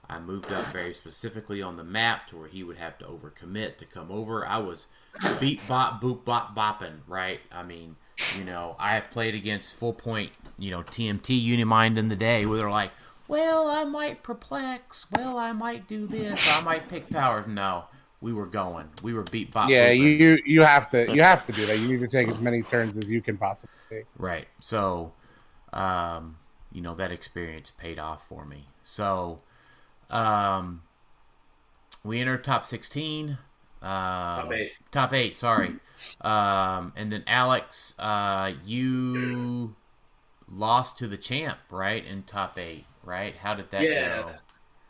I moved up very specifically on the map to where he would have to overcommit to come over. I was beat, bop, boop, bop, bopping, right? I mean, I have played against full point, TMT Unimind in the day where they're like, well, I might perplex. Well, I might do this. I might pick powers. No. We were going. We were beat, bop. Yeah, you have to do that. You need to take as many turns as you can possibly take. Right. So, that experience paid off for me. So, we entered top 16. Top 8. Top 8. Sorry. And then Alex, you lost to the champ, right? In top 8, right? How did that go?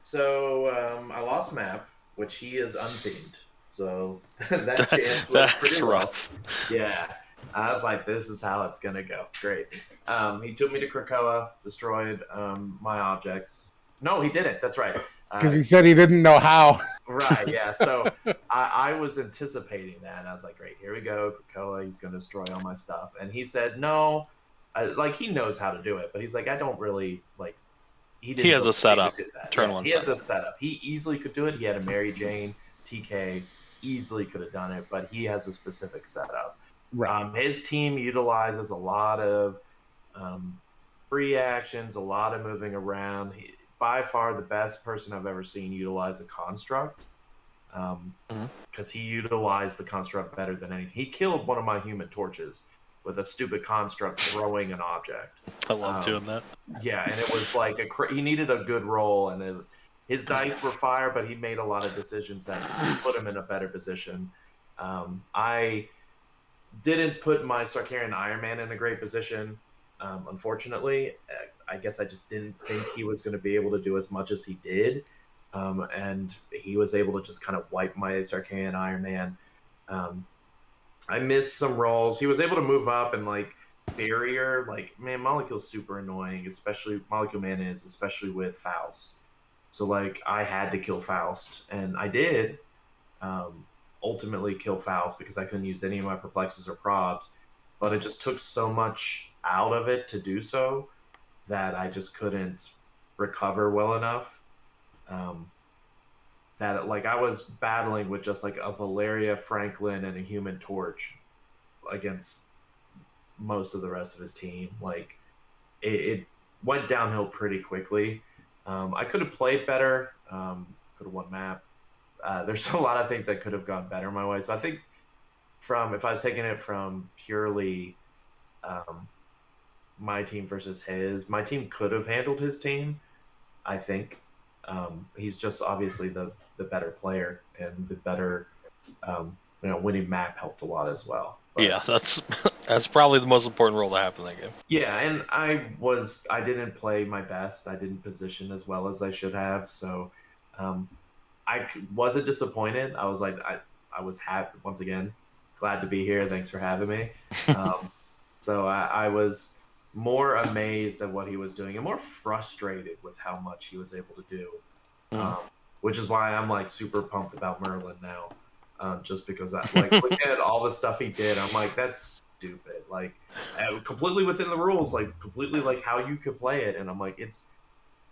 So I lost map, which he is unthemed. So that chance was pretty rough. Yeah. I was like, this is how it's going to go. Great. He took me to Krakoa, destroyed my objects. No, he didn't. That's right. Because he said he didn't know how. Right, yeah. So I was anticipating that. And I was like, great, here we go. Krakoa, he's going to destroy all my stuff. And he said, no. He knows how to do it. But he's like, I don't really, He has a setup. He has a setup. He easily could do it. He had a Mary Jane, TK, easily could have done it. But he has a specific setup. Right. His team utilizes a lot of free actions, a lot of moving around. By far the best person I've ever seen utilize a construct, because he utilized the construct better than anything. He killed one of my Human Torches with a stupid construct throwing an object. I love doing that. Yeah, and it was like he needed a good roll, and his dice were fire, but he made a lot of decisions that put him in a better position. I didn't put my Sarkarian Iron Man in a great position, unfortunately. I guess I just didn't think he was going to be able to do as much as he did. and he was able to just kind of wipe my Sarkhan Iron Man. I missed some rolls. He was able to move up and like barrier. Like, man, Molecule's super annoying, especially Molecule Man is, especially with Faust. So like I had to kill Faust, and I did ultimately kill Faust because I couldn't use any of my perplexes or probs. But it just took so much out of it to do so that I just couldn't recover well enough. That like I was battling with just like a Valeria Franklin and a Human Torch against most of the rest of his team. Like it went downhill pretty quickly. I could have played better. Could have won map. There's a lot of things that could have gone better my way. So I think if I was taking it from purely my team versus his, my team could have handled his team. I think he's just obviously the better player, and the better winning map helped a lot as well. But, yeah, that's probably the most important role to have in that game. Yeah, and I didn't play my best. I didn't position as well as I should have. So I wasn't disappointed. I was like, I was happy once again. Glad to be here. Thanks for having me. So I was more amazed at what he was doing and more frustrated with how much he was able to do, which is why I'm like super pumped about Merlin now, just because I like looking at all the stuff he did. I'm like, that's stupid. Like completely within the rules, like completely like how you could play it. And I'm like, it's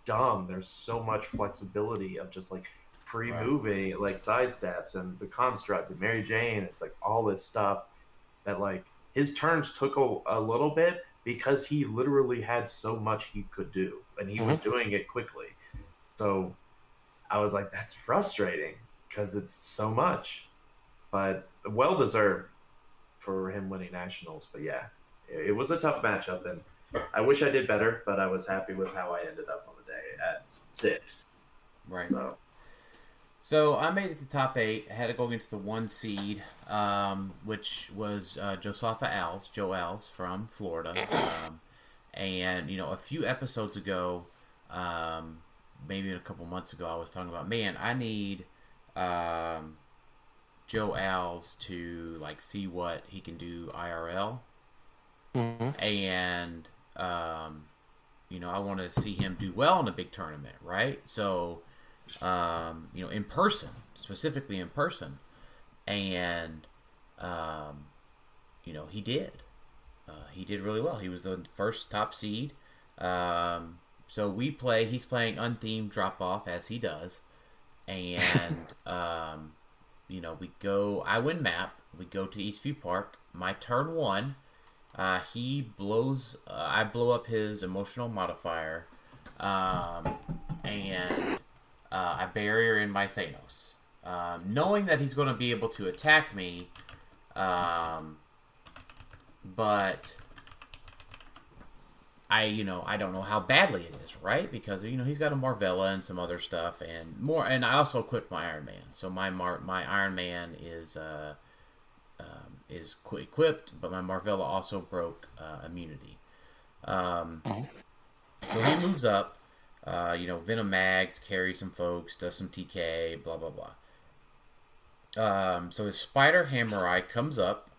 dumb. There's so much flexibility of just like pre-moving, like sidesteps and the construct and Mary Jane. It's like all this stuff that like his turns took a little bit because he literally had so much he could do, and he was doing it quickly. So I was like, that's frustrating because it's so much, but well deserved for him winning nationals. But yeah, it was a tough matchup, and I wish I did better, but I was happy with how I ended up on the day at 6th. Right. So I made it to top 8. I had to go against the 1 seed, which was Joe Alves from Florida. And, a few episodes ago, maybe a couple months ago, I was talking about, man, I need Joe Alves to, like, see what he can do IRL. And, I want to see him do well in a big tournament, right? So... in person, specifically in person, and he did. He did really well. He was the first top seed. So he's playing unthemed drop off as he does, and we go. I win map. We go to Eastview Park. My turn 1. He blows. I blow up his emotional modifier, and. I barrier in my Thanos, knowing that he's going to be able to attack me, but I don't know how badly it is, right? Because he's got a Marvella and some other stuff, and I also equipped my Iron Man, so my Iron Man is equipped, but my Marvella also broke immunity. So he moves up. Venom Mag carries some folks, does some TK, blah, blah, blah. So his Spider Hammerai comes up.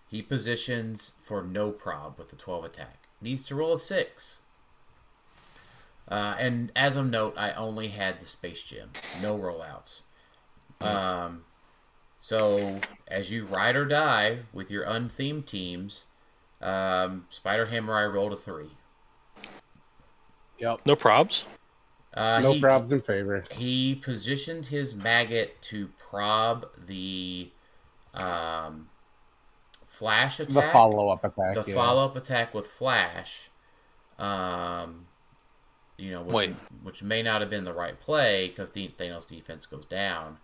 He positions for no prob with the 12 attack. Needs to roll a 6. And as of note, I only had the Space Gem. No rollouts. So as you ride or die with your unthemed teams, Spider Hammerai rolled a 3. Yep. No probs? No probs in favor. He positioned his maggot to prob the flash attack. The follow-up attack. The follow-up attack with flash. Which may not have been the right play because Thanos' defense goes down.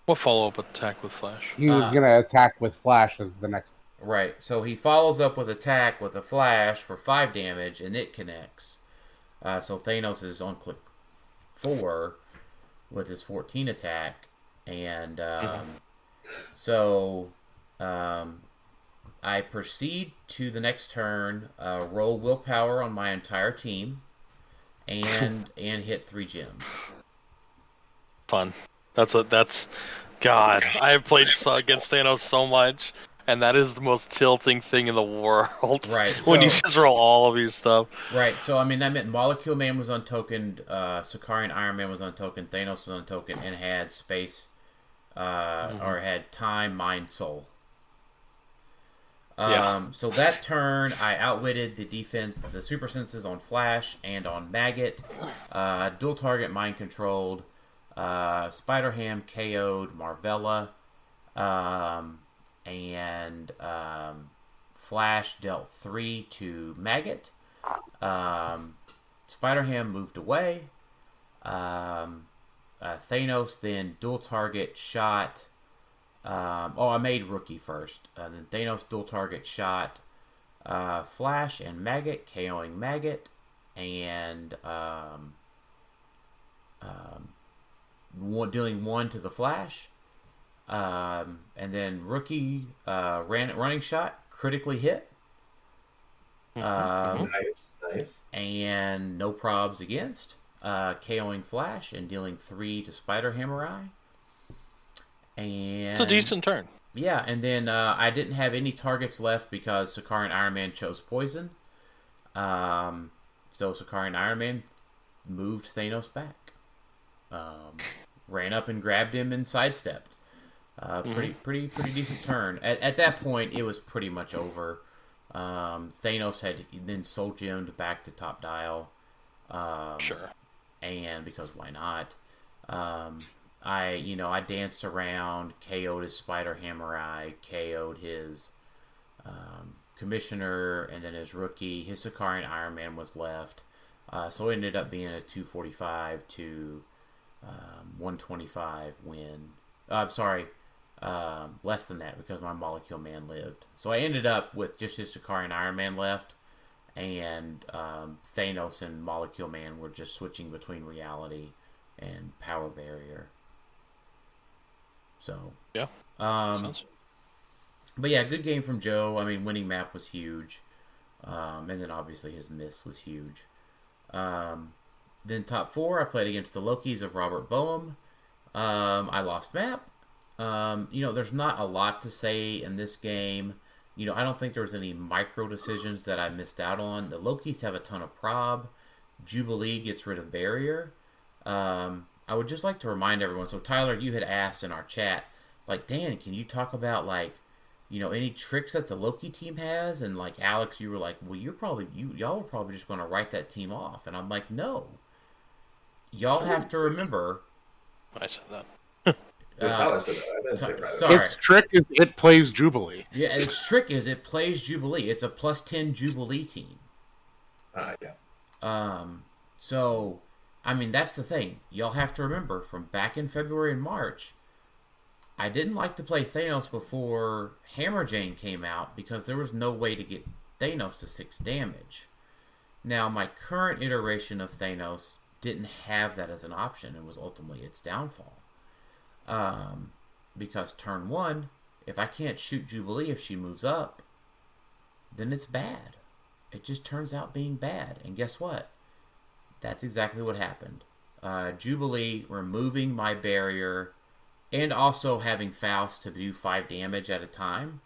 What follow-up attack with flash? He was going to attack with flash as the next... Right, so he follows up with attack with a flash for 5 damage, and it connects. So Thanos is on click 4 with his 14 attack, and I proceed to the next turn, roll willpower on my entire team, and hit 3 gems. Fun. That's God. I have played against Thanos so much, and that is the most tilting thing in the world. Right. When you just roll all of your stuff. Right. So I mean, that meant Molecule Man was untokened, Sakarian Iron Man was untokened, Thanos was untokened, and had space, or had Time, Mind, Soul. So that turn, I outwitted the defense, the super senses on Flash and on Maggot. Dual target mind controlled. Spider-Ham KO'd Marvella. And Flash dealt 3 to Maggot. Spider-Ham moved away. Thanos then dual target shot. I made Rookie first. Then Thanos dual target shot Flash and Maggot, KOing Maggot, and dealing 1 to the Flash. And then Rookie running shot, critically hit. Nice. And no probs against. KOing Flash and dealing 3 to Spider-Hammer. And It's a decent turn. Yeah, and then I didn't have any targets left because Sakarian Iron Man chose poison. So Sakarian Iron Man moved Thanos back. Ran up and grabbed him and sidestepped. Pretty decent turn. At that point, it was pretty much over. Thanos had then soul gemmed back to top dial. Sure. And because why not? I danced around, KO'd his Spider-Hammer, KO'd his Commissioner, and then his Rookie. His Sakarian Iron Man was left. So it ended up being a 245 to 125 win. I'm sorry, less than that because my Molecule Man lived. So I ended up with just his Sakarian Iron Man left, and Thanos and Molecule Man were just switching between reality and power barrier. So yeah, but yeah, good game from Joe. I mean, winning map was huge, and then obviously his miss was huge. Then top 4, I played against the Lokis of Robert Boehm. I lost map. There's not a lot to say in this game. I don't think there was any micro decisions that I missed out on. The Lokis have a ton of prob. Jubilee gets rid of barrier. I would just like to remind everyone. So Tylor, you had asked in our chat, like, Dan, can you talk about any tricks that the Loki team has? And like Alex, you were like, well, y'all are probably just going to write that team off. And I'm like, no. Y'all have to remember. I said that. Sorry. Its trick is it plays Jubilee. Yeah, its trick is it plays Jubilee. It's a +10 Jubilee team. Yeah. So, I mean, that's the thing. Y'all have to remember, from back in February and March, I didn't like to play Thanos before Hammer Jane came out because there was no way to get Thanos to 6 damage. Now, my current iteration of Thanos didn't have that as an option and was ultimately its downfall. Because turn 1, if I can't shoot Jubilee if she moves up, then it's bad. It just turns out being bad. And guess what? That's exactly what happened. Jubilee removing my barrier and also having Faust to do 5 damage at a time.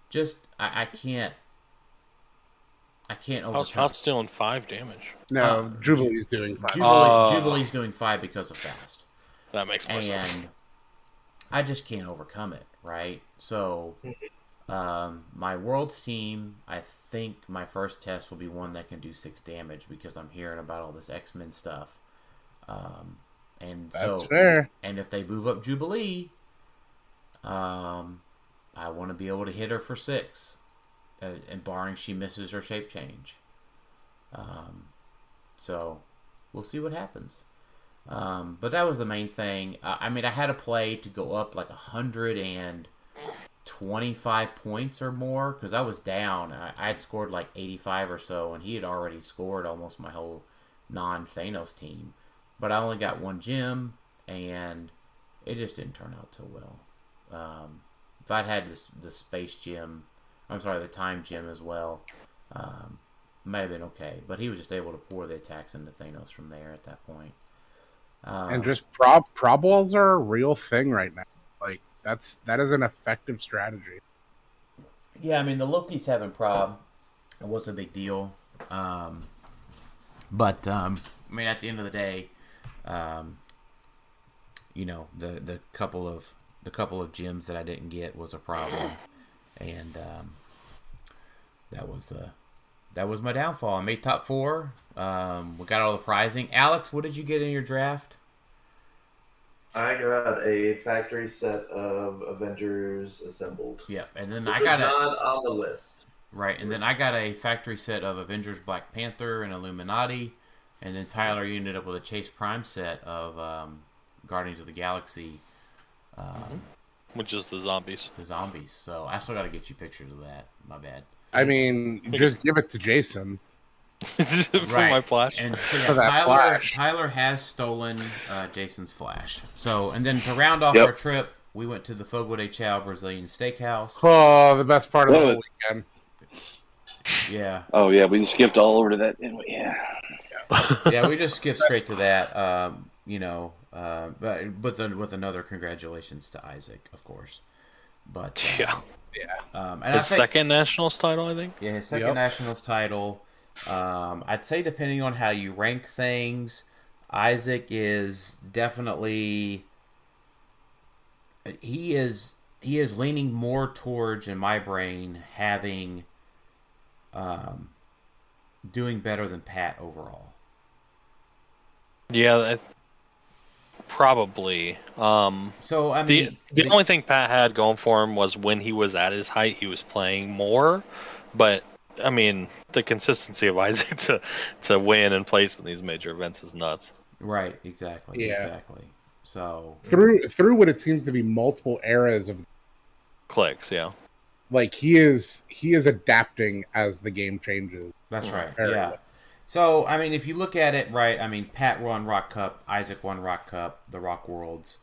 Just, I can't overcome. Faust's doing 5 damage. No, Jubilee's doing 5. Jubilee's doing 5 because of Faust. That makes more sense. And I just can't overcome it, right? So, my Worlds team, I think my first test will be one that can do 6 damage because I'm hearing about all this X-Men stuff. That's fair. And if they move up Jubilee, I want to be able to hit her for 6, and barring she misses her shape change. So, we'll see what happens. But that was the main thing. I mean, I had a play to go up like 125 points or more because I was down. I had scored like 85 or so, and he had already scored almost my whole non-Thanos team. But I only got 1 gem, and it just didn't turn out so well. If I'd had the space gem, I'm sorry, the time gem as well, might have been okay, but he was just able to pour the attacks into Thanos from there at that point. And just prob walls are a real thing right now. Like that is an effective strategy. Yeah, I mean the Loki's having prob. It wasn't a big deal, but I mean at the end of the day, you know the couple of gems that I didn't get was a problem, and that was my downfall. I made top 4. We got all the prizing. Alex, what did you get in your draft? I got a factory set of Avengers Assembled. Yeah, and then which I got not on the list. Right, and then I got a factory set of Avengers, Black Panther, and Illuminati, and then Tyler, you ended up with a Chase Prime set of Guardians of the Galaxy, which is the zombies. The zombies. So I still got to get you pictures of that. My bad. I mean, just give it to Jason. For my Flash. And so yeah, Tyler has stolen Jason's Flash. So, and then to round off our trip, we went to the Fogo de Chao Brazilian Steakhouse. Oh, the best part of the whole weekend. Yeah. Oh yeah, we skipped all over to that, didn't we? Yeah. Yeah, we just skipped straight to that. You know, but with another congratulations to Isaac, of course. But and his second Nationals title, I think. Yeah, his second Nationals title. I'd say depending on how you rank things, Isaac is definitely he is leaning more towards, in my brain, having doing better than Pat overall. Yeah, probably. So I mean, the only thing Pat had going for him was when he was at his height, he was playing more, but. I mean, the consistency of Isaac to win and place in these major events is nuts. Right, exactly. Yeah. Exactly. So through what it seems to be multiple eras of clicks, yeah. Like he is adapting as the game changes. That's right. Yeah. So I mean, if you look at it, right? I mean, Pat won Rock Cup, Isaac won Rock Cup, the Rock Worlds,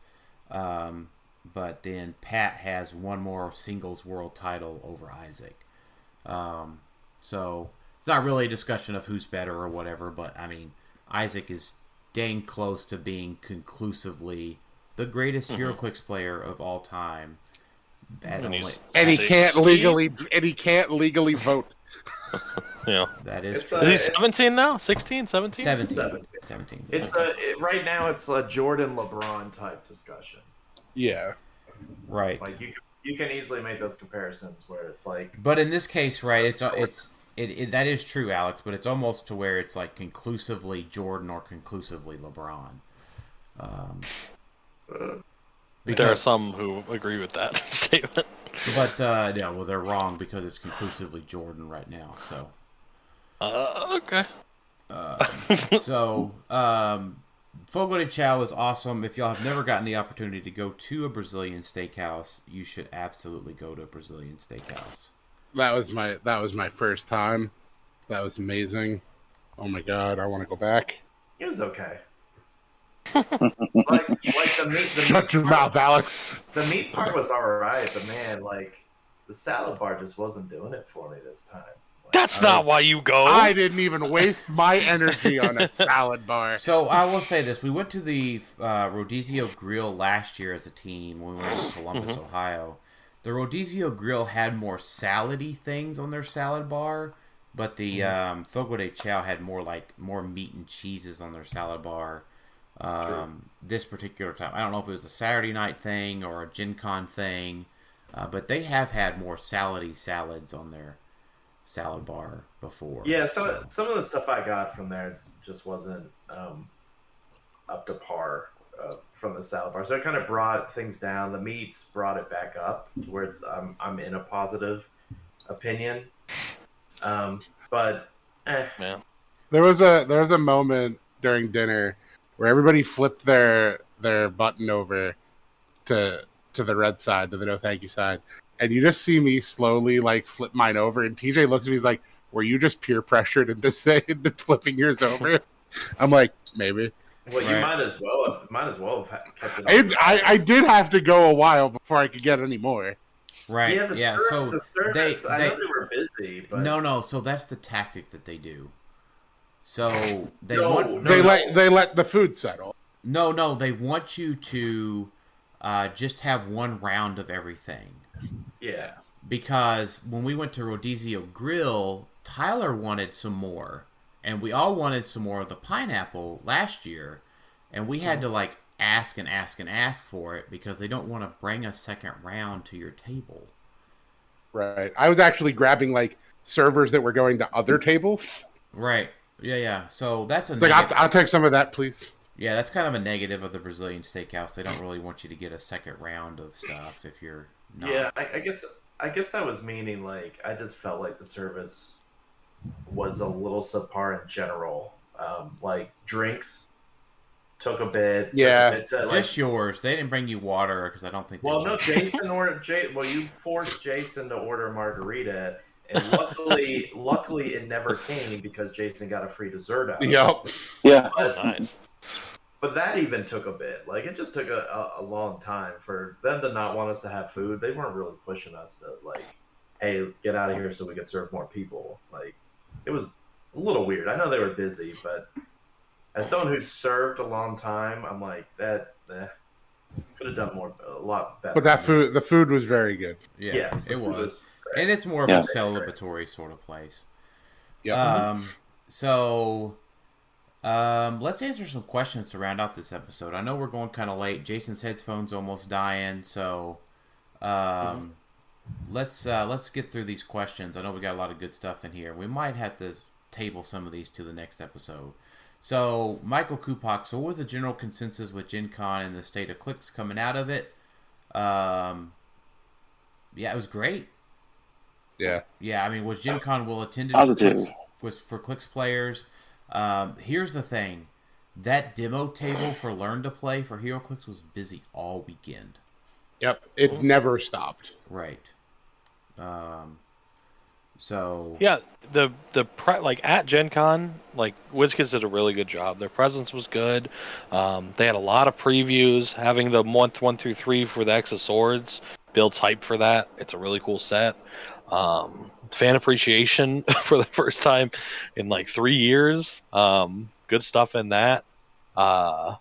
but then Pat has one more singles world title over Isaac. So it's not really a discussion of who's better or whatever, but I mean, Isaac is dang close to being conclusively the greatest HeroClix player of all time. And he can't legally vote. Yeah, that is true. Is he 17 now? 16, 17? 17. It's right now it's a Jordan LeBron type discussion. Yeah. Right. Like you can easily make those comparisons where it's like. But in this case, right, it's that is true, Alex. But it's almost to where it's like conclusively Jordan or conclusively LeBron. There are some who agree with that statement. But yeah, well, they're wrong because it's conclusively Jordan right now. So. Okay. Fogo de Chao is awesome. If y'all have never gotten the opportunity to go to a Brazilian steakhouse, you should absolutely go to a Brazilian steakhouse. That was my first time. That was amazing. Oh my god, I want to go back. It was okay. like the meat. Shut your mouth, Alex. The meat part was alright, but man, like the salad bar just wasn't doing it for me this time. That's not why you go. I didn't even waste my energy on a salad bar. So I will say this: we went to the Rodizio Grill last year as a team when we went to Columbus, Ohio. The Rodizio Grill had more salady things on their salad bar, but the Fogo de Chao had more meat and cheeses on their salad bar. This particular time, I don't know if it was a Saturday night thing or a Gencon thing, but they have had more salady salads on their salad bar before. Yeah, some of the stuff I got from there just wasn't up to par from the salad bar. So it kind of brought things down. The meats brought it back up to where it's I'm in a positive opinion. But yeah. There was a moment during dinner where everybody flipped their button over to the red side, to the no thank you side. And you just see me slowly flip mine over, and TJ looks at me, he's like, "Were you just peer pressured into flipping yours over?" I'm like, maybe. Well, you might as well have kept it. I did have to go a while before I could get any more. Right. Yeah, Yeah. So the service, I they know they were busy, but no. So that's the tactic that they do. So they No, want no. They let the food settle. no. They want you to just have one round of everything. yeah. Because when we went to Rodizio Grill, Tylor wanted some more, and we all wanted some more of the pineapple last year, and we had to like ask and ask and ask for it because they don't want to bring a second round to your table. Right. I was actually grabbing like servers that were going to other tables. Right. Yeah. So that's a It's like, I'll take some of that, please. yeah, that's kind of a negative of the Brazilian steakhouse. They don't really want you to get a second round of stuff if you're not. Yeah, I guess I was meaning like I just felt like the service was a little subpar in general. Like drinks took a bit. Yeah. Just yours. They didn't bring you water because I don't think. Well, they no, would. Jason ordered. Well, you forced Jason to order a margarita, and luckily it never came because Jason got a free dessert out. Yep. Yeah. Nice. But that even took a bit. Like it just took a long time for them to not want us to have food. They weren't really pushing us to like, hey, get out of here so we could serve more people. Like it was a little weird. I know they were busy, but as someone who served a long time, I'm like that. Could have done a lot better. But the food was very good. Yeah, Yes, it the food was. great. And it's more of Yeah. a celebratory sort of place. Yeah. So let's answer some questions to round out this episode. I know we're going kind of late. Jason's headphone's almost dying, so let's get through these questions. I know we got a lot of good stuff in here. We might have to table some of these to the next episode. So Michael Kupak, so what was the general consensus with Gencon and the state of Clix coming out of it? Yeah, it was great. Yeah. Yeah, I mean, was Gencon well attended? Positive. Was for Clix players. Here's the thing. That demo table for Learn to Play for HeroClix was busy all weekend. Yep. It never stopped. Right. So Yeah, like at Gen Con, like WizKids did a really good job. Their presence was good. They had a lot of previews. Having the month 1 through 3 for the X of Swords builds hype for that. It's a really cool set. Fan appreciation for the first time in like 3 years. Good stuff in that. Yeah,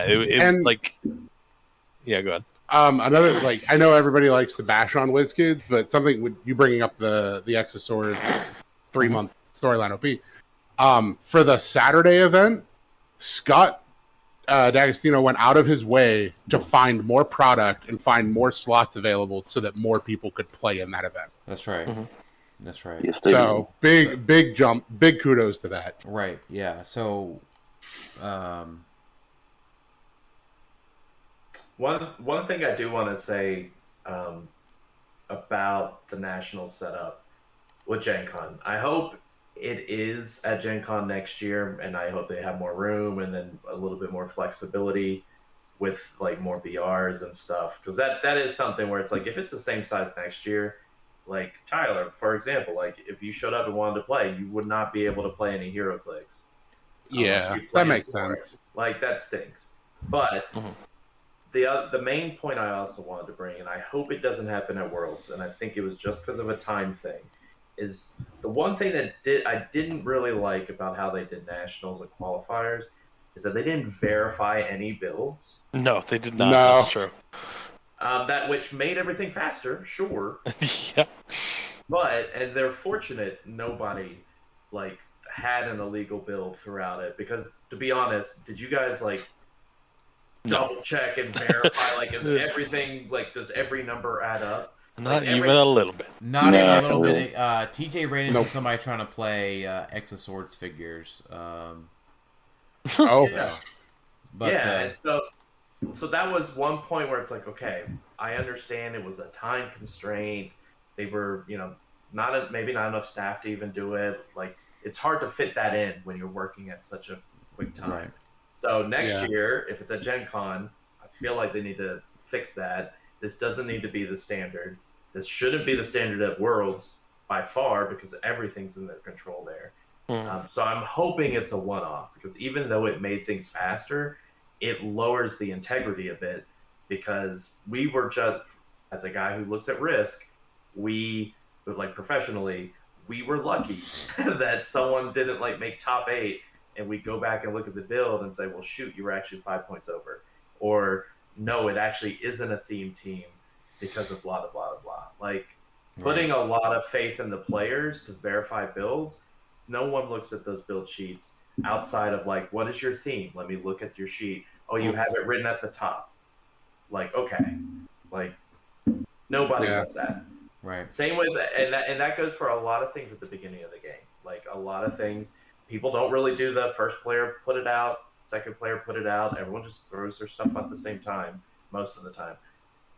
And- like, yeah, go ahead. Another, like, I know everybody likes to bash on WizKids, but something with you bringing up the X of Swords 3-month storyline OP. For the Saturday event, Scott D'Agostino went out of his way to find more product and find more slots available so that more people could play in that event. that's right. That's right. Yes, they So big jump, big kudos to that. Right. Yeah. So One thing I do want to say about the national setup with Gen Con, I hope it is at Gen Con next year, and I hope they have more room and then a little bit more flexibility with like more BRs and stuff, because that is something where it's like if it's the same size next year, like Tylor, for example, like if you showed up and wanted to play, you would not be able to play any HeroClix. Yeah, that makes sense. Like that stinks. But the main point I also wanted to bring, and I hope it doesn't happen at Worlds, and I think it was just because of a time thing, is the one thing that I didn't really like about how they did nationals and qualifiers is that they didn't verify any builds. No, they did not. No. That's true. That which made everything faster, sure. Yeah. And they're fortunate nobody like had an illegal build throughout it, because to be honest, did you guys like double check and verify like is everything, like does every number add up? Not Like, even a little bit. not No, even a I little can bit. TJ ran into Nope. somebody trying to play X of Swords figures. Oh, Yeah. But yeah, and so that was one point where it's like, okay, I understand it was a time constraint. They were, maybe not enough staff to even do it. Like, it's hard to fit that in when you're working at such a quick time. Right. So next Yeah. year, if it's at Gen Con, I feel like they need to fix that. This doesn't need to be the standard. This shouldn't be the standard at Worlds by far, because everything's in their control there. So I'm hoping it's a one-off, because even though it made things faster, it lowers the integrity a bit, because we were just, as a guy who looks at risk, professionally, we were lucky that someone didn't like make top 8, and we go back and look at the build and say, well, shoot, you were actually 5 points over, or no, it actually isn't a theme team because of blah, blah, blah, blah. Like, putting a lot of faith in the players to verify builds. No one looks at those build sheets outside of like, what is your theme? Let me look at your sheet. Oh, you have it written at the top. Like, okay. Like, nobody does that. Right. Same with, and that goes for a lot of things at the beginning of the game. Like, a lot of things, people don't really do the first player put it out, second player put it out. Everyone just throws their stuff out at the same time most of the time.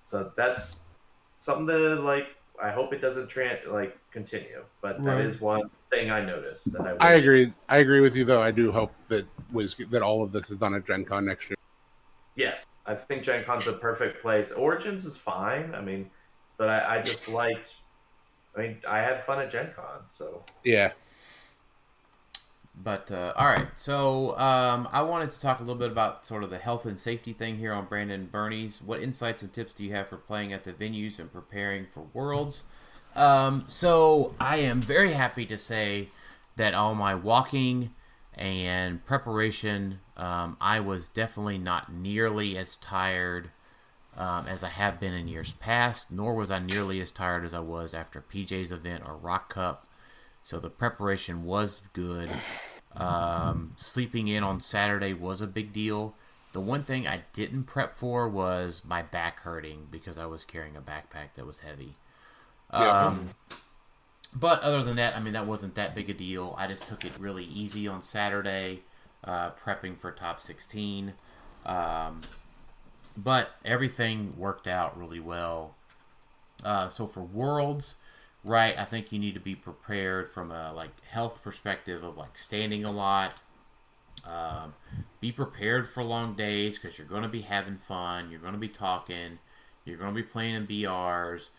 So that's something to, like, I hope it doesn't continue. But that is one thing I noticed that I agree. I agree with you, though. I do hope that all of this is done at Gen Con next year. Yes, I think Gen Con's a perfect place. Origins is fine. I mean, but I just liked. I mean, I had fun at Gen Con, so yeah. But all right, so I wanted to talk a little bit about sort of the health and safety thing here on Brandon Bernie's. What insights and tips do you have for playing at the venues and preparing for Worlds? So I am very happy to say that all my walking and preparation, I was definitely not nearly as tired as I have been in years past, nor was I nearly as tired as I was after PJ's event or Rock Cup. So the preparation was good. Sleeping in on Saturday was a big deal. The one thing I didn't prep for was my back hurting because I was carrying a backpack that was heavy. But other than that, I mean, that wasn't that big a deal. I just took it really easy on Saturday, prepping for top 16. But everything worked out really well. So for Worlds, right, I think you need to be prepared from a health perspective of standing a lot. Be prepared for long days because you're going to be having fun. You're going to be talking. You're going to be playing in BRs.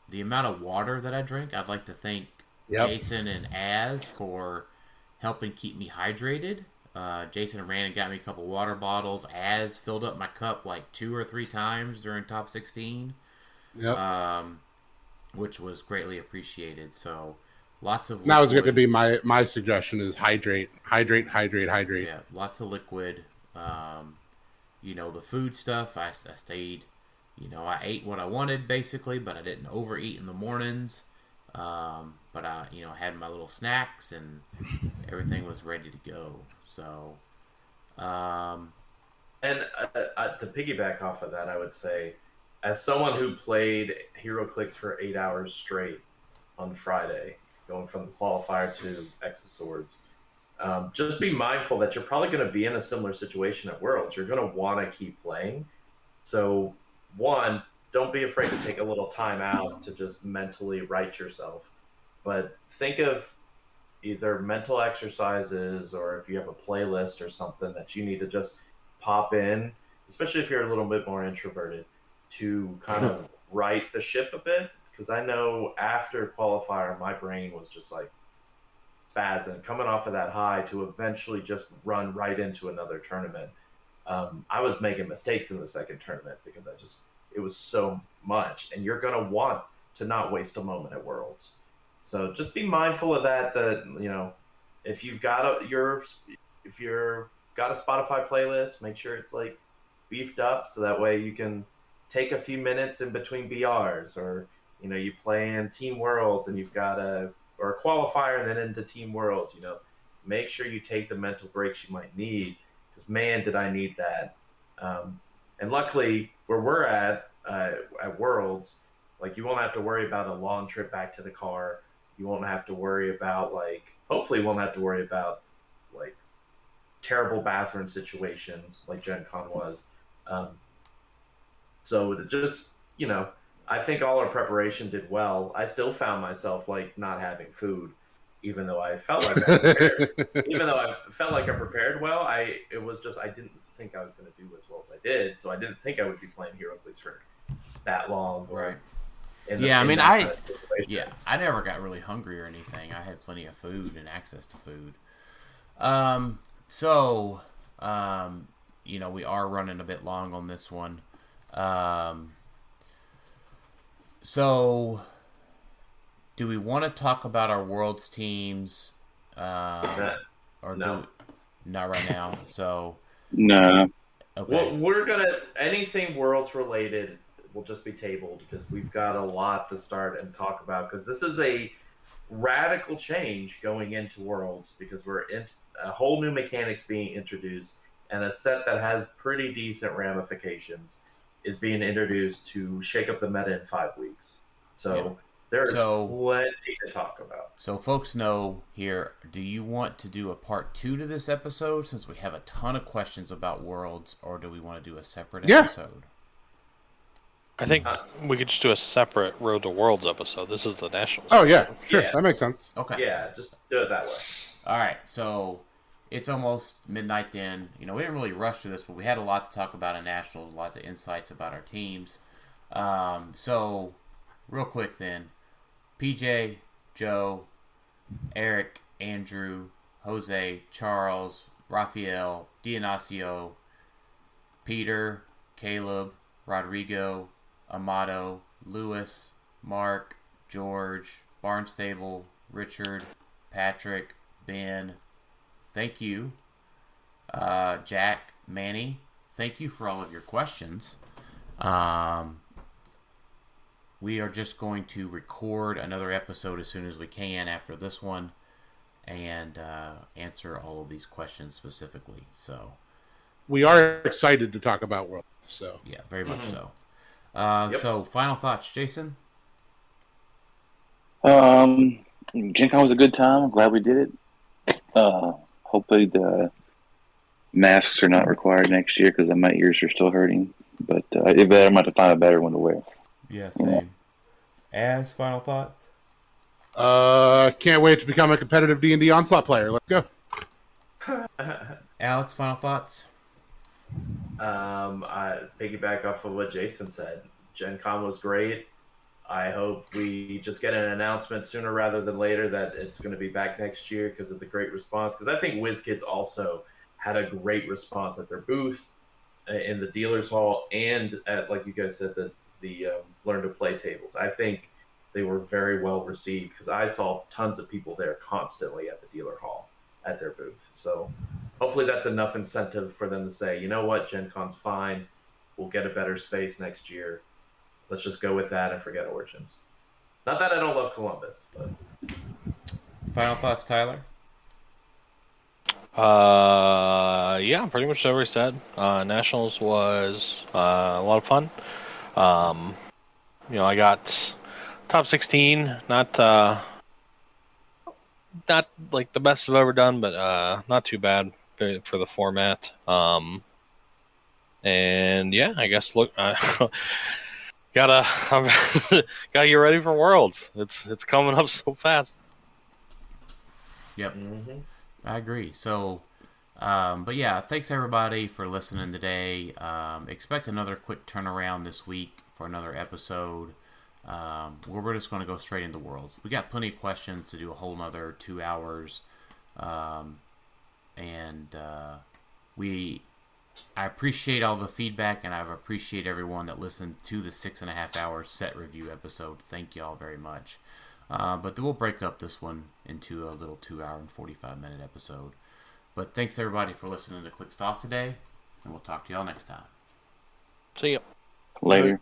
The amount of water that I drink, I'd like to thank Jason and Az for helping keep me hydrated. Jason ran and got me a couple water bottles. Az filled up my cup 2 or 3 times during top 16. Which was greatly appreciated. So lots of liquid. That was going to be my suggestion is hydrate. Yeah, lots of liquid. The food stuff, I stayed, I ate what I wanted basically, but I didn't overeat in the mornings. But I had my little snacks and everything was ready to go. So, and to piggyback off of that, I would say, as someone who played HeroClix for 8 hours straight on Friday, going from the qualifier to X of Swords, just be mindful that you're probably going to be in a similar situation at Worlds. You're going to want to keep playing. So, one, don't be afraid to take a little time out to just mentally right yourself. But think of either mental exercises or if you have a playlist or something that you need to just pop in, especially if you're a little bit more introverted, to kind of right the ship a bit. Because I know after qualifier, my brain was just spazzing, coming off of that high to eventually just run right into another tournament. I was making mistakes in the second tournament because it was so much, and you're going to want to not waste a moment at Worlds. So just be mindful of that, if you've got a Spotify playlist, make sure it's beefed up so that way you can take a few minutes in between BRs, or you play in Team Worlds and you've got a qualifier and then into Team Worlds. Make sure you take the mental breaks you might need, because man, did I need that. And luckily, where we're at Worlds, you won't have to worry about a long trip back to the car. You won't have to worry about hopefully you won't have to worry about terrible bathroom situations like Gen Con was. So just, I think all our preparation did well. I still found myself not having food, even though I felt like I prepared. Even though I felt like I prepared well, I didn't think I was going to do as well as I did. So I didn't think I would be playing HeroClix for that long. Right. I never got really hungry or anything. I had plenty of food and access to food. We are running a bit long on this one. So, do we want to talk about our Worlds teams? Or No. Not right now. So, No. okay. Well, we're gonna anything Worlds related will just be tabled because we've got a lot to start and talk about because this is a radical change going into Worlds because we're in a whole new mechanics being introduced and a set that has pretty decent ramifications is being introduced to shake up the meta in 5 weeks. So there's plenty to talk about. So folks know here, do you want to do a part 2 to this episode since we have a ton of questions about Worlds, or do we want to do a separate episode? I think we could just do a separate Road to Worlds episode. This is the Nationals. Oh, yeah. Sure. Yeah. That makes sense. Okay. Yeah, just do it that way. All right. So it's almost midnight then. We didn't really rush through this, but we had a lot to talk about in Nationals, lots of insights about our teams. So real quick then, PJ, Joe, Eric, Andrew, Jose, Charles, Rafael, Dionisio, Peter, Caleb, Rodrigo, Amato, Lewis, Mark, George, Barnstable, Richard, Patrick, Ben. Thank you. Jack, Manny, thank you for all of your questions. We are just going to record another episode as soon as we can after this one and answer all of these questions specifically. So we are excited to talk about Worlds. So yeah, very much so. So final thoughts, Jason? Gencon was a good time. I'm glad we did it. Hopefully the masks are not required next year because my ears are still hurting. But I'm going to find a better one to wear. Yeah, same. As final thoughts? Can't wait to become a competitive D&D Onslaught player. Let's go. Alex, final thoughts? I piggyback off of what Jason said. Gen Con was great. I hope we just get an announcement sooner rather than later that it's going to be back next year because of the great response. Because I think WizKids also had a great response at their booth, in the dealer's hall, and at, like you guys said, the Learn to Play tables. I think they were very well received because I saw tons of people there constantly at the dealer hall at their booth. So hopefully that's enough incentive for them to say, you know what, Gen Con's fine. We'll get a better space next year. Let's just go with that and forget Origins. Not that I don't love Columbus, but... Final thoughts, Tyler? Yeah, pretty much everything said. Nationals was a lot of fun. I got top 16, not like the best I've ever done, but not too bad for the format. And yeah, I guess look, gotta get ready for Worlds. It's coming up so fast. Yep, I agree. So, but yeah, thanks everybody for listening today. Expect another quick turnaround this week for another episode. Where we're just going to go straight into Worlds. We got plenty of questions to do a whole nother 2 hours. I appreciate all the feedback, and I appreciate everyone that listened to the 6.5 hour set review episode. Thank you all very much. But we'll break up this one into a little 2 hour and 45-minute episode. But thanks everybody for listening to Clixed Off today, and we'll talk to y'all next time. See ya. Later.